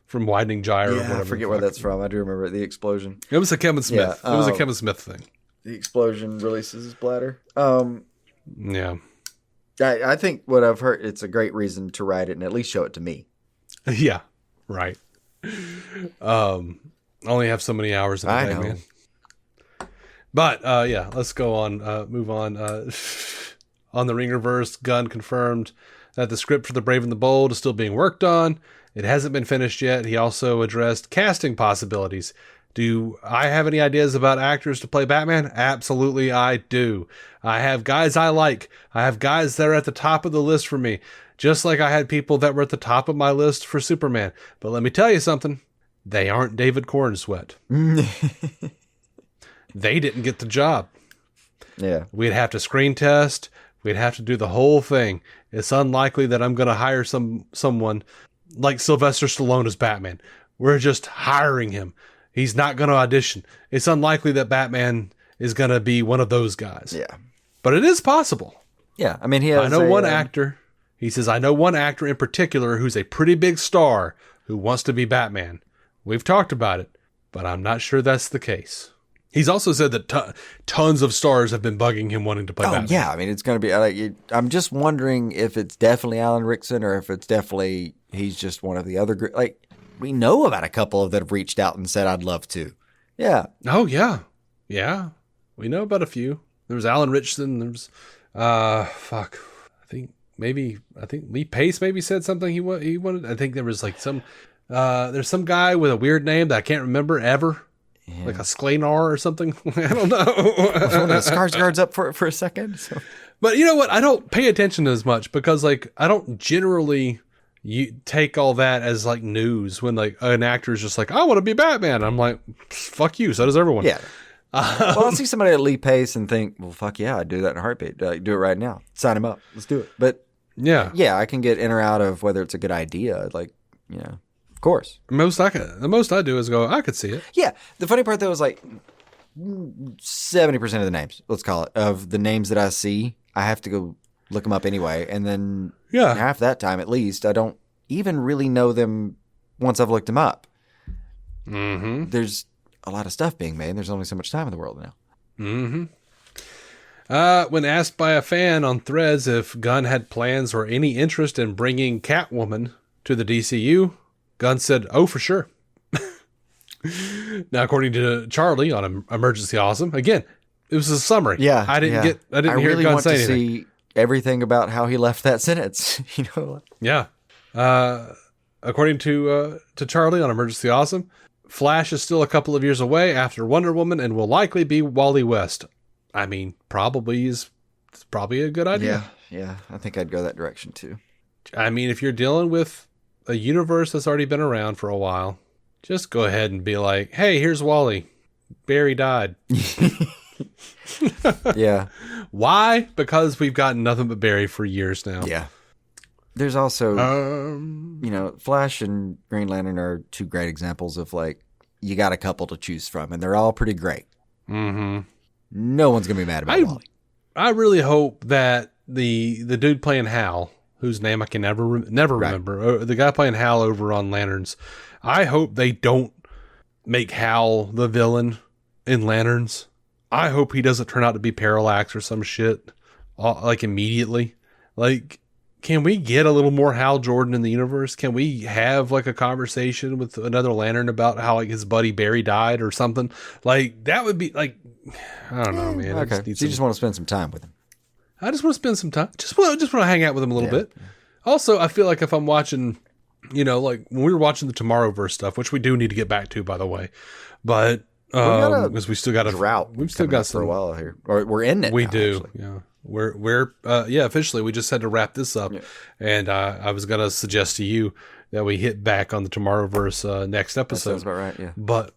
from Widening Gyre or whatever. I forget where that's from. I do remember the explosion. It was a Kevin Smith. It was a Kevin Smith thing. The explosion releases his bladder. Yeah. I think what I've heard, it's a great reason to write it and at least show it to me. Yeah, right. Only have so many hours in a I day, know. man. But yeah, let's go on. Move on. On the Ringerverse, Gunn confirmed that the script for The Brave and the Bold is still being worked on. It hasn't been finished yet. He also addressed casting possibilities. Do I have any ideas about actors to play Batman? Absolutely, I do. I have guys I like. I have guys that are at the top of the list for me, just like I had people that were at the top of my list for Superman. But let me tell you something. They aren't David Cornsweet. They didn't get the job. Yeah. We'd have to screen test. We'd have to do the whole thing. It's unlikely that I'm going to hire someone like Sylvester Stallone as Batman. We're just hiring him. He's not going to audition. It's unlikely that Batman is going to be one of those guys. Yeah. But it is possible. Yeah. I mean, he has I know one actor. He says, I know one actor in particular who's a pretty big star who wants to be Batman. We've talked about it, but I'm not sure that's the case. He's also said that tons of stars have been bugging him wanting to play Batman. Yeah. I mean, it's going to be like, I'm just wondering if it's definitely Alan Rickson or if it's definitely he's just one of the other group. Like, we know about a couple that have reached out and said, I'd love to. Yeah. Oh, yeah. Yeah. We know about a few. There was Alan Richardson. There was, I think Lee Pace maybe said something he wanted. I think there was like there's some guy with a weird name that I can't remember ever. Yeah. Like a Sklenar or something. I don't know. The Skarsgård's up for a second. So. But you know what? I don't pay attention as much because like I don't generally take all that as like news when like an actor is just like, I want to be Batman. I'm like, fuck you. So does everyone. Yeah. Well, I'll see somebody at Lee Pace and think, well, fuck yeah, I'd do that in a heartbeat. Do it right now. Sign him up. Let's do it. But yeah, I can get in or out of whether it's a good idea. Like, yeah, of course. The most I do is go, I could see it. Yeah. The funny part though is like 70% of the names, let's call it, of the names that I see, I have to go look them up anyway. And then half that time at least, I don't even really know them once I've looked them up. Mm-hmm. There's a lot of stuff being made, and there's only so much time in the world now. Mm-hmm. When asked by a fan on Threads if Gunn had plans or any interest in bringing Catwoman to the DCU, Gunn said, "Oh, for sure." Now, according to Charlie on Emergency Awesome, again, it was a summary. Yeah, I didn't hear really Gunn want say to anything. see everything about how he left that sentence. You know? Yeah. According to Charlie on Emergency Awesome, Flash is still a couple of years away after Wonder Woman and will likely be Wally West. I mean, it's probably a good idea. Yeah. I think I'd go that direction too. I mean, if you're dealing with a universe that's already been around for a while, just go ahead and be like, hey, here's Wally. Barry died. Yeah. Why? Because we've gotten nothing but Barry for years now. Yeah. There's also, Flash and Green Lantern are two great examples of like, you got a couple to choose from, and they're all pretty great. Mm-hmm. No one's going to be mad about Wally. I really hope that the dude playing Hal, whose name I can never remember, the guy playing Hal over on Lanterns, I hope they don't make Hal the villain in Lanterns. I hope he doesn't turn out to be Parallax or some shit, like immediately. Like, can we get a little more Hal Jordan in the universe? Can we have like a conversation with another Lantern about how like his buddy Barry died or something? Like that would be like, I don't know, man. Okay. You just want to spend some time with him. I just want to spend some time. Just want to hang out with him a little bit. Also, I feel like if I'm watching, like when we were watching the Tomorrowverse stuff, which we do need to get back to, by the way, but because we still got a drought. We've still got some for a while here, or we're in it. We now, do. actually. Yeah. We're officially we just had to wrap this up, and I was gonna suggest to you that we hit back on the Tomorrowverse next episode. That sounds about right. Yeah, but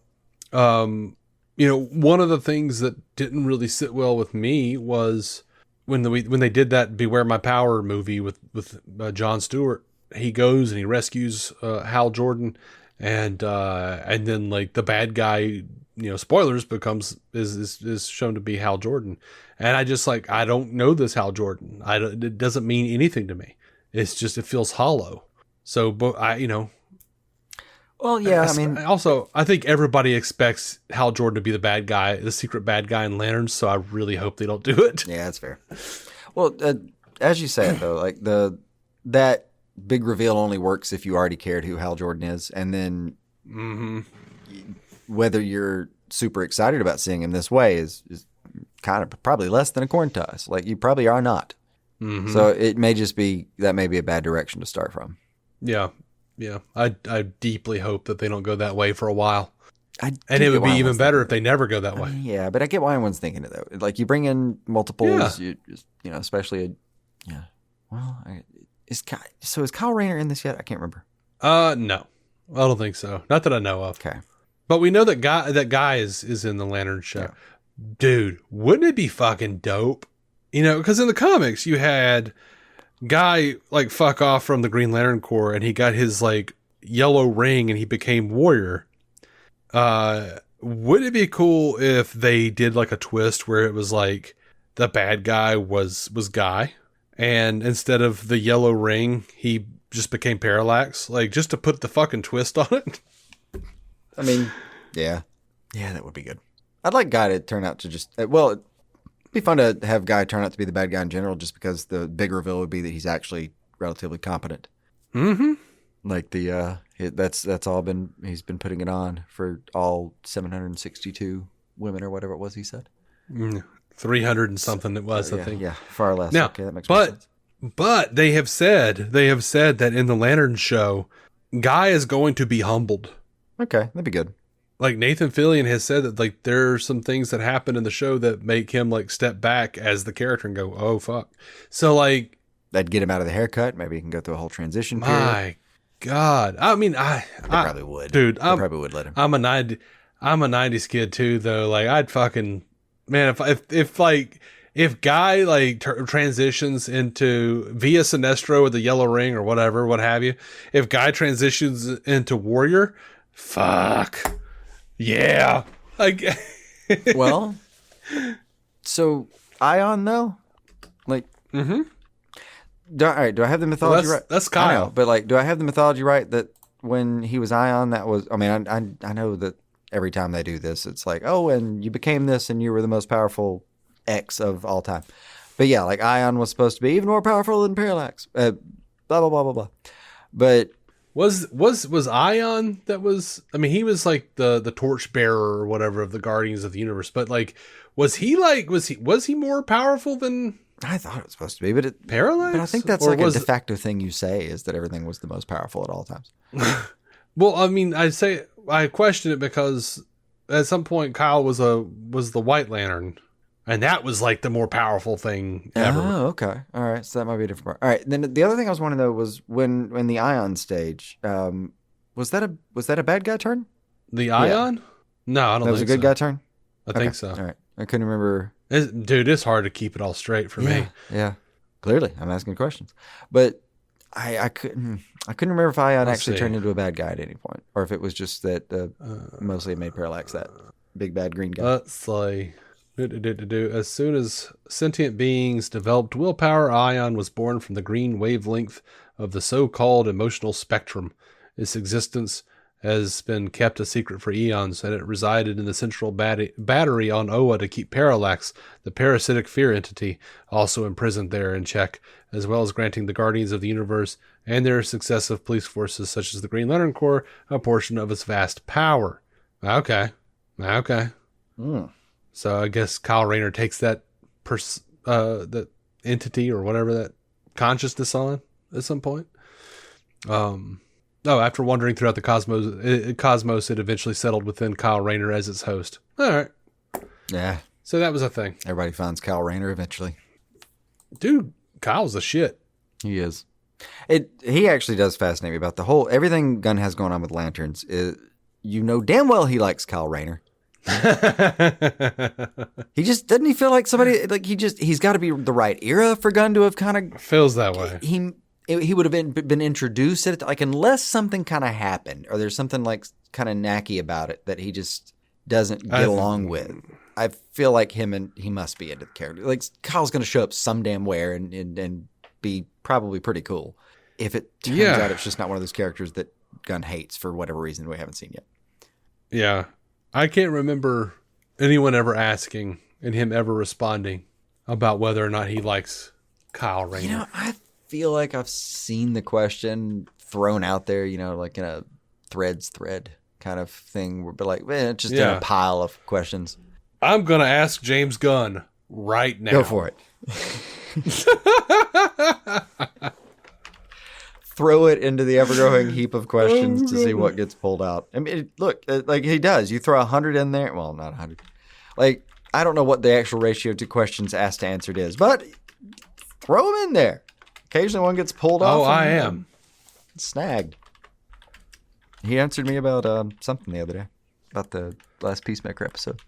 one of the things that didn't really sit well with me was when they did that Beware My Power movie with Jon Stewart. He goes and he rescues Hal Jordan, and then like the bad guy, spoilers, is shown to be Hal Jordan. And I just like, I don't know this Hal Jordan. It doesn't mean anything to me. It's just, it feels hollow. So, but well, yeah, I think everybody expects Hal Jordan to be the bad guy, the secret bad guy in Lanterns. So I really hope they don't do it. Yeah, that's fair. Well, as you say it though, like that big reveal only works if you already cared who Hal Jordan is. And then Mm-hmm. Whether you're super excited about seeing him this way is kind of probably less than a coin toss. Like, you probably are not. Mm-hmm. So it may just be, that may be a bad direction to start from. Yeah. Yeah. I deeply hope that they don't go that way for a while. And it would be even better if they never go that way. Yeah, but I get why everyone's thinking it though. Like, you bring in multiples, you know, especially Well, is Kyle Rayner in this yet? I can't remember. No, I don't think so. Not that I know of. Okay, but we know that guy is in the Lantern show. Yeah. Dude, wouldn't it be fucking dope? You know, because in the comics you had guy like fuck off from the Green Lantern Corps, and he got his like yellow ring, and he became warrior. Would it be cool if they did like a twist where it was like the bad guy was Guy, and instead of the yellow ring, he just became Parallax, like just to put the fucking twist on it? I mean, yeah, that would be good. I'd like Guy to turn out to just, well, it'd be fun to have Guy turn out to be the bad guy in general, just because the big reveal would be that he's actually relatively competent. Mm-hmm. Like that's all he's been putting it on for all 762 women or whatever it was he said. 300 and something it was, I think. Yeah, far less. Now, okay, that makes more sense. But they have said that in the Lantern show, Guy is going to be humbled. Okay, that'd be good. Like Nathan Fillion has said that like there are some things that happen in the show that make him like step back as the character and go, oh fuck. So like that'd get him out of the haircut. Maybe he can go through a whole transition period. My God. I mean, I probably would. Dude, I probably would let him. I'm a 90s kid too, though. Like I'd fucking, man, if Guy like transitions into via Sinestro with the yellow ring or whatever, what have you, if Guy transitions into Warrior, fuck. Yeah. Like, well, so Ion though, like, mm-hmm. All right, do I have the mythology right? That's Kyle. I know, but like, do I have the mythology right that when he was Ion, that was, I mean, I know that every time they do this, it's like, oh, and you became this and you were the most powerful X of all time. But yeah, like Ion was supposed to be even more powerful than Parallax. Blah, blah, blah, blah, blah. But was Ion that was, I mean, he was like the torch bearer or whatever of the Guardians of the Universe, but like, was he more powerful than, I thought it was supposed to be, but Parallax? But I think that's like a de facto thing you say, is that everything was the most powerful at all times. Well, I mean, I question it because at some point Kyle was the White Lantern, and that was like the more powerful thing ever. Oh, okay. All right. So that might be a different part. All right. Then the other thing I was wondering though was when the Ion stage, was that a bad guy turn? The Ion? Yeah. No, I don't think so. That was a good guy turn? I think so. All right. I couldn't remember. Dude, it's hard to keep it all straight for me. Yeah. Clearly. I'm asking questions. But I couldn't remember if Ion actually turned into a bad guy at any point, or if it was just that mostly it made Parallax that big bad green guy. Let's see. As soon as sentient beings developed willpower, Ion was born from the green wavelength of the so-called emotional spectrum. Its existence has been kept a secret for eons, and it resided in the central battery on Oa to keep Parallax, the parasitic fear entity, also imprisoned there in check, as well as granting the Guardians of the Universe and their successive police forces, such as the Green Lantern Corps, a portion of its vast power. Okay. So I guess Kyle Rayner takes that that entity or whatever, that consciousness on at some point. After wandering throughout the cosmos, it eventually settled within Kyle Rayner as its host. All right. Yeah. So that was a thing. Everybody finds Kyle Rayner eventually. Dude, Kyle's a shit. He is. He actually does fascinate me about the whole, everything Gunn has going on with Lanterns. You know damn well he likes Kyle Rayner. He just, doesn't he feel like somebody, like he's got to be the right era for Gunn to have kind of. Feels that way. He would have been introduced at it, like, unless something kind of happened or there's something like kind of knacky about it that he just doesn't get along with. I feel like he must be into the character. Like, Kyle's going to show up some damn where and be probably pretty cool. If it turns out it's just not one of those characters that Gunn hates for whatever reason we haven't seen yet. Yeah. I can't remember anyone ever asking and him ever responding about whether or not he likes Kyle Rayner. You know, I feel like I've seen the question thrown out there, like in a thread kind of thing. But like, just in Yeah. a pile of questions. I'm going to ask James Gunn right now. Go for it. Throw it into the ever-growing heap of questions to see what gets pulled out. I mean, look, like he does. You throw 100 in there. Well, not 100. Like, I don't know what the actual ratio to questions asked to answered is, but throw them in there. Occasionally one gets pulled off. Oh, I am. Snagged. He answered me about something the other day, about the last Peacemaker episode.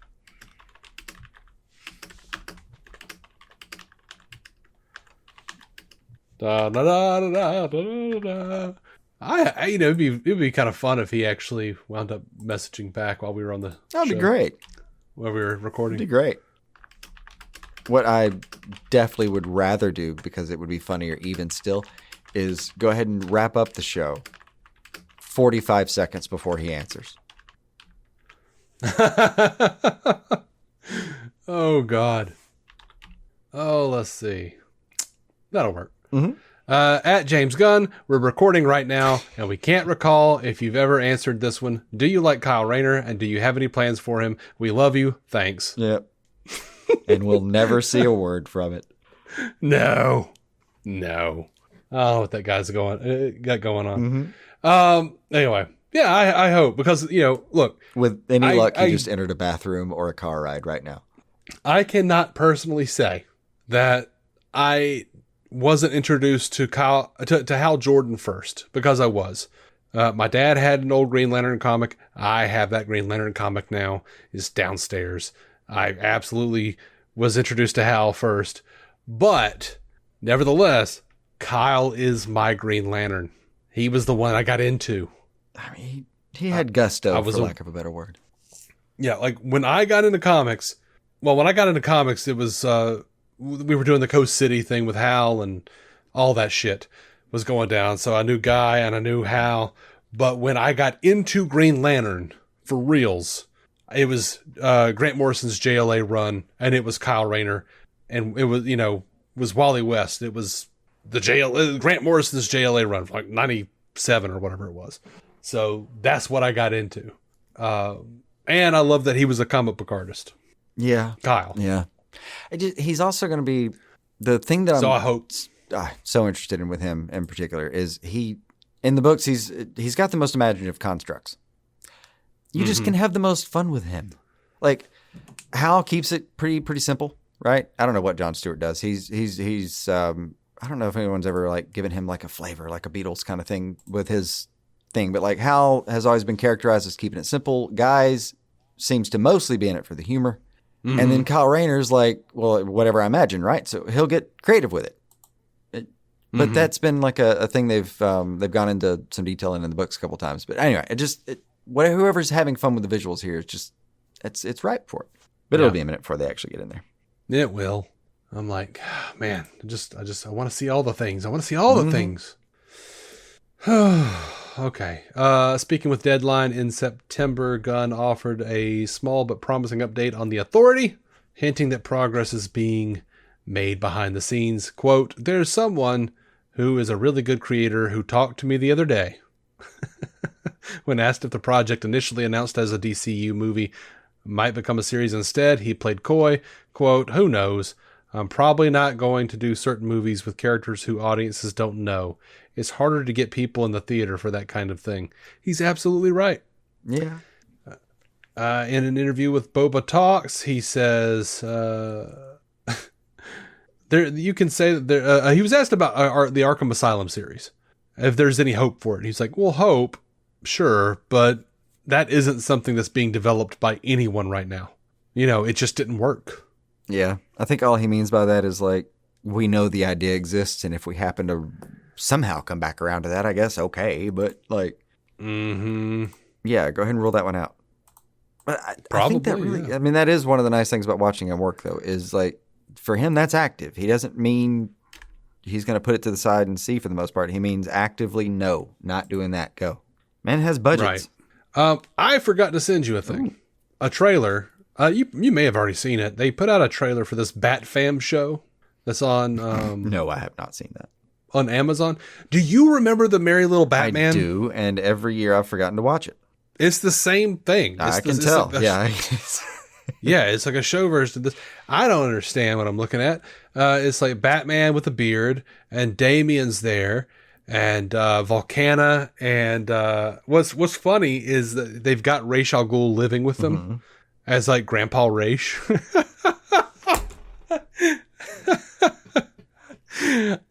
Da, da, da, da, da, da, da. It'd be kind of fun if he actually wound up messaging back while we were on the That'd show, be great. while we were recording. That'd be great. What I definitely would rather do, because it would be funnier even still, is go ahead and wrap up the show 45 seconds before he answers. Oh, God. Oh, let's see. That'll work. Mm-hmm. At James Gunn, we're recording right now, and we can't recall if you've ever answered this one. Do you like Kyle Rayner, and do you have any plans for him? We love you. Thanks. Yep. And we'll never see a word from it. No. Oh, what that guy's got going on. Mm-hmm. Anyway, yeah, I hope, because, look, With any luck, he I- just entered a bathroom or a car ride right now. I cannot personally say that I wasn't introduced to Hal Jordan first, because I was. My dad had an old Green Lantern comic. I have that Green Lantern comic now. It's downstairs. I absolutely was introduced to Hal first, but nevertheless, Kyle is my Green Lantern. He was the one I got into. I mean, he had gusto, was for a- lack of a better word. Yeah, like when I got into comics, it was, we were doing the Coast City thing with Hal, and all that shit was going down. So I knew Guy and I knew Hal. But when I got into Green Lantern for reals, it was Grant Morrison's JLA run, and it was Kyle Rayner, and it was Wally West. It was the Grant Morrison's JLA run, like 97 or whatever it was. So that's what I got into. And I love that he was a comic book artist. Yeah. Kyle. Yeah. He's also going to be the thing that So I'm I hope. so interested in with him in particular is in the books, he's got the most imaginative constructs. You just can have the most fun with him. Like, Hal keeps it pretty simple, right? I don't know what Jon Stewart does. He's I don't know if anyone's ever like given him like a flavor, like a Beatles kind of thing with his thing, but like Hal has always been characterized as keeping it simple. Guys seems to mostly be in it for the humor. Mm-hmm. And then Kyle Rayner's like, well, whatever I imagine, right? So he'll get creative with it. But that's been like a thing they've gone into some detail in the books a couple times. But anyway, whoever's having fun with the visuals here is just it's ripe for it. But it'll be a minute before they actually get in there. It will. I'm like, man, I want to see all the things. I want to see all the things. Okay. Speaking with Deadline in September, Gunn offered a small but promising update on the Authority, hinting that progress is being made behind the scenes. Quote, "There's someone who is a really good creator who talked to me the other day." When asked if the project initially announced as a DCU movie might become a series instead, he played coy. Quote, "Who knows? I'm probably not going to do certain movies with characters who audiences don't know. It's harder to get people in the theater for that kind of thing." He's absolutely right. Yeah. In an interview with Boba Talks, he says, you can say that he was asked about the Arkham Asylum series, if there's any hope for it. He's like, well, hope, sure, but that isn't something that's being developed by anyone right now. It just didn't work. Yeah. I think all he means by that is like, we know the idea exists, and if we happen to somehow come back around to that, I guess, okay. But like, yeah, go ahead and rule that one out. But I think that really, yeah. I mean, that is one of the nice things about watching him work, though, is like, for him, that's active. He doesn't mean he's going to put it to the side and see for the most part. He means actively, no, not doing that. Go. Man has budgets. Right. I forgot to send you a thing, a trailer. You may have already seen it. They put out a trailer for this Bat Fam show that's on No, I have not seen that. on Amazon. Do you remember the Merry Little Batman? I do, and every year I've forgotten to watch it. It's the same thing. I can tell. Yeah. Yeah, it's like a show version of this. I don't understand what I'm looking at. It's like Batman with a beard, and Damian's there, and Volcana, and what's funny is that they've got Ra's al Ghul living with them as like Grandpa Ra's.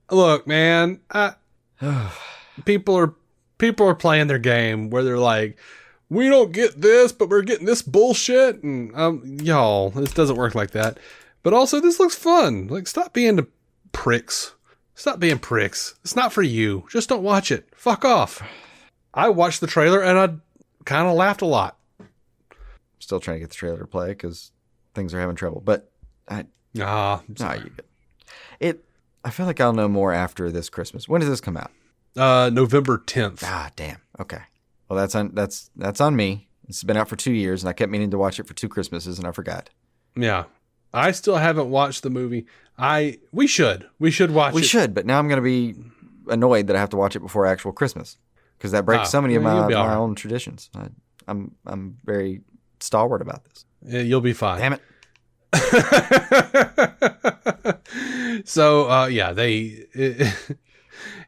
Look, man, people are playing their game where they're like, we don't get this, but we're getting this bullshit. And y'all, this doesn't work like that. But also, this looks fun. Like, stop being the pricks. Stop being pricks. It's not for you. Just don't watch it. Fuck off. I watched the trailer and I kind of laughed a lot. Still trying to get the trailer to play because things are having trouble. But you good. I feel like I'll know more after this Christmas. When does this come out? November 10th. Ah, damn. Okay. Well, that's on me. It's been out for 2 years, and I kept meaning to watch it for 2 Christmases, and I forgot. Yeah. I still haven't watched the movie. We should watch it. We should, but now I'm going to be annoyed that I have to watch it before actual Christmas because that breaks so many of my own traditions. I'm very stalwart about this. Yeah, you'll be fine. Damn it. So,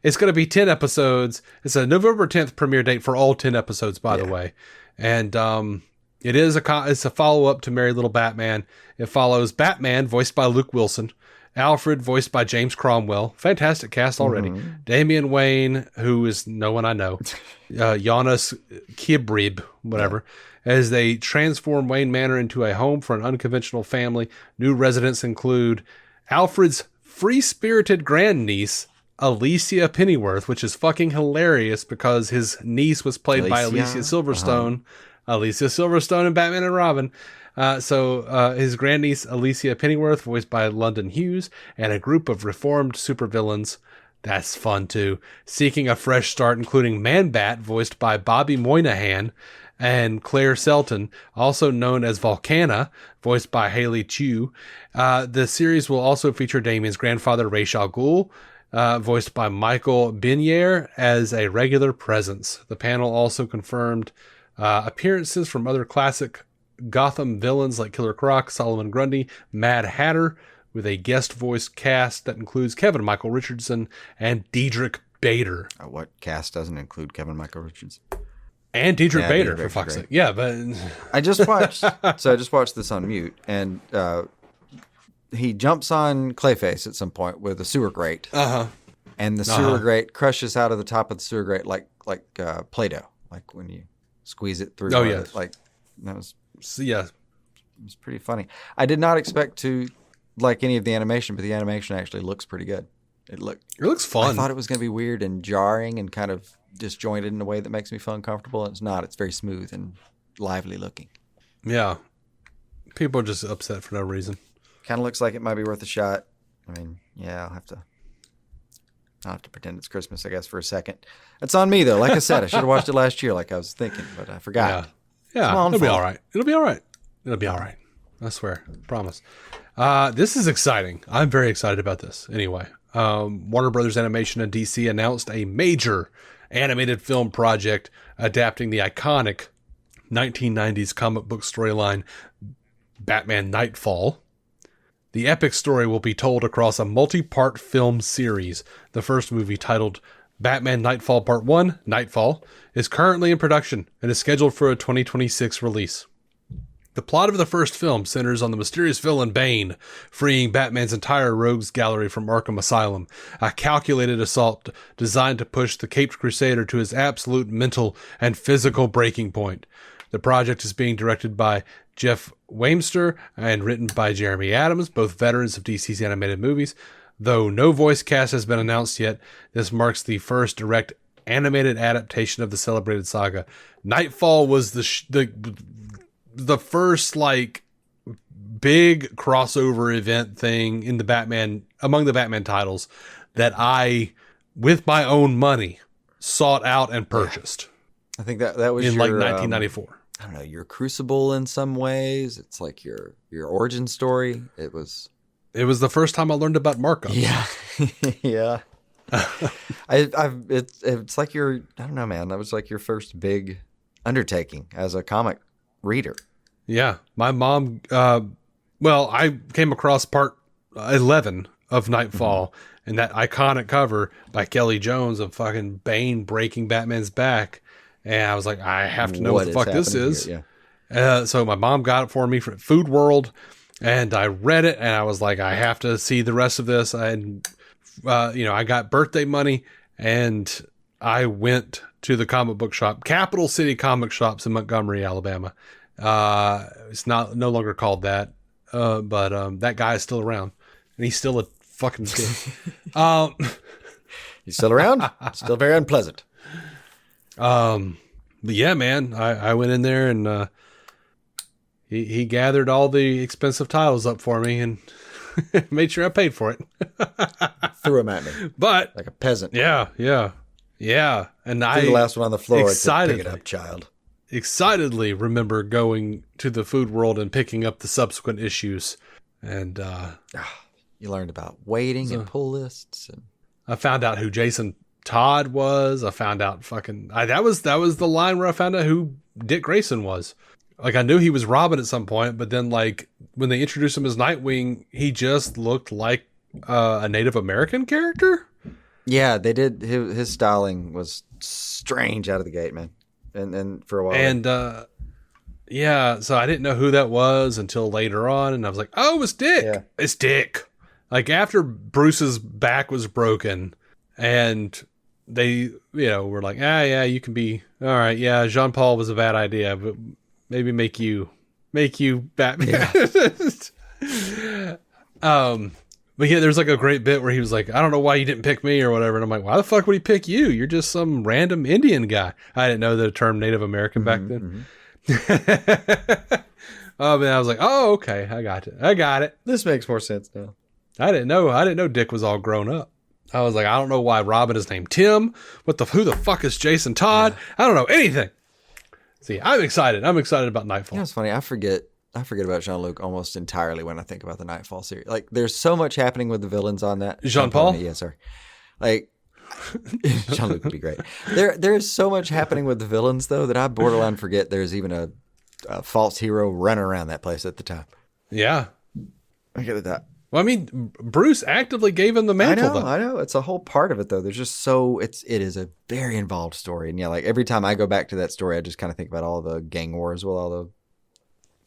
it's going to be 10 episodes. It's a November 10th premiere date for all 10 episodes, by the way. And it's a follow-up to Merry Little Batman. It follows Batman, voiced by Luke Wilson, Alfred, voiced by James Cromwell. Fantastic cast already. Damian Wayne, who is no one I know. Giannis Kibrib, whatever. As they transform Wayne Manor into a home for an unconventional family. New residents include Alfred's free-spirited grandniece, Alicia Pennyworth, which is fucking hilarious because his niece was played by Alicia Silverstone. Alicia Silverstone in Batman and Robin. So his grandniece, Alicia Pennyworth, voiced by London Hughes, and a group of reformed supervillains. That's fun, too. Seeking a fresh start, including Man-Bat, voiced by Bobby Moynihan, and Claire Selton, also known as Volcana, voiced by Haley Chu. The series will also feature Damian's grandfather, Ra's al Ghul, voiced by Michael Binier, as a regular presence. The panel also confirmed appearances from other classic Gotham villains like Killer Croc, Solomon Grundy, Mad Hatter, with a guest voice cast that includes Kevin Michael Richardson and Diedrich Bader. What cast doesn't include Kevin Michael Richardson? And Diedrich Bader, for fuck's sake. Yeah, but I just watched this on mute, and he jumps on Clayface at some point with a sewer grate. And the sewer grate crushes out of the top of the sewer grate like Play-Doh, like when you squeeze it through. Oh, yeah. Like that was it was pretty funny. I did not expect to like any of the animation, but the animation actually looks pretty good. It looks fun. I thought it was going to be weird and jarring and kind of disjointed in a way that makes me feel uncomfortable. And it's not. It's very smooth and lively looking. Yeah. People are just upset for no reason. Kind of looks like it might be worth a shot. I mean, yeah, I'll have to pretend it's Christmas, I guess, for a second. It's on me, though. Like I said, I should have watched it last year like I was thinking, but I forgot. Yeah, it'll be all right. It'll be all right. I swear. Promise. This is exciting. I'm very excited about this. Anyway, Warner Brothers Animation and DC announced a major animated film project adapting the iconic 1990s comic book storyline Batman Nightfall. The epic story will be told across a multi-part film series. The first movie, titled Batman Nightfall Part 1, Nightfall, is currently in production and is scheduled for a 2026 release. The plot of the first film centers on the mysterious villain Bane freeing Batman's entire rogues gallery from Arkham Asylum, a calculated assault designed to push the Caped Crusader to his absolute mental and physical breaking point. The project is being directed by Jeff Wamster and written by Jeremy Adams, both veterans of DC's animated movies. Though no voice cast has been announced yet, this marks the first direct animated adaptation of the celebrated saga. Nightfall was the first like big crossover event thing in the Batman, among the Batman titles, that I, with my own money, sought out and purchased. I think that was in your, like 1994. I don't know, your Crucible in some ways. It's like your origin story. It was the first time I learned about markups. Yeah, yeah. It's like your, I don't know, man. That was like your first big undertaking as a comic reader. Yeah. My mom, I came across part 11 of Nightfall and that iconic cover by Kelly Jones of fucking Bane breaking Batman's back. And I was like, I have to know what the fuck this is. Here? Yeah. So my mom got it for me from Food World, and I read it, and I was like, I have to see the rest of this. And, I got birthday money, and I went to the comic book shop, Capital City Comic Shops in Montgomery, Alabama. It's no longer called that, but that guy is still around, and he's still a fucking kid. He's still around? Still very unpleasant. But yeah, man, I went in there and he gathered all the expensive titles up for me and made sure I paid for it. Threw them at me. But like a peasant. Yeah. And Threw the last one on the floor. Excited, pick it up, child. Excitedly remember going to the Food World and picking up the subsequent issues. And you learned about waiting and pull lists, and I found out who Jason Todd was. I found out that was the line where I found out who Dick Grayson was. Like, I knew he was Robin at some point, but then like when they introduced him as Nightwing, he just looked like a Native American character. Yeah, they did. His styling was strange out of the gate, man. And for a while. And so I didn't know who that was until later on, and I was like, oh, it's Dick. Yeah. It's Dick. Like, after Bruce's back was broken, and they, were like, yeah, you can be all right. Yeah, Jean-Paul was a bad idea, but maybe make you Batman. Yeah. But yeah, there's like a great bit where he was like, I don't know why you didn't pick me or whatever. And I'm like, why the fuck would he pick you? You're just some random Indian guy. I didn't know the term Native American back then. But I was like, oh, okay. I got it. This makes more sense now. I didn't know Dick was all grown up. I was like, I don't know why Robin is named Tim. Who the fuck is Jason Todd? Yeah. I don't know anything. See, I'm excited. I'm excited about Nightfall. It's funny. I forget about Jean-Luc almost entirely when I think about the Nightfall series. Like, there's so much happening with the villains on that. Jean-Paul? Yeah, sorry. Like, Jean-Luc would be great. There is so much happening with the villains, though, that I borderline forget there's even a false hero running around that place at the time. Yeah. I get that. Well, I mean, Bruce actively gave him the mantle. I know. It's a whole part of it, though. There's just it is a very involved story. And yeah, like every time I go back to that story, I just kind of think about all the gang wars with all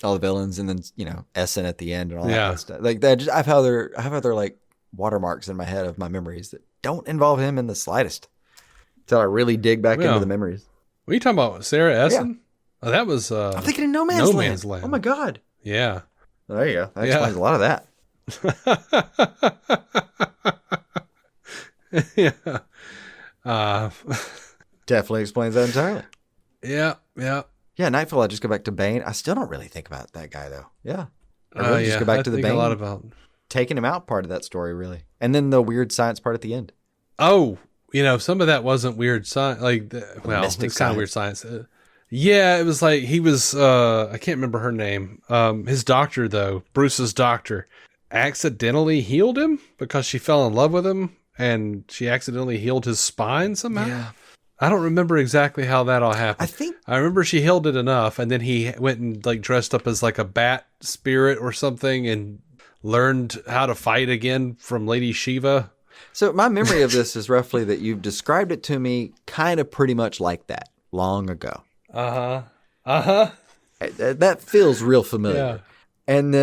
the villains, and then Essen at the end and all that kind of stuff. Like that, I have other like watermarks in my head of my memories that don't involve him in the slightest. Until I really dig back into the memories. What are you talking about, Sarah Essen? Yeah. Oh, that was. I'm thinking of No Man's Land. Oh my god. Yeah. There you go. That explains a lot of that. Yeah. Definitely explains that entirely. Yeah. Yeah, Nightfall, I just go back to Bane. I still don't really think about that guy, though. Yeah. I really just go back to the Bane. A lot about taking him out part of that story, really. And then the weird science part at the end. Oh, some of that wasn't weird science. Like, it's kind of weird science. Yeah, it was like he was, I can't remember her name. His doctor, though, Bruce's doctor, accidentally healed him because she fell in love with him, and she accidentally healed his spine somehow. Yeah. I don't remember exactly how that all happened. I remember she healed it enough, and then he went and like dressed up as like a bat spirit or something and learned how to fight again from Lady Shiva. So my memory of this is roughly that you've described it to me kind of pretty much like that long ago. That feels real familiar. Yeah. And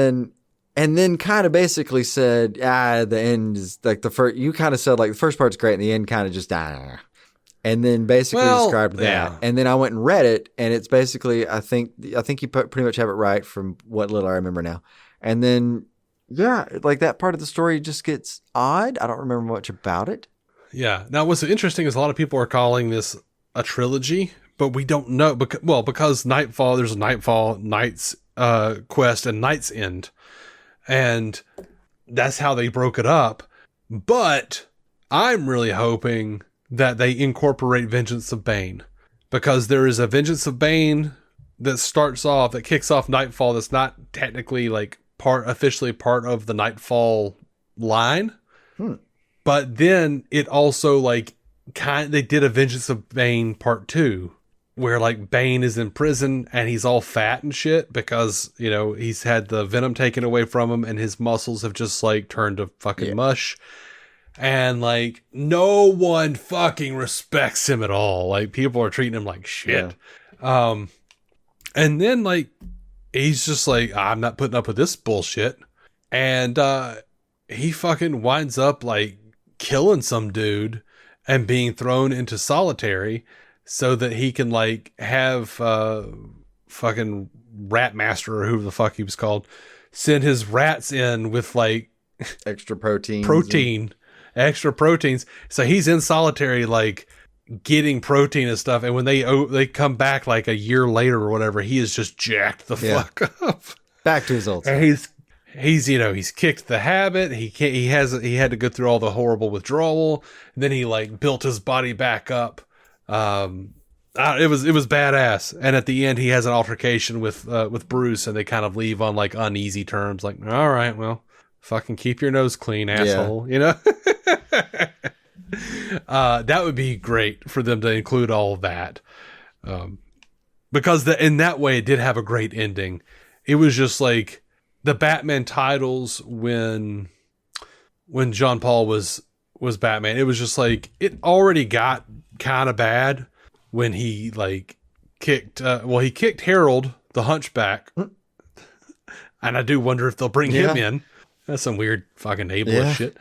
then kind of basically said, the end is like the first, you kind of said like the first part's great and the end kind of just, and then basically described that. Yeah. And then I went and read it, and it's basically, I think you pretty much have it right from what little I remember now. And then, like that part of the story just gets odd. I don't remember much about it. Yeah. Now, what's interesting is a lot of people are calling this a trilogy, but we don't know because Nightfall, there's a Nightfall, Night's Quest, and Night's End. And that's how they broke it up. But I'm really hoping that they incorporate Vengeance of Bane, because there is a Vengeance of Bane that kicks off Nightfall that's not technically like officially part of the Nightfall line. But then it also like they did a Vengeance of Bane part 2 where like Bane is in prison and he's all fat and shit because, you know, he's had the venom taken away from him and his muscles have just like turned to fucking mush. And like no one fucking respects him at all. Like people are treating him like shit. Yeah. And then like he's just like, I'm not putting up with this bullshit. And he fucking winds up like killing some dude and being thrown into solitary so that he can like have fucking Rat Master or who the fuck he was called send his rats in with like extra proteins. Extra proteins. So he's in solitary like getting protein and stuff. And when they come back like a year later or whatever, he is just jacked the fuck up. Back to his old self. And he's you know, he's kicked the habit. He had to go through all the horrible withdrawal. And then he like built his body back up. It was badass. And at the end, he has an altercation with Bruce, and they kind of leave on like uneasy terms. Like, all right, well, fucking keep your nose clean, asshole. You know, that would be great for them to include all of that, because in that way it did have a great ending. It was just like the Batman titles when John Paul was Batman. It was just like it already got kind of bad when he like kicked Harold the Hunchback, and I do wonder if they'll bring him in. That's some weird fucking ableist shit.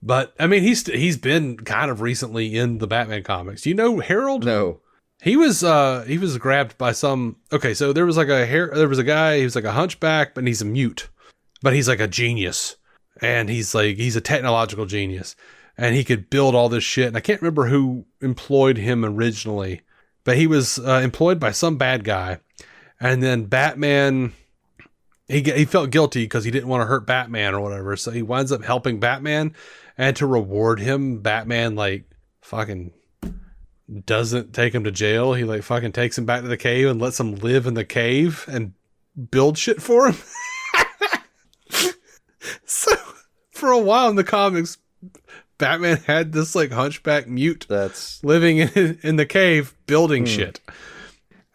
But I mean, he's been kind of recently in the Batman comics. Do you know Harold? No. He was grabbed by some. Okay, so there was a guy. He was like a hunchback, but he's a mute, but he's like a genius, and he's a technological genius. And he could build all this shit. And I can't remember who employed him originally, but he was employed by some bad guy. And then Batman, he felt guilty because he didn't want to hurt Batman or whatever. So he winds up helping Batman. And to reward him, Batman like fucking doesn't take him to jail. He like fucking takes him back to the cave and lets him live in the cave and build shit for him. So for a while in the comics, Batman had this like hunchback mute that's living in the cave building shit.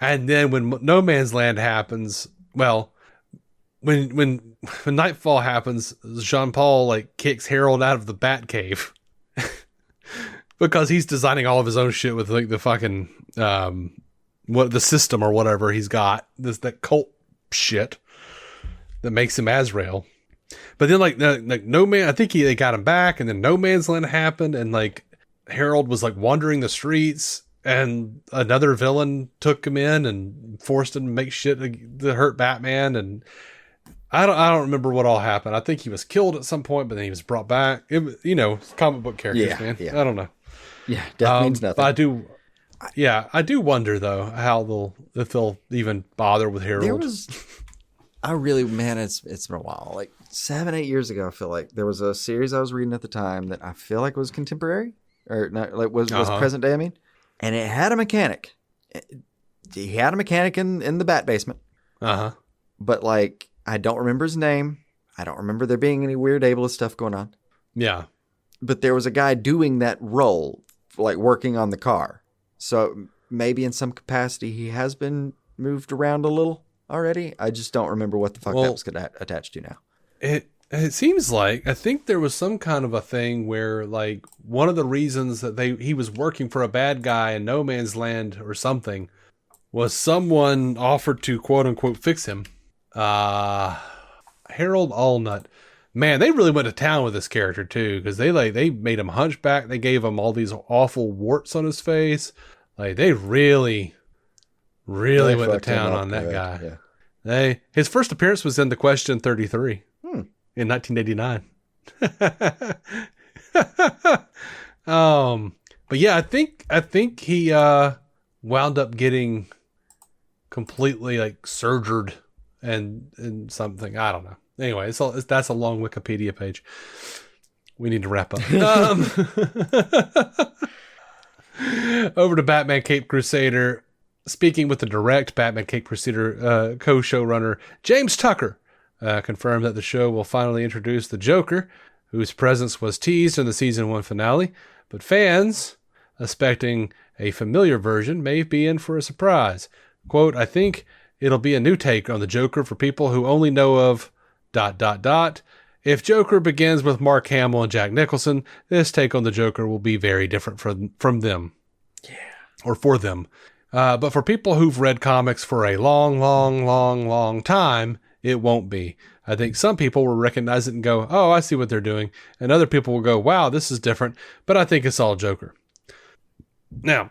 And then when No Man's Land happens, well, when Nightfall happens, Jean Paul like kicks Harold out of the Bat Cave because he's designing all of his own shit with like the fucking the system or whatever he's got, that cult shit that makes him Azrael. But then like No Man, I think they got him back, and then No Man's Land happened, and like Harold was like wandering the streets, and another villain took him in and forced him to make shit to hurt Batman, and I don't remember what all happened. I think he was killed at some point, but then he was brought back. It was, you know, comic book characters, man. Yeah. I don't know. Yeah, death means nothing. But I do wonder though how if they'll even bother with Harold. It's been a while, like 7-8 years ago. I feel like there was a series I was reading at the time that I feel like was contemporary or not, like was present day. I mean, and it had a mechanic. He had a mechanic in the Bat basement. But like, I don't remember his name. I don't remember there being any weird ableist stuff going on. Yeah. But there was a guy doing that role, like working on the car. So maybe in some capacity he has been moved around a little already. I just don't remember what the fuck that was attached to now. It seems like, I think there was some kind of a thing where like one of the reasons that he was working for a bad guy in No Man's Land or something was someone offered to quote unquote fix him. Harold Allnut. Man, they really went to town with this character too, because they made him hunchback. They gave him all these awful warts on his face. Like they really went to town on that guy. Yeah. His first appearance was in The Question 33 in 1989. But yeah, I think he wound up getting completely like surgered and something. I don't know. Anyway, that's a long Wikipedia page. We need to wrap up. Over to Batman Cape Crusader. Speaking with the direct Batman Cape Crusader co-showrunner James Tucker, confirmed that the show will finally introduce the Joker, whose presence was teased in the season 1 finale, but fans expecting A familiar version may be in for a surprise. Quote, I think it'll be a new take on the Joker for people who only know of ... If Joker begins with Mark Hamill and Jack Nicholson, this take on the Joker will be very different from them. Yeah. Or for them. But for people who've read comics for a long time, it won't be. I think some people will recognize it and go, oh, I see what they're doing. And other people will go, wow, this is different. But I think it's all Joker. Now,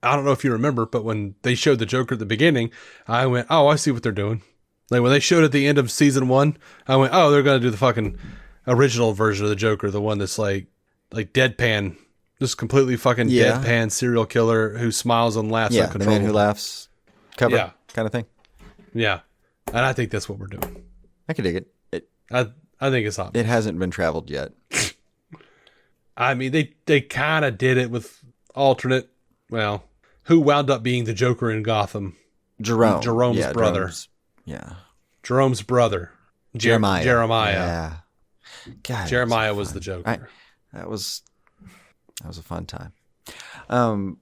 I don't know if you remember, but when they showed the Joker at the beginning, I went, oh, I see what they're doing. Like when they showed at the end of season 1, I went, oh, they're going to do the fucking original version of the Joker, the one that's like deadpan, just completely fucking deadpan serial killer who smiles and laughs uncontrollably. The man who laughs cover kind of thing. Yeah. And I think that's what we're doing. I can dig it. I think it's obvious. It hasn't been traveled yet. I mean, they kind of did it with alternate, well, who wound up being the Joker in Gotham? Jerome's brother. Jerome's brother. Jeremiah. Yeah. God, Jeremiah was the Joker. That was a fun time. I don't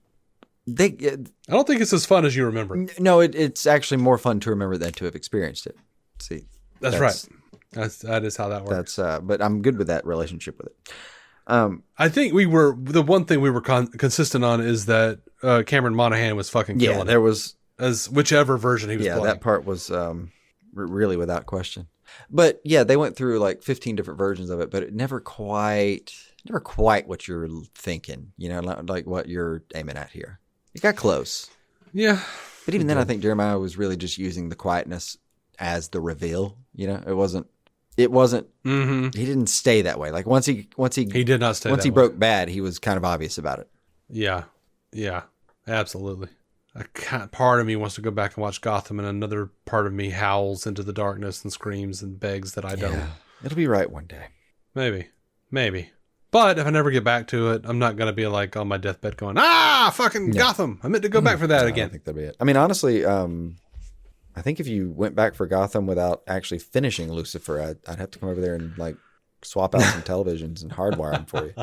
think it's as fun as you remember. No, it's actually more fun to remember than to have experienced it. See, that's right. That is how that works. But I'm good with that relationship with it. I think the one thing we were consistent on is that Cameron Monaghan was fucking killing it. There was as whichever version he was playing. Yeah, that part was really without question. But yeah, they went through like 15 different versions of it, but it never quite what you're thinking, like what you're aiming at here. It got close. Yeah. But even then, I think Jeremiah was really just using the quietness as the reveal. It wasn't, mm-hmm. He didn't stay that way. Like once he did not stay once that he way. broke bad, he was kind of obvious about it. Yeah. Yeah, absolutely. Part of me wants to go back and watch Gotham, and another part of me howls into the darkness and screams and begs that I don't. It'll be right one day. Maybe. But if I never get back to it, I'm not going to be like on my deathbed going, fucking Gotham. I meant to go back for that again. I think that'll be it. I mean, honestly, I think if you went back for Gotham without actually finishing Lucifer, I'd have to come over there and like swap out some televisions and hardwire them for you.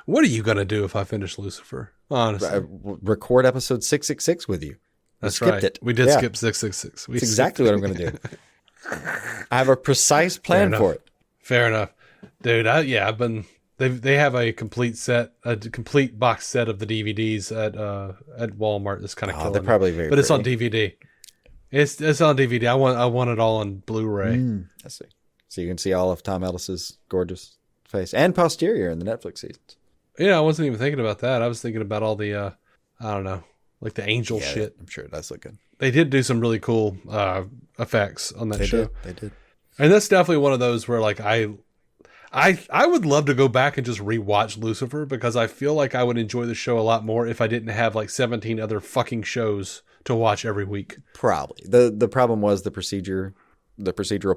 What are you going to do if I finish Lucifer? Honestly. Record episode 666 with you. That's right. Skipped it. We did skip 666. That's exactly what I'm going to do. I have a precise plan for it. Fair enough. Dude, I've been. They have a complete box set of the DVDs at Walmart. That's kind of killing. They're probably very, but it's on DVD. It's on DVD. I want it all on Blu-ray. I see. So you can see all of Tom Ellis's gorgeous face and posterior in the Netflix seasons. Yeah, I wasn't even thinking about that. I was thinking about all the I don't know, like the angel shit. I'm sure it does look good. They did do some really cool effects on that show. They did. And that's definitely one of those where like I would love to go back and just rewatch Lucifer because I feel like I would enjoy the show a lot more if I didn't have like 17 other fucking shows to watch every week. Probably. The problem was the procedural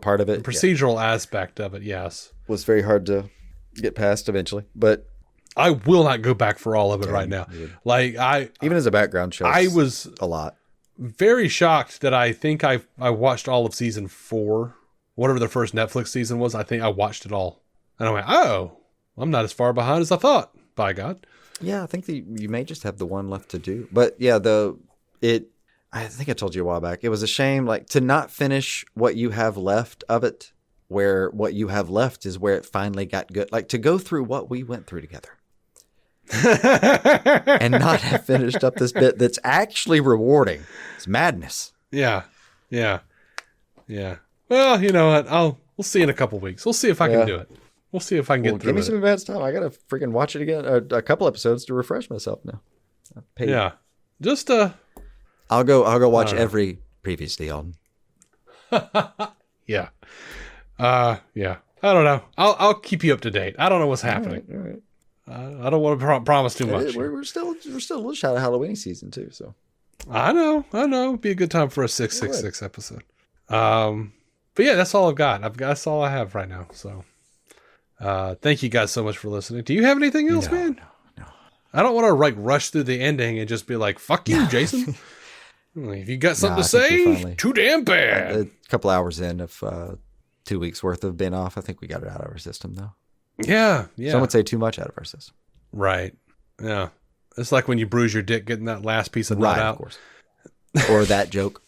part of it. The procedural aspect of it, yes. Was very hard to get past eventually, but I will not go back for all of it right now. Like even as a background show, I was a lot. Very shocked that I think I watched all of season 4, whatever the first Netflix season was. I think I watched it all. And I went, oh, I'm not as far behind as I thought, by God. Yeah, I think you may just have the one left to do. But yeah, I think I told you a while back, it was a shame like to not finish what you have left of it, where what you have left is where it finally got good. Like to go through what we went through together. And not have finished up this bit that's actually rewarding. It's madness. Yeah. Well, you know what? We'll see in a couple weeks. We'll see if I can do it. We'll see if I can get through it. Give me some advance time. I got to freaking watch it again. A couple episodes to refresh myself now. Yeah. Just I'll go watch every previously on. Yeah. Yeah. I don't know. I'll keep you up to date. I don't know what's happening. All right. I don't want to promise too much. We're still a little shot of Halloween season too. So I know. It'd be a good time for a 666 episode. But yeah, that's all I've got. That's all I have right now. So, thank you guys so much for listening. Do you have anything else, man? No. I don't want to rush through the ending and just be like, "Fuck you, Jason." If you got something to say, too damn bad. A couple hours in of 2 weeks worth of being off, I think we got it out of our system though. Yeah. Some would say too much out of our system. Right. Yeah. It's like when you bruise your dick getting that last piece of nut out. Of course. Or that joke.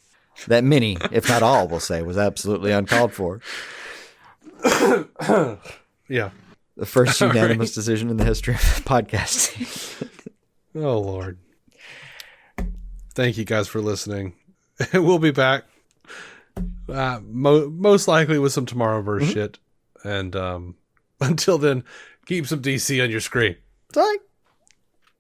That many, if not all, we'll say, was absolutely uncalled for. Yeah. The first unanimous decision in the history of podcasting. Oh, Lord. Thank you guys for listening. We'll be back. Most likely with some Tomorrowverse shit. And until then, keep some DC on your screen. Sorry.